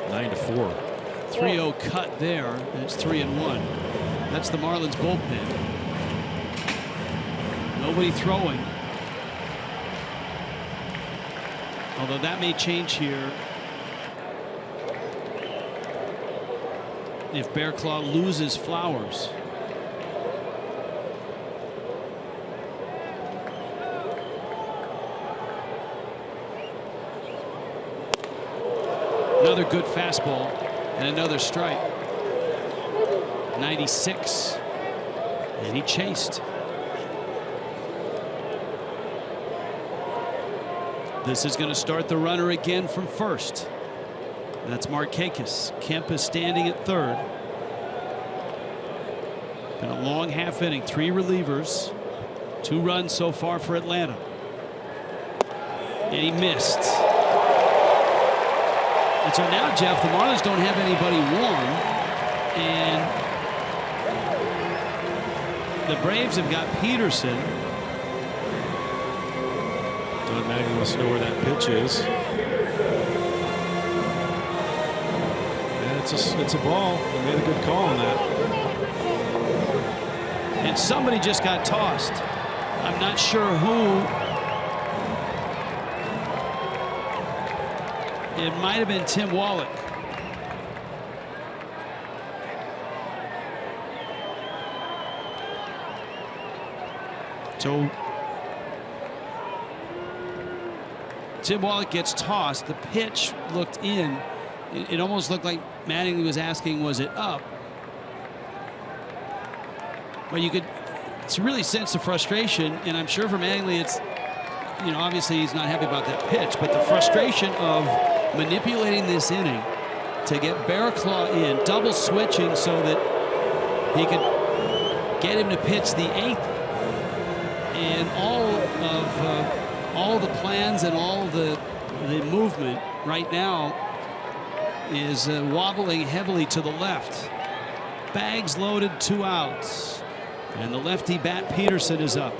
9-4.
3-0 cut there, and it's 3-1. That's the Marlins bullpen. Nobody throwing. Although that may change here if Bearclaw loses Flowers. Another good fastball and another strike. 96. And he chased. This is going to start the runner again from first. That's Markakis. Kemp is standing at third. Been a long half inning. 3 relievers. 2 runs so far for Atlanta. And he missed. And so now, Jeff, the Marlins don't have anybody warm. And the Braves have got Peterson.
Don Magny wants to know where that pitch is. And it's a ball. They made a good call on that.
And somebody just got tossed. I'm not sure who. It might have been Tim Wallach. So Tim Wallach gets tossed. The pitch looked in. It almost looked like Mattingly was asking, was it up? But you could really sense the frustration, and I'm sure for Mattingly it's, you know, obviously he's not happy about that pitch, but the frustration of manipulating this inning to get Bearclaw in, double switching so that he could get him to pitch the 8th, and all the plans and all the movement right now is wobbling heavily to the left. Bags loaded, 2 outs, and the lefty Bat Peterson is up.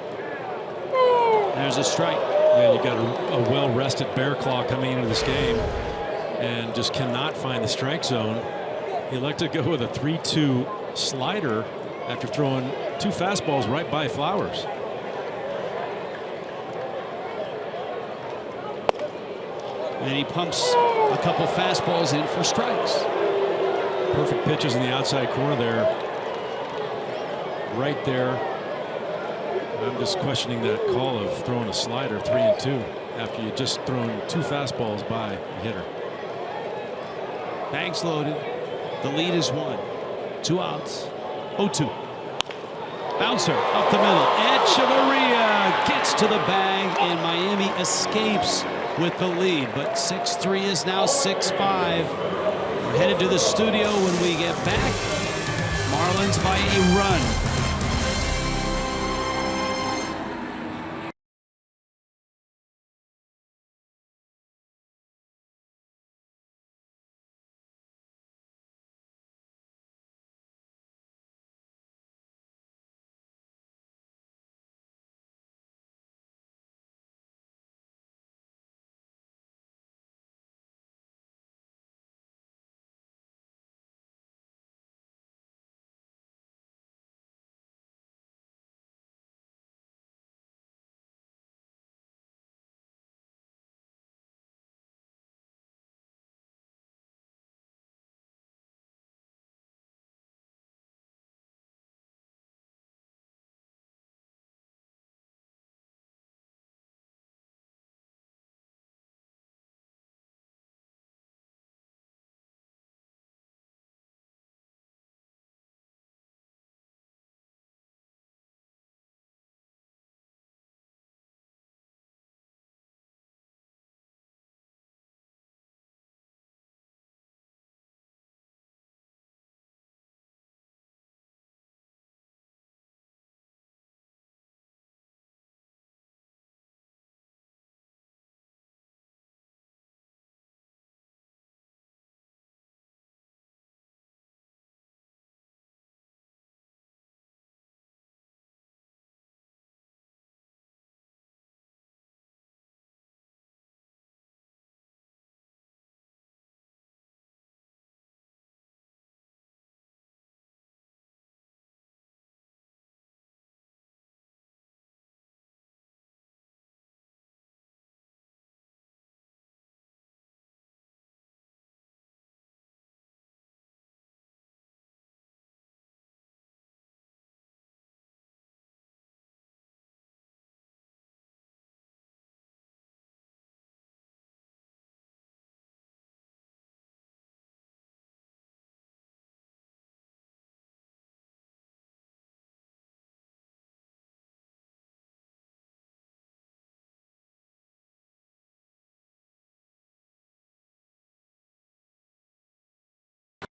There's a strike.
Yeah, you got a well-rested Bearclaw coming into this game and just cannot find the strike zone. He elected to go with a 3-2 slider after throwing 2 fastballs right by Flowers.
And he pumps a couple fastballs in for strikes.
Perfect pitches in the outside corner there. Right there. I'm just questioning that call of throwing a slider 3-2 after you just thrown 2 fastballs by the hitter.
Bags loaded. The lead is 1. 2 outs. 0-2. Bouncer up the middle. Echeverria gets to the bag, and Miami escapes with the lead. But 6-3 is now 6-5. We're headed to the studio when we get back. Marlins by a run.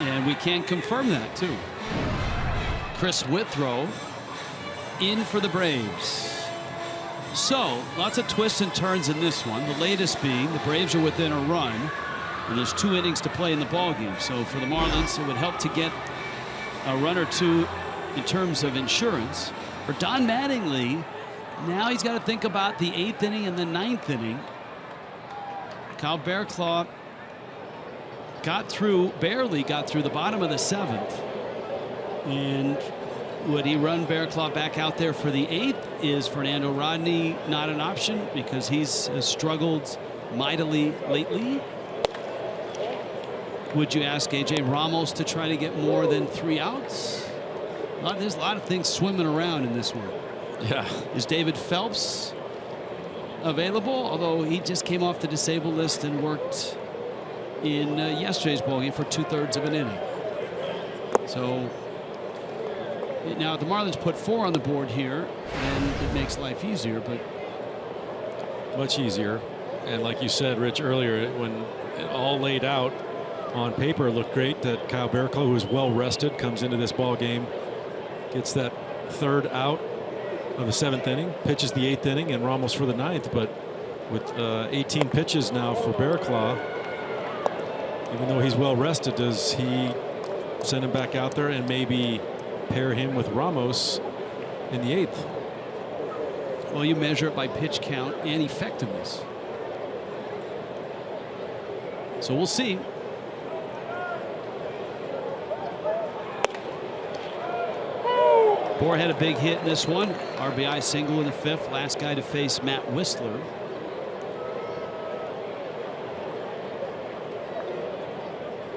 And we can confirm that, too. Chris Withrow in for the Braves. So, lots of twists and turns in this one. The latest being the Braves are within a run, and there's 2 innings to play in the ballgame. So, for the Marlins, it would help to get a run or 2 in terms of insurance. For Don Mattingly, now he's got to think about the 8th inning and the 9th inning. Kyle Bearclaw barely got through the bottom of the 7th. And would he run Bearclaw back out there for the 8th? Is Fernando Rodney not an option because he's struggled mightily lately? Would you ask A.J. Ramos to try to get more than 3 outs? There's a lot of things swimming around in this one.
Yeah.
Is David Phelps available, although he just came off the disabled list and worked in yesterday's ballgame for 2/3 of an inning. So now the Marlins put 4 on the board here, and it makes life easier, but
much easier. And like you said, Rich, earlier, when it all laid out on paper, it looked great that Kyle Barraclough, who is well rested, comes into this ball game, gets that 3rd out of the 7th inning, pitches the 8th inning, and we're almost for the 9th. But with 18 pitches now for Barraclough, even though he's well rested, does he send him back out there and maybe pair him with Ramos in the 8th?
Well, you measure it by pitch count and effectiveness. So we'll see. Bohr had a big hit in this one. RBI single in the 5th. Last guy to face Matt Whistler.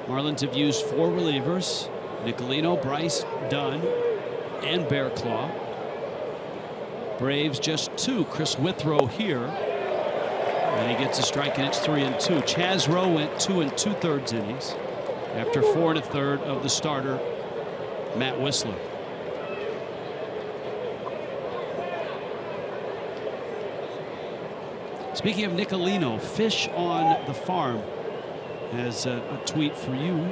Marlins have used 4 relievers: Nicolino, Bryce, Dunn, and Barraclough. Braves just 2. Chris Withrow here. And he gets a strike, and it's 3-2. Chaz Rowe went 2 2/3 innings after 4 1/3 of the starter, Matt Whistler. Speaking of Nicolino, Fish on the Farm has a tweet for you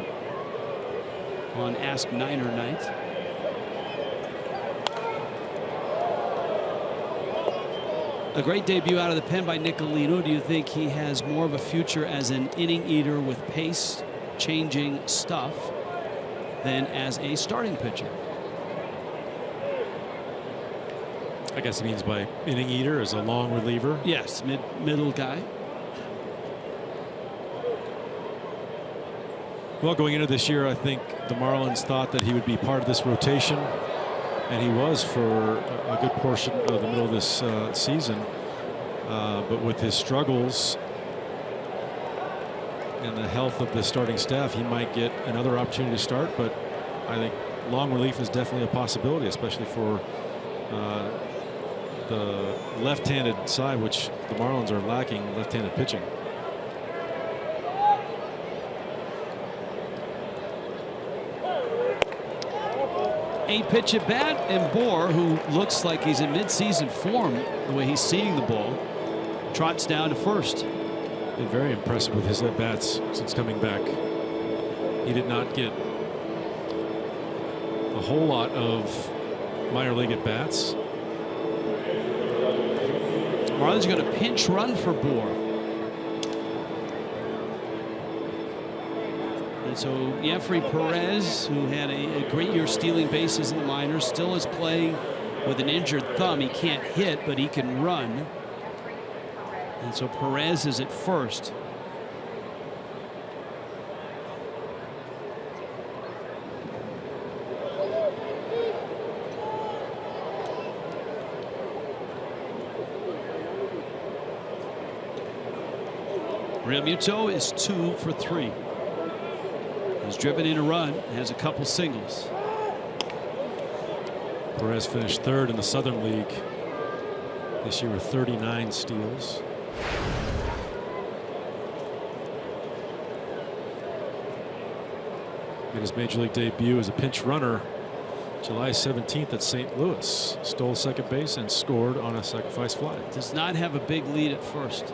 on Ask Niner Night. A great debut out of the pen by Nicolino. Do you think he has more of a future as an inning eater with pace changing stuff than as a starting pitcher?
I guess he means by inning eater as a long reliever.
Yes, middle guy.
Well, going into this year, I think the Marlins thought that he would be part of this rotation, and he was for a good portion of the middle of this season. But with his struggles and the health of the starting staff, he might get another opportunity to start. But I think long relief is definitely a possibility, especially for the left-handed side, which the Marlins are lacking left-handed pitching.
A pitch at bat, and Bohr, who looks like he's in mid-season form the way he's seeing the ball, trots down to first.
Been very impressive with his at-bats since coming back. He did not get a whole lot of minor league at-bats.
Marlins are going to pinch run for Bohr. And so Jeffrey Perez, who had a great year stealing bases in the minors, still is playing with an injured thumb. He can't hit, but he can run. And so Perez is at first. Realmuto is 2 for 3. He's driven in a run, has a couple singles.
Perez finished 3rd in the Southern League this year with 39 steals. Made his major league debut as a pinch runner July 17th at St. Louis. Stole second base and scored on a sacrifice fly.
Does not have a big lead at first.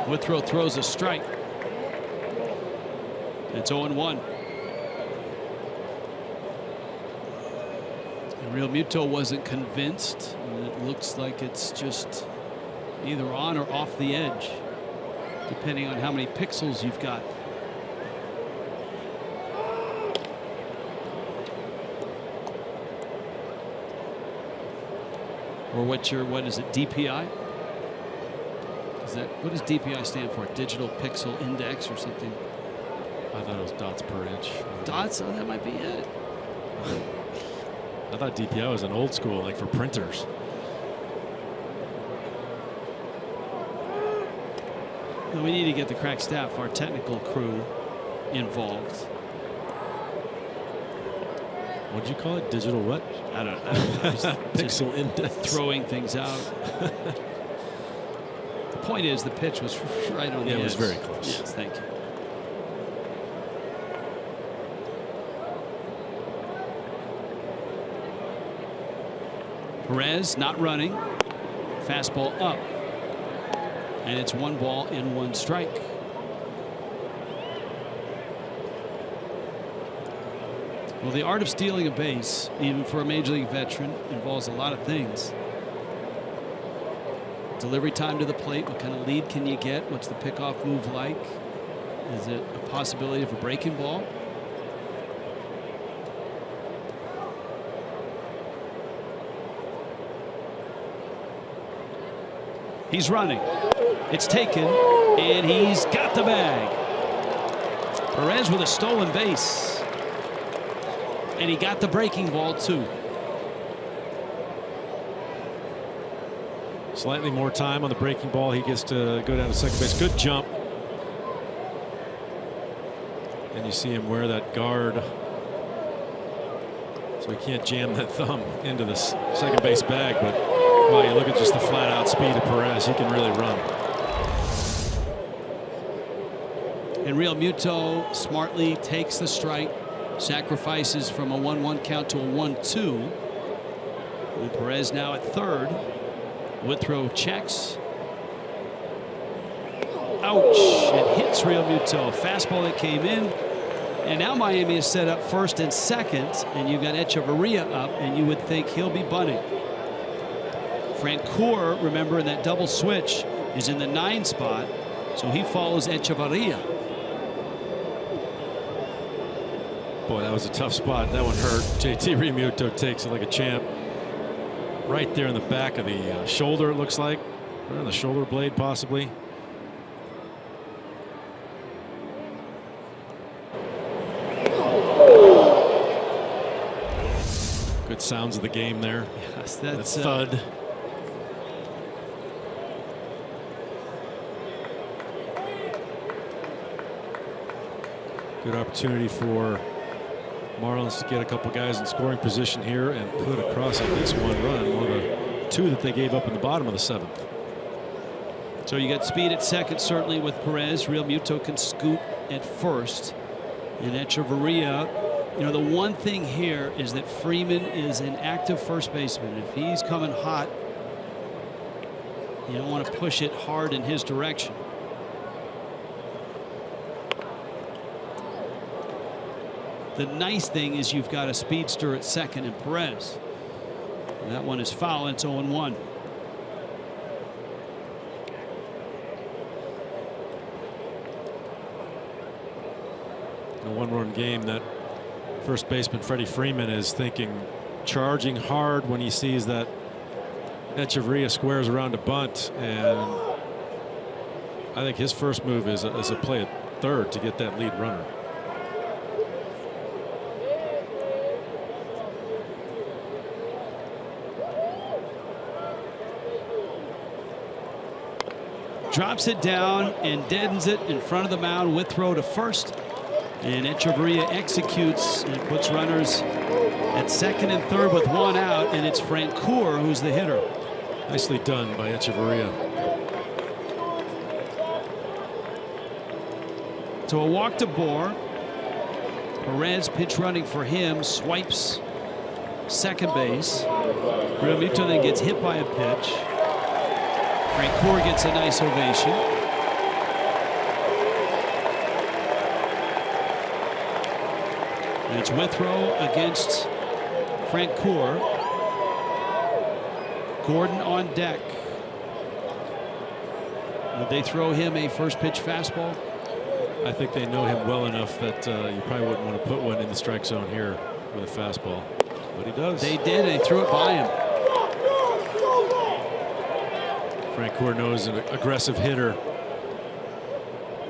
Withrow throws a strike. It's 0-1. And Realmuto wasn't convinced. And it looks like it's just either on or off the edge, depending on how many pixels you've got. Or what is it, DPI? What does DPI stand for? Digital Pixel Index or something?
I thought it was dots per inch.
Dots? Oh, that might be it.
I thought DPI was an old school, like for printers.
Well, we need to get the crack staff, our technical crew, involved.
What'd you call it? Digital what?
I don't know.
Pixel index.
Throwing things out. The point is, the pitch was right on the edge.
It was very close.
Yes, thank you. Perez not running. Fastball up. And it's 1 ball and 1 strike. Well, the art of stealing a base, even for a major league veteran, involves a lot of things. Delivery time to the plate. What kind of lead can you get? What's the pickoff move like? Is it a possibility of a breaking ball? He's running. It's taken, and he's got the bag. Perez with a stolen base. And he got the breaking ball, too.
Slightly more time on the breaking ball. He gets to go down to second base. Good jump. And you see him wear that guard. So he can't jam that thumb into the second base bag. But wow, you look at just the flat out speed of Perez. He can really run.
And Real Muto smartly takes the strike. Sacrifices from a 1-1 count to a 1-2. And Perez now at third. Withrow checks. Ouch. It hits Real Muto. Fastball that came in. And now Miami is set up first and second. And you've got Echeverria up. And you would think he'll be bunting. Francoeur, remember, in that double switch, is in the 9 spot. So he follows Echeverria.
Boy, that was a tough spot. That one hurt. JT Realmuto takes it like a champ. Right there in the back of the shoulder, it looks like. Right on the shoulder blade, possibly. Good sounds of the game there.
Yes,
that's thud. Good opportunity for Marlins to get a couple guys in scoring position here and put across at least 1 run, one of the 2 that they gave up in the bottom of the 7th.
So you got speed at second, certainly with Perez. Real Muto can scoot at first. And Echeverria, you know, the one thing here is that Freeman is an active first baseman. If he's coming hot, you don't want to push it hard in his direction. The nice thing is you've got a speedster at second in Perez. And that one is foul. It's 0-1.
A 1-run game. That first baseman Freddie Freeman is thinking, charging hard when he sees that Echeverria squares around a bunt, and I think his first move is a play at third to get that lead runner.
Drops it down and deadens it in front of the mound. Withrow to first. And Echeverria executes and puts runners at second and third with 1 out. And it's Francoeur who's the hitter.
Nicely done by Echeverria.
So a walk to Bohr. Perez pitch running for him. Swipes second base. Real Muto then gets hit by a pitch. Francoeur gets a nice ovation. And it's Withrow against Francoeur. Gordon on deck. Would they throw him a first pitch fastball?
I think they know him well enough that you probably wouldn't want to put one in the strike zone here with a fastball. But he does.
They did. They threw it by him.
Francoeur knows an aggressive hitter.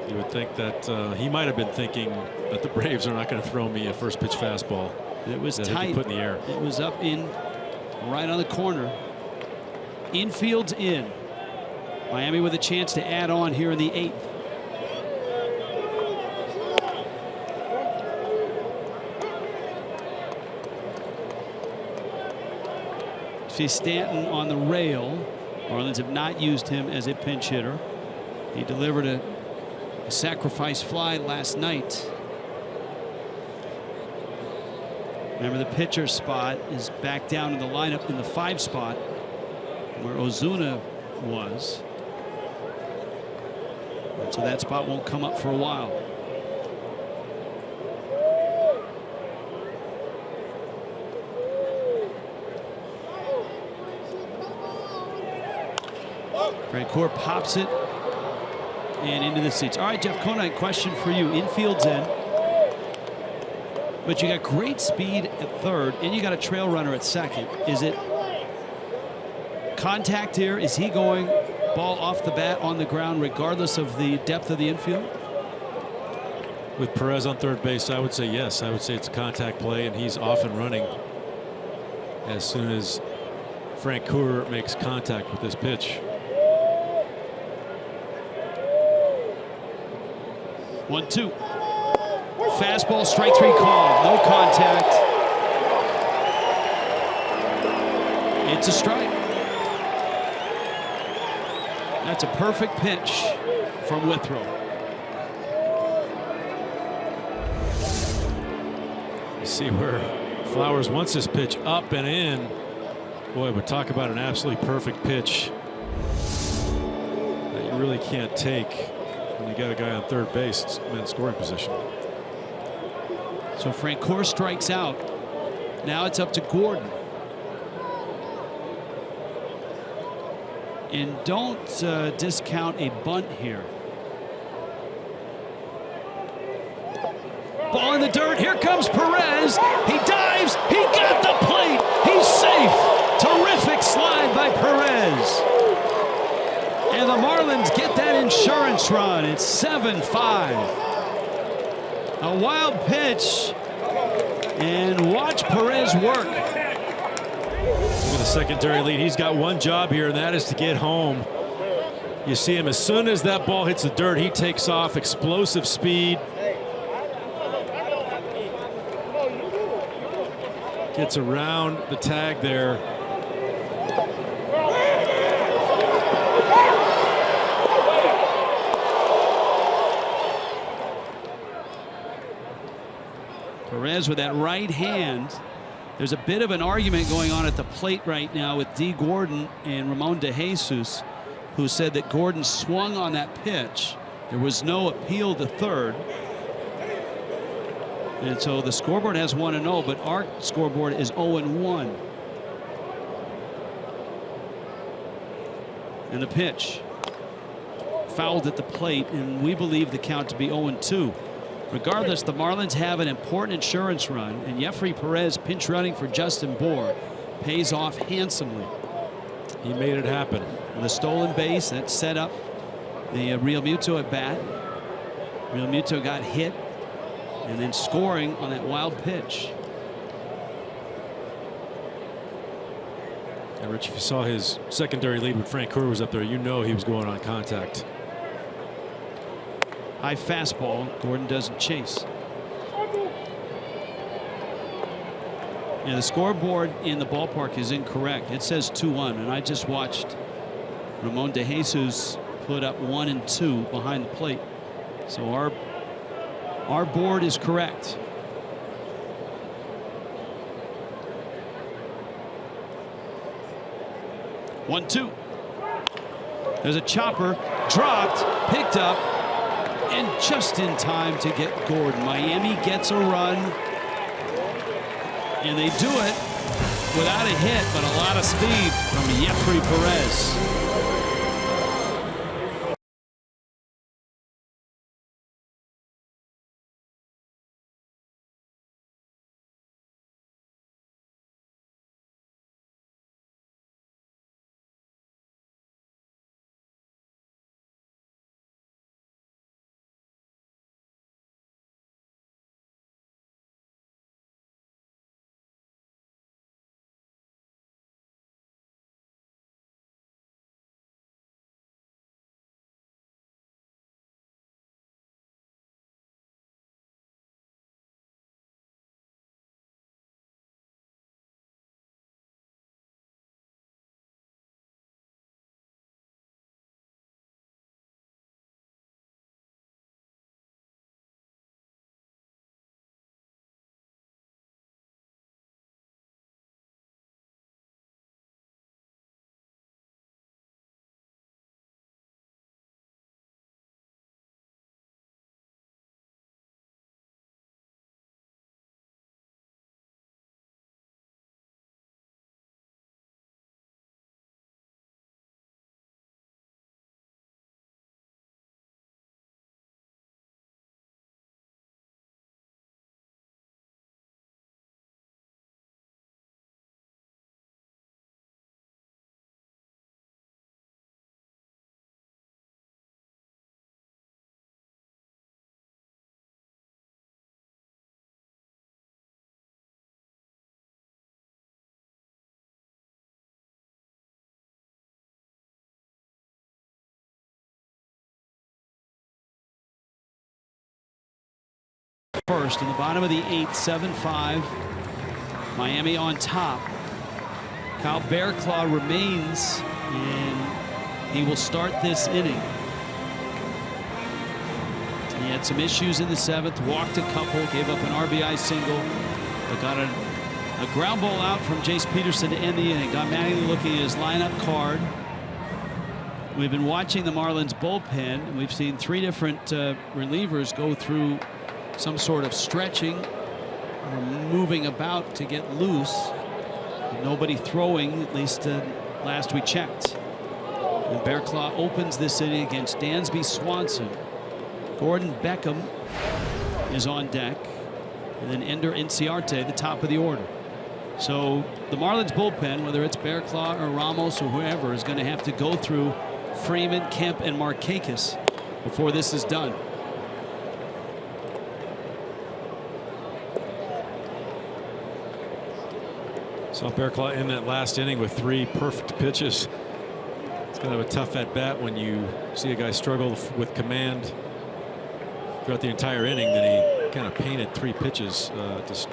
You would think that he might have been thinking that the Braves are not going to throw me a first pitch fastball.
It was
that
tight.
He could put in the air.
It was up in right on the corner. Infield's in. Miami with a chance to add on here in the 8th. Giancarlo Stanton on the rail. Marlins have not used him as a pinch hitter. He delivered a sacrifice fly last night. Remember, the pitcher spot is back down in the lineup in the 5 spot where Ozuna was. And so that spot won't come up for a while. Francoeur pops it and into the seats. All right, Jeff Conine, question for you. Infield's in, but you got great speed at third and you got a trail runner at second. Is it contact here? Is he going ball off the bat on the ground regardless of the depth of the infield?
With Perez on third base, I would say yes. I would say it's a contact play, and he's off and running as soon as Francoeur makes contact with this pitch.
1-2. Fastball, strike 3 called. No contact. It's a strike. That's a perfect pitch from Withrow.
You see where Flowers wants this pitch up and in. Boy, but talk about an absolutely perfect pitch that you really can't take when you got a guy on third base in scoring position.
So Francoeur strikes out. Now it's up to Gordon. And don't discount a bunt here. Ball in the dirt. Here comes Perez. He dives. He got the plate. He's safe. Terrific slide by Perez. And the Marlins get that insurance run. It's 7-5. A wild pitch. And watch Perez work.
Look at the secondary lead. He's got one job here, and that is to get home. You see him as soon as that ball hits the dirt, he takes off, explosive speed. Gets around the tag there.
Perez with that right hand. There's a bit of an argument going on at the plate right now with D. Gordon and Ramon DeJesus, who said that Gordon swung on that pitch. There was no appeal to third. And so the scoreboard has 1-0, but our scoreboard is 0-1. And the pitch fouled at the plate, and we believe the count to be 0-2. Regardless, the Marlins have an important insurance run, and Jeffrey Perez pinch running for Justin Bour pays off handsomely.
He made it happen.
With a stolen base that set up the Real Muto at bat. Real Muto got hit and then scoring on that wild pitch.
And Rich, if you saw his secondary lead when Francoeur was up there, you know he was going on contact.
High fastball. Gordon doesn't chase. Yeah, the scoreboard in the ballpark is incorrect. It says 2-1, and I just watched Ramon DeJesus put up 1 and 2 behind the plate. So our board is correct. One-two. There's a chopper, dropped, picked up, and just in time to get Gordon. Miami gets a run, and they do it without a hit, but a lot of speed from Jeffrey Perez. First in the bottom of the 8th, 7-5. Miami on top. Kyle Bearclaw remains, and he will start this inning. He had some issues in the 7th, walked a couple, gave up an RBI single, but got a ground ball out from Jace Peterson to end the inning. Got Mattingly looking at his lineup card. We've been watching the Marlins bullpen, and we've seen 3 different relievers go through some sort of stretching or moving about to get loose. Nobody throwing, at least last we checked. And Bearclaw opens this inning against Dansby Swanson. Gordon Beckham is on deck, and then Ender Inciarte, the top of the order. So the Marlins bullpen, whether it's Bearclaw or Ramos or whoever, is going to have to go through Freeman, Kemp, and Markakis before this is done.
Saw Bearclaw in that last inning with 3 perfect pitches. It's kind of a tough at bat when you see a guy struggle with command throughout the entire inning. Then he kind of painted 3 pitches to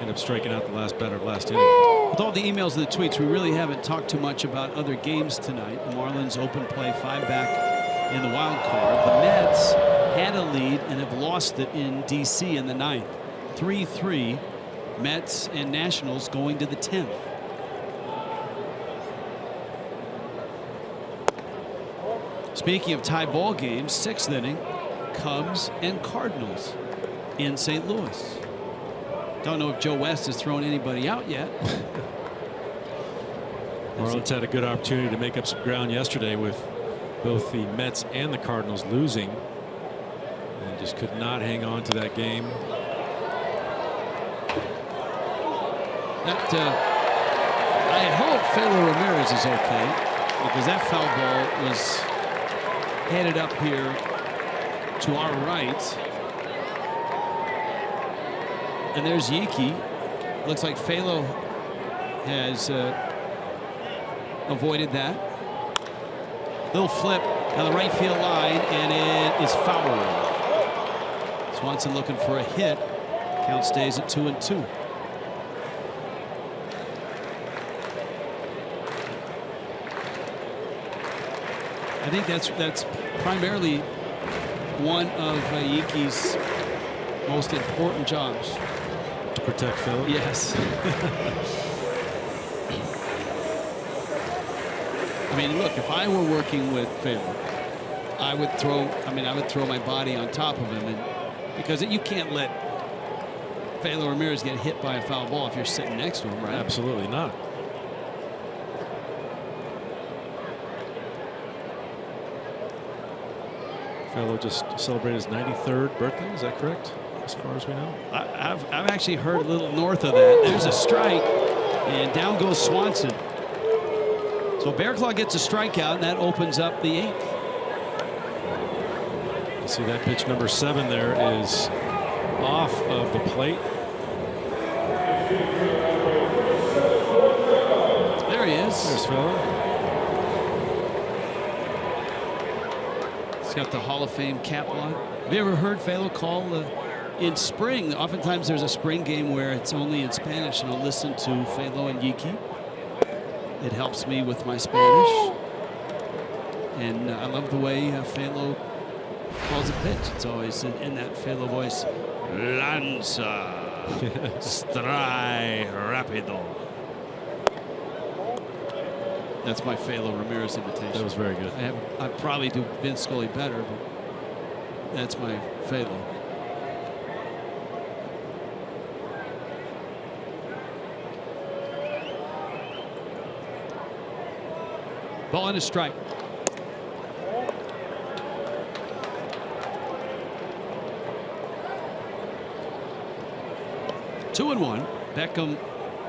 end up striking out the last batter of last inning.
With all the emails and the tweets, we really haven't talked too much about other games tonight. The Marlins open play 5 back in the wild card. The Mets had a lead and have lost it in D.C. in the 9th. 3-3. Mets and Nationals going to the 10th. Speaking of tie ball games, 6th inning, Cubs and Cardinals in St. Louis. Don't know if Joe West has thrown anybody out yet.
Marlins had a good opportunity to make up some ground yesterday with both the Mets and the Cardinals losing, and just could not hang on to that game.
I hope Felo Ramirez is okay, because that foul ball was headed up here to our right. And there's Yiki. Looks like Felo has avoided that. Little flip down the right field line, and it is foul. Swanson looking for a hit. Count stays at 2-2. I think that's primarily one of Yiki's most important jobs.
To protect Phil?
Yes. I mean, look, if I were working with Phil, I would throw my body on top of him, and because you can't let Felo Ramirez get hit by a foul ball if you're sitting next to him, right?
Absolutely not. Fellow just celebrated his 93rd birthday. Is that correct? As far as we know,
I've actually heard a little north of that. There's a strike, and down goes Swanson. So Bearclaw gets a strikeout, and that opens up the 8th.
You see that pitch number 7 there is off of the plate.
There he is.
There's Fellow.
He's got the Hall of Fame cap on. Have you ever heard Felo call in spring? Oftentimes there's a spring game where it's only in Spanish, and I'll listen to Felo and Yiki. It helps me with my Spanish. And I love the way Felo calls a pitch. It's always in that Felo voice. Lanza. Stray rapido. That's my Felo Ramirez imitation.
That was very good.
I probably do Vince Scully better, but that's my Felo. Ball and a strike. Two and one. Beckham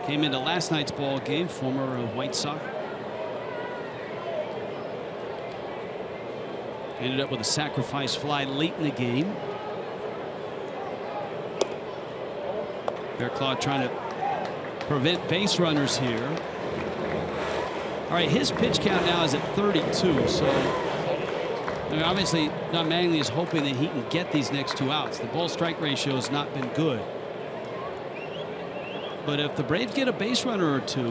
came into last night's ball game, former White Sox. Ended up with a sacrifice fly late in the game. Bearclaw trying to prevent base runners here. All right, his pitch count now is at 32, so I mean, obviously, Don Mattingly is hoping that he can get these next 2 outs. The ball-strike ratio has not been good. But if the Braves get a base runner or 2,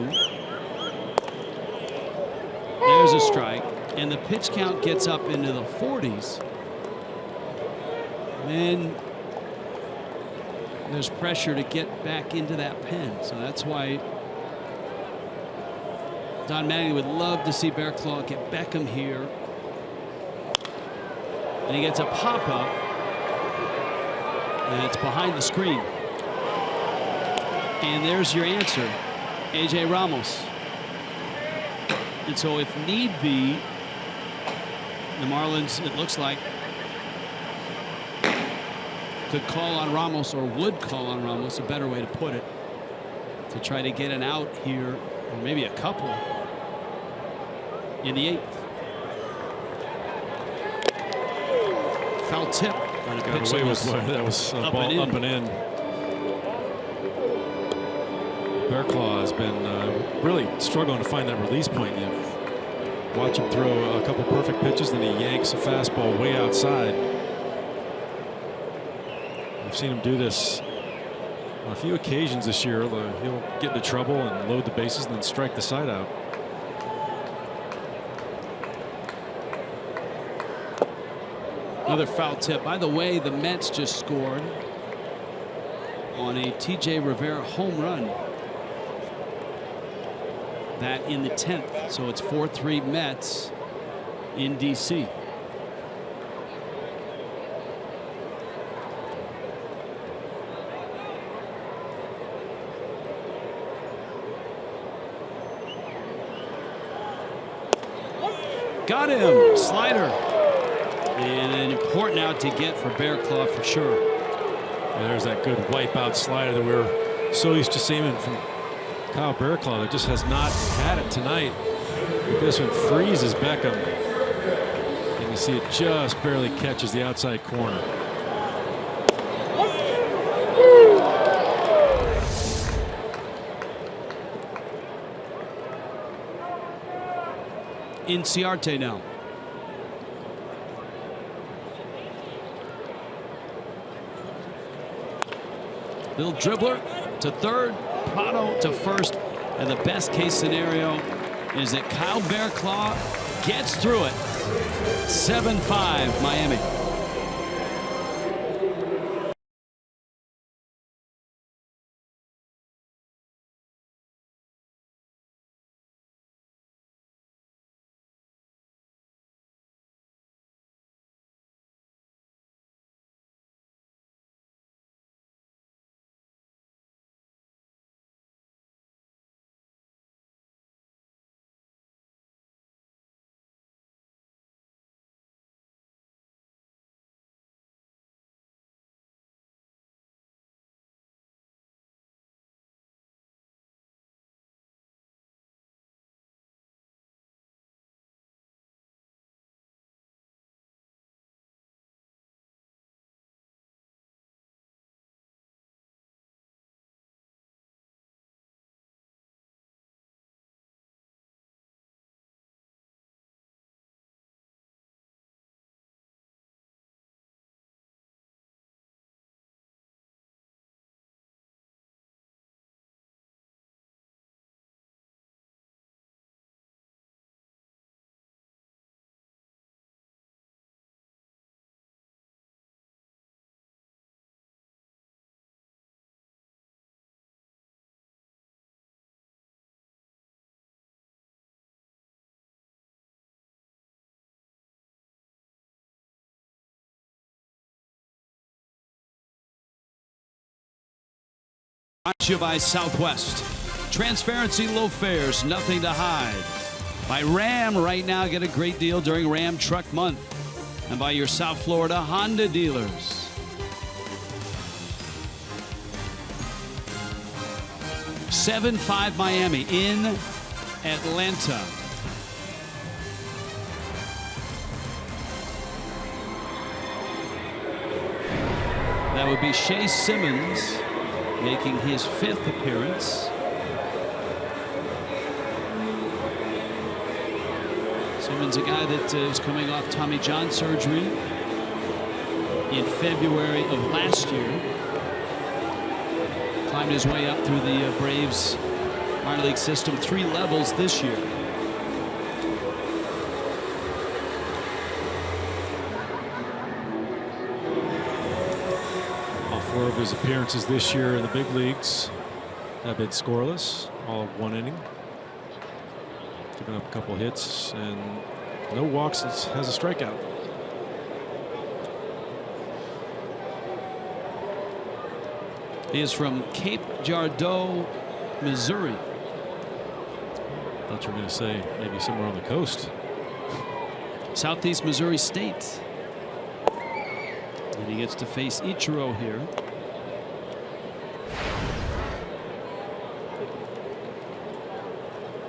there's a strike, and the pitch count gets up into the 40s, then there's pressure to get back into that pen. So that's why Don Mattingly would love to see Bearclaw get Beckham here. And he gets a pop-up, and it's behind the screen. And there's your answer, A.J. Ramos. And so if need be, the Marlins, it looks like, could call on Ramos, or would call on Ramos, a better way to put it, to try to get an out here, or maybe a couple, in the 8th. Foul tip on a pitch that
was a ball up and in. Bearclaw has been really struggling to find that release point. You watch him throw a couple perfect pitches, then he yanks a fastball way outside. I've seen him do this on a few occasions this year. He'll get into trouble and load the bases and then strike the side out.
Another foul tip. By the way, the Mets just scored on a T.J. Rivera home run. That in the 10th. So it's 4-3 Mets in D.C. Got him. Slider. And an important out to get for Bearclaw for sure.
Yeah, there's that good wipeout slider that we were so used to seeing from Kyle Bearclaw. That just has not had it tonight. But this one freezes Beckham. And you see it just barely catches the outside corner.
Inciarte now. Little dribbler to third, Prado to first, and the best case scenario is that Kyle Bearclaw gets through it. 7-5 Miami. Brought to you by Southwest. Transparency, low fares, nothing to hide. By Ram, right now, get a great deal during Ram Truck Month. And by your South Florida Honda dealers. (7-5) Miami in Atlanta. That would be Shea Simmons making his 5th appearance. Simmons, a guy that is coming off Tommy John surgery in February of last year. Climbed his way up through the Braves minor league system 3 levels this year.
All 4 of his appearances this year in the big leagues have been scoreless, all of 1 inning. Giving up a couple hits and no walks, has a strikeout.
He is from Cape Girardeau, Missouri.
Thought you were going to say maybe somewhere on the coast.
Southeast Missouri State. And he gets to face Ichiro here.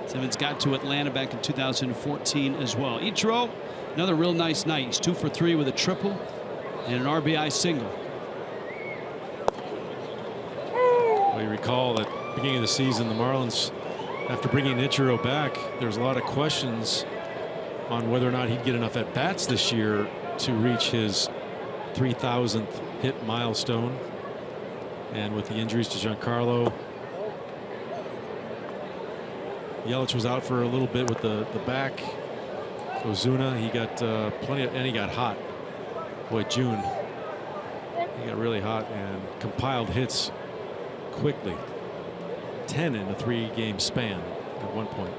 Simmons got to Atlanta back in 2014 as well. Ichiro, another real nice night. He's 2 for 3 with a triple and an RBI single.
Well, you recall at the beginning of the season, the Marlins, after bringing Ichiro back, there's a lot of questions on whether or not he'd get enough at bats this year to reach his 3,000th hit milestone. And with the injuries to Giancarlo, Yelich was out for a little bit with the back. Ozuna, he got plenty of, and he got hot. Boy, June, he got really hot and compiled hits quickly. 10 in a 3-game span at one point.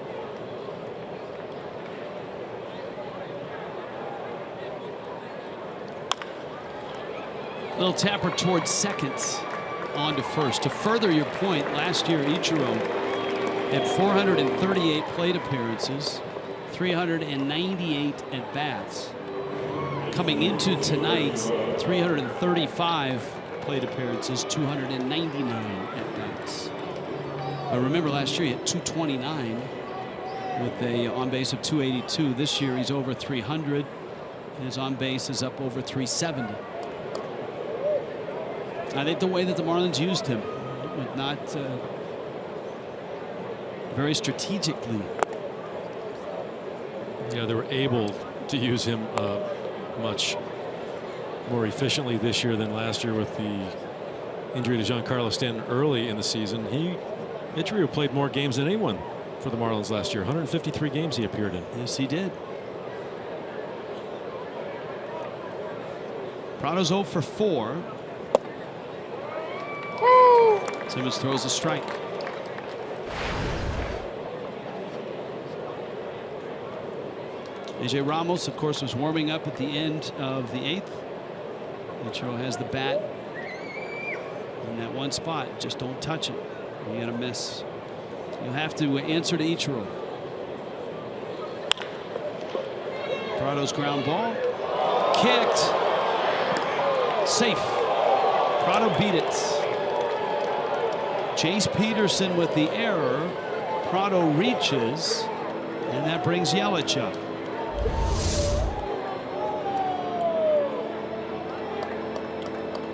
Little tapper towards second, on to first. To further your point, last year Ichiro had 438 plate appearances, 398 at bats. Coming into tonight, 335 plate appearances, 299 at bats. Remember last year he had 229 with a on base of 282. This year he's over 300 and his on base is up over 370. I think the way that the Marlins used him, with not very strategically.
Yeah, they were able to use him much more efficiently this year than last year with the injury to Giancarlo Stanton early in the season. Ichiro played more games than anyone for the Marlins last year. 153 games he appeared in.
Yes, he did. Prado's 0 for 4. Simmons throws a strike. AJ Ramos, of course, was warming up at the end of the 8th. Ichiro has the bat in that one spot. Just don't touch it. You're gonna miss. You'll have to answer to Ichiro. Prado's ground ball. Kicked. Safe. Prado beat it. Chase Peterson with the error. Prado reaches, and that brings Yelich up.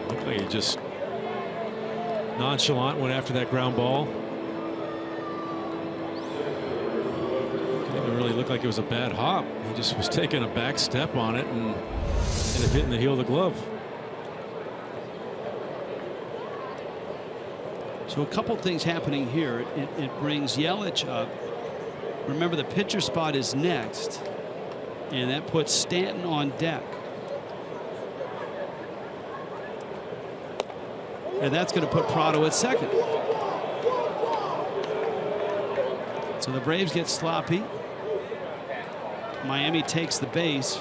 Looked like he just nonchalant went after that ground ball. Didn't even really look like it was a bad hop. He just was taking a back step on it and ended up hitting the heel of the glove.
So a couple things happening here. It brings Yelich up. Remember, the pitcher spot is next, and that puts Stanton on deck. And that's going to put Prado at second. So the Braves get sloppy. Miami takes the base.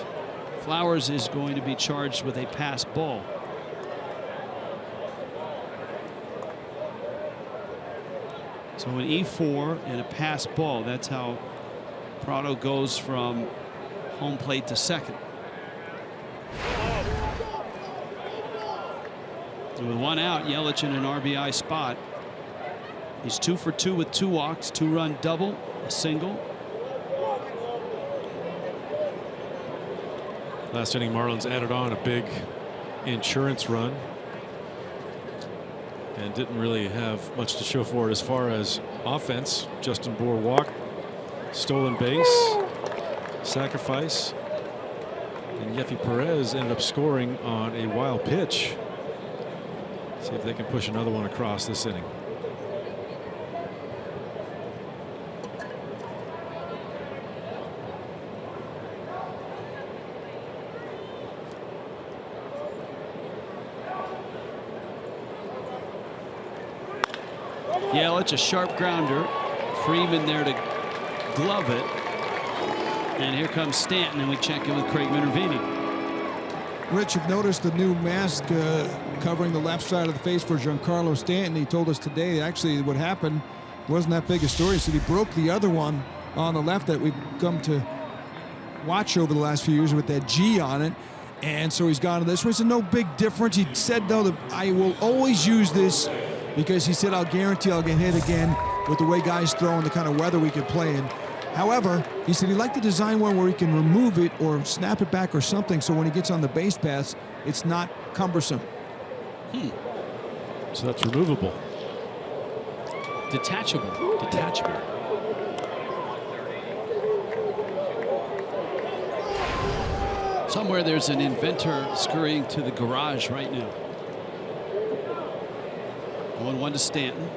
Flowers is going to be charged with a pass ball. So an E4 and a pass ball. That's how Prado goes from home plate to second. And with 1 out, Yelich in an RBI spot. He's 2 for 2 with 2 walks, 2-run double, a single.
Last inning, Marlins added on a big insurance run and didn't really have much to show for it as far as offense. Justin Bour walked, stolen base, sacrifice. And Yefy Perez ended up scoring on a wild pitch. See if they can push another one across this inning.
Yeah, it's a sharp grounder. Freeman there to glove it. And here comes Stanton, and we check in with Craig Minervini.
Rich, you've noticed the new mask covering the left side of the face for Giancarlo Stanton. He told us today actually what happened wasn't that big a story. He said he broke the other one on the left that we've come to watch over the last few years with that G on it. And so he's gone to this one. He said no big difference. He said, though, that I will always use this because he said I'll guarantee I'll get hit again with the way guys throw and the kind of weather we could play in. However, he said he'd like to design one where he can remove it or snap it back or something so when he gets on the base paths, it's not cumbersome.
So that's removable.
Detachable. Detachable. Somewhere there's an inventor scurrying to the garage right now. 1-1 to Stanton.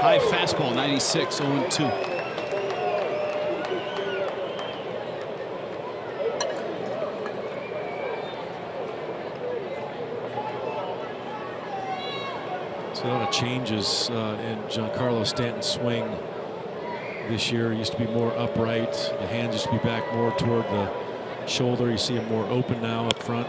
High fastball, 96, 0-2.
A lot of changes in Giancarlo Stanton's swing this year. He used to be more upright. The hands used to be back more toward the shoulder. You see him more open now up front.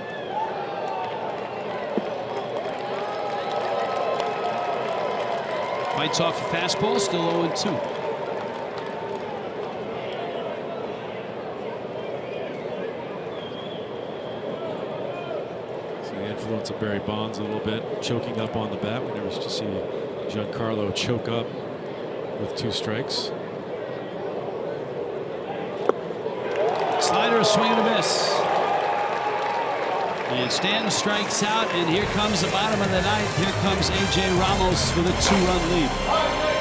Fights off a fastball, still 0-2.
Influence of Barry Bonds a little bit, choking up on the bat. We never used to see Giancarlo choke up with 2 strikes.
Slider, swing and a miss. And Stanton strikes out, and here comes the bottom of the ninth. Here comes A.J. Ramos with a 2-run lead.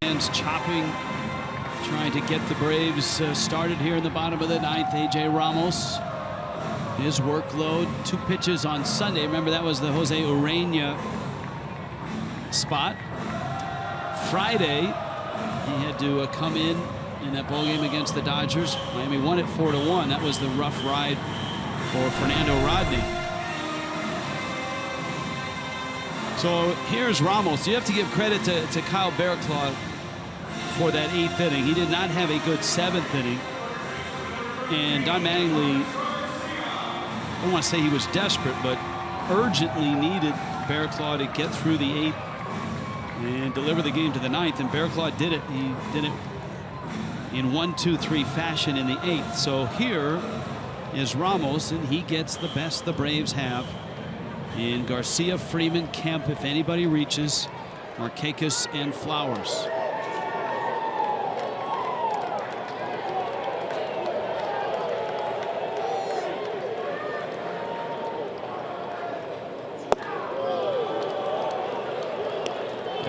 Hands chopping, trying to get the Braves started here in the bottom of the ninth. A.J. Ramos, his workload, 2 pitches on Sunday. Remember, that was the Jose Urena spot. Friday, he had to come in that ball game against the Dodgers. Miami won it 4-1. That was the rough ride for Fernando Rodney. So here's Ramos. You have to give credit to Kyle Barraclough for that 8th inning. He did not have a good 7th inning. And Don Mattingly, I don't want to say he was desperate, but urgently needed Barraclough to get through the 8th and deliver the game to the 9th, and Barraclough did it. He did it in 1-2-3 fashion in the 8th. So here is Ramos, and he gets the best the Braves have in Garcia, Freeman, Kemp, if anybody reaches, Markakis, and Flowers.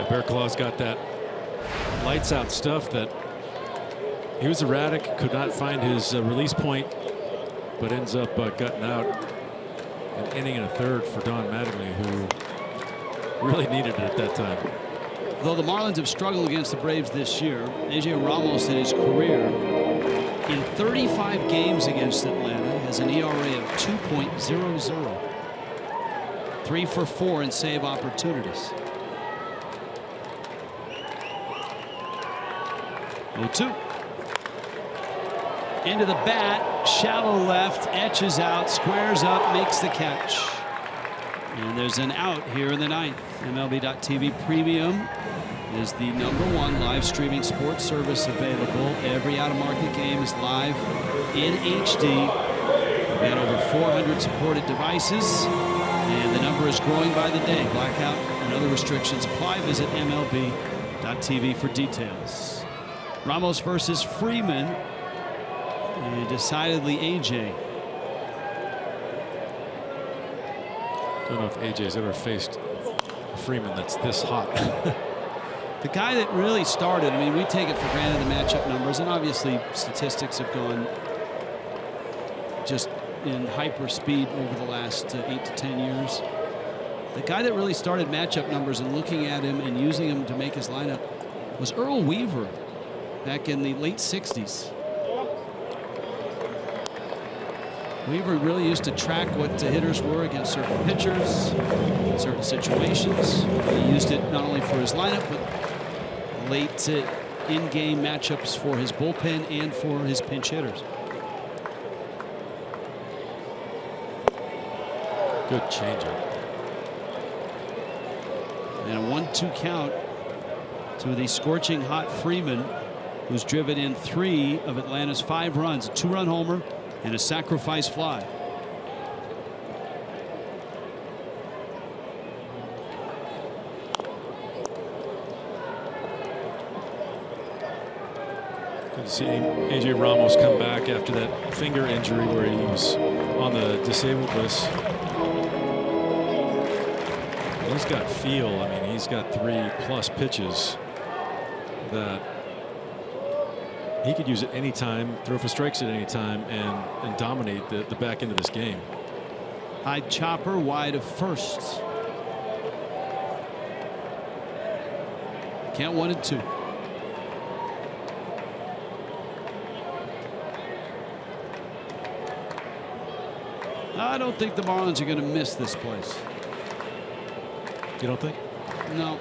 Barraclough's got that lights out stuff that he was erratic, could not find his release point, but ends up gutting out an inning and a third for Don Mattingly, who really needed it at that time.
Though the Marlins have struggled against the Braves this year, AJ Ramos in his career in 35 games against Atlanta has an ERA of 2.00. 3 for 4 in save opportunities. 0-2. Into the bat, shallow left, Esch is out, squares up, makes the catch. And there's an out here in the 9th. MLB.TV Premium is the #1 live streaming sports service available. Every out-of-market game is live in HD. We've got over 400 supported devices, and the number is growing by the day. Blackout and other restrictions apply. Visit MLB.TV for details. Ramos versus Freeman. And decidedly AJ.
Don't know if AJ's ever faced Freeman that's this hot.
The guy that really started, I mean, we take it for granted the matchup numbers, and obviously statistics have gone just in hyper speed over the last 8 to 10 years. The guy that really started matchup numbers and looking at him and using him to make his lineup was Earl Weaver back in the late 60s. Weaver really used to track what the hitters were against certain pitchers, certain situations. He used it not only for his lineup, but late in-game matchups for his bullpen and for his pinch hitters.
Good changeup.
And a 1-2 count to the scorching hot Freeman, who's driven in 3 of Atlanta's 5 runs, a 2-run homer and a sacrifice fly.
Good to see AJ Ramos come back after that finger injury where he was on the disabled list. He's got feel. I mean, he's got 3+ pitches that he could use at any time, throw for strikes at any time, and dominate the back end of this game.
High chopper wide of first. Count 1-2. I don't think the Marlins are going to miss this place.
You don't think?
No.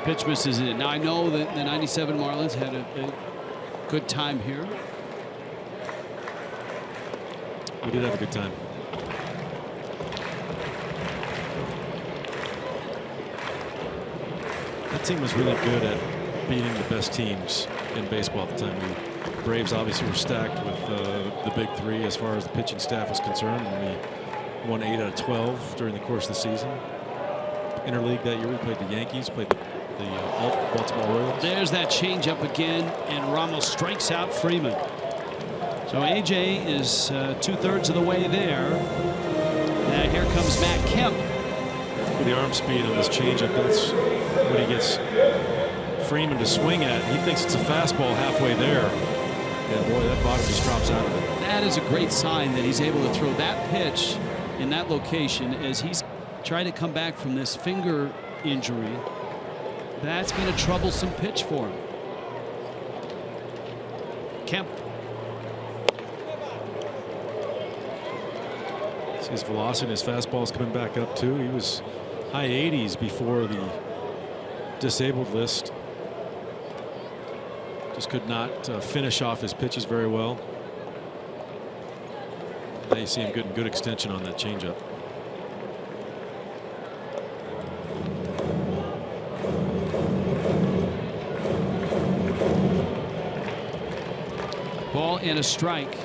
Pitch misses it. Now I know that the '97 Marlins had a good time here.
We did have a good time. That team was really good at beating the best teams in baseball at the time. The Braves obviously were stacked with the big 3 as far as the pitching staff was concerned, and we won 8 out of 12 during the course of the season. Interleague that year, we played the Yankees, played the Baltimore Orioles.
There's that changeup again, and Ramos strikes out Freeman. So AJ is 2/3 of the way there. Now here comes Matt Kemp.
With the arm speed on this changeup, that's when he gets Freeman to swing at. He thinks it's a fastball halfway there, and boy, that bottom just drops out of it.
That is a great sign that he's able to throw that pitch in that location as he's trying to come back from this finger injury. That's been a troublesome pitch for him. Kemp.
See his velocity, his fastball's coming back up too. He was high 80s before the disabled list. Just could not finish off his pitches very well. Now you see him getting good extension on that changeup.
Ball and a strike.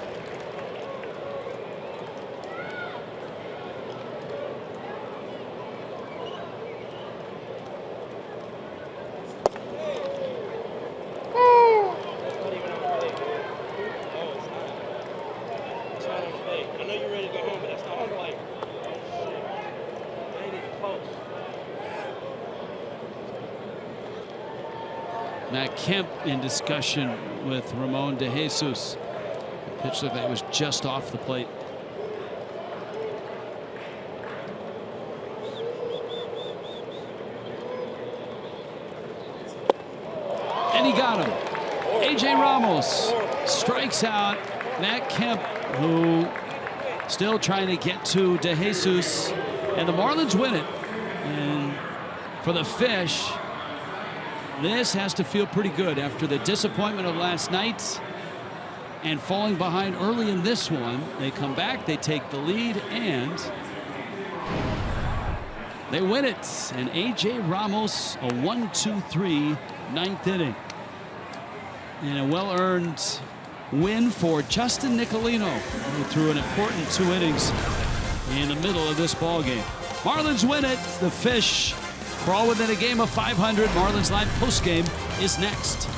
Matt Kemp in discussion with Ramon De Jesus. The pitch looked like it was just off the plate. And he got him. AJ Ramos strikes out Matt Kemp, who still trying to get to De Jesus. And the Marlins win it. And for the Fish, this has to feel pretty good after the disappointment of last night and falling behind early in this one. They come back, they take the lead, and they win it. And AJ Ramos, a 1-2-3 ninth inning. And a well-earned win for Justin Nicolino, who threw an important 2 innings in the middle of this ball game. Marlins win it. The Fish crawl within a game of 500. Marlins Live postgame is next.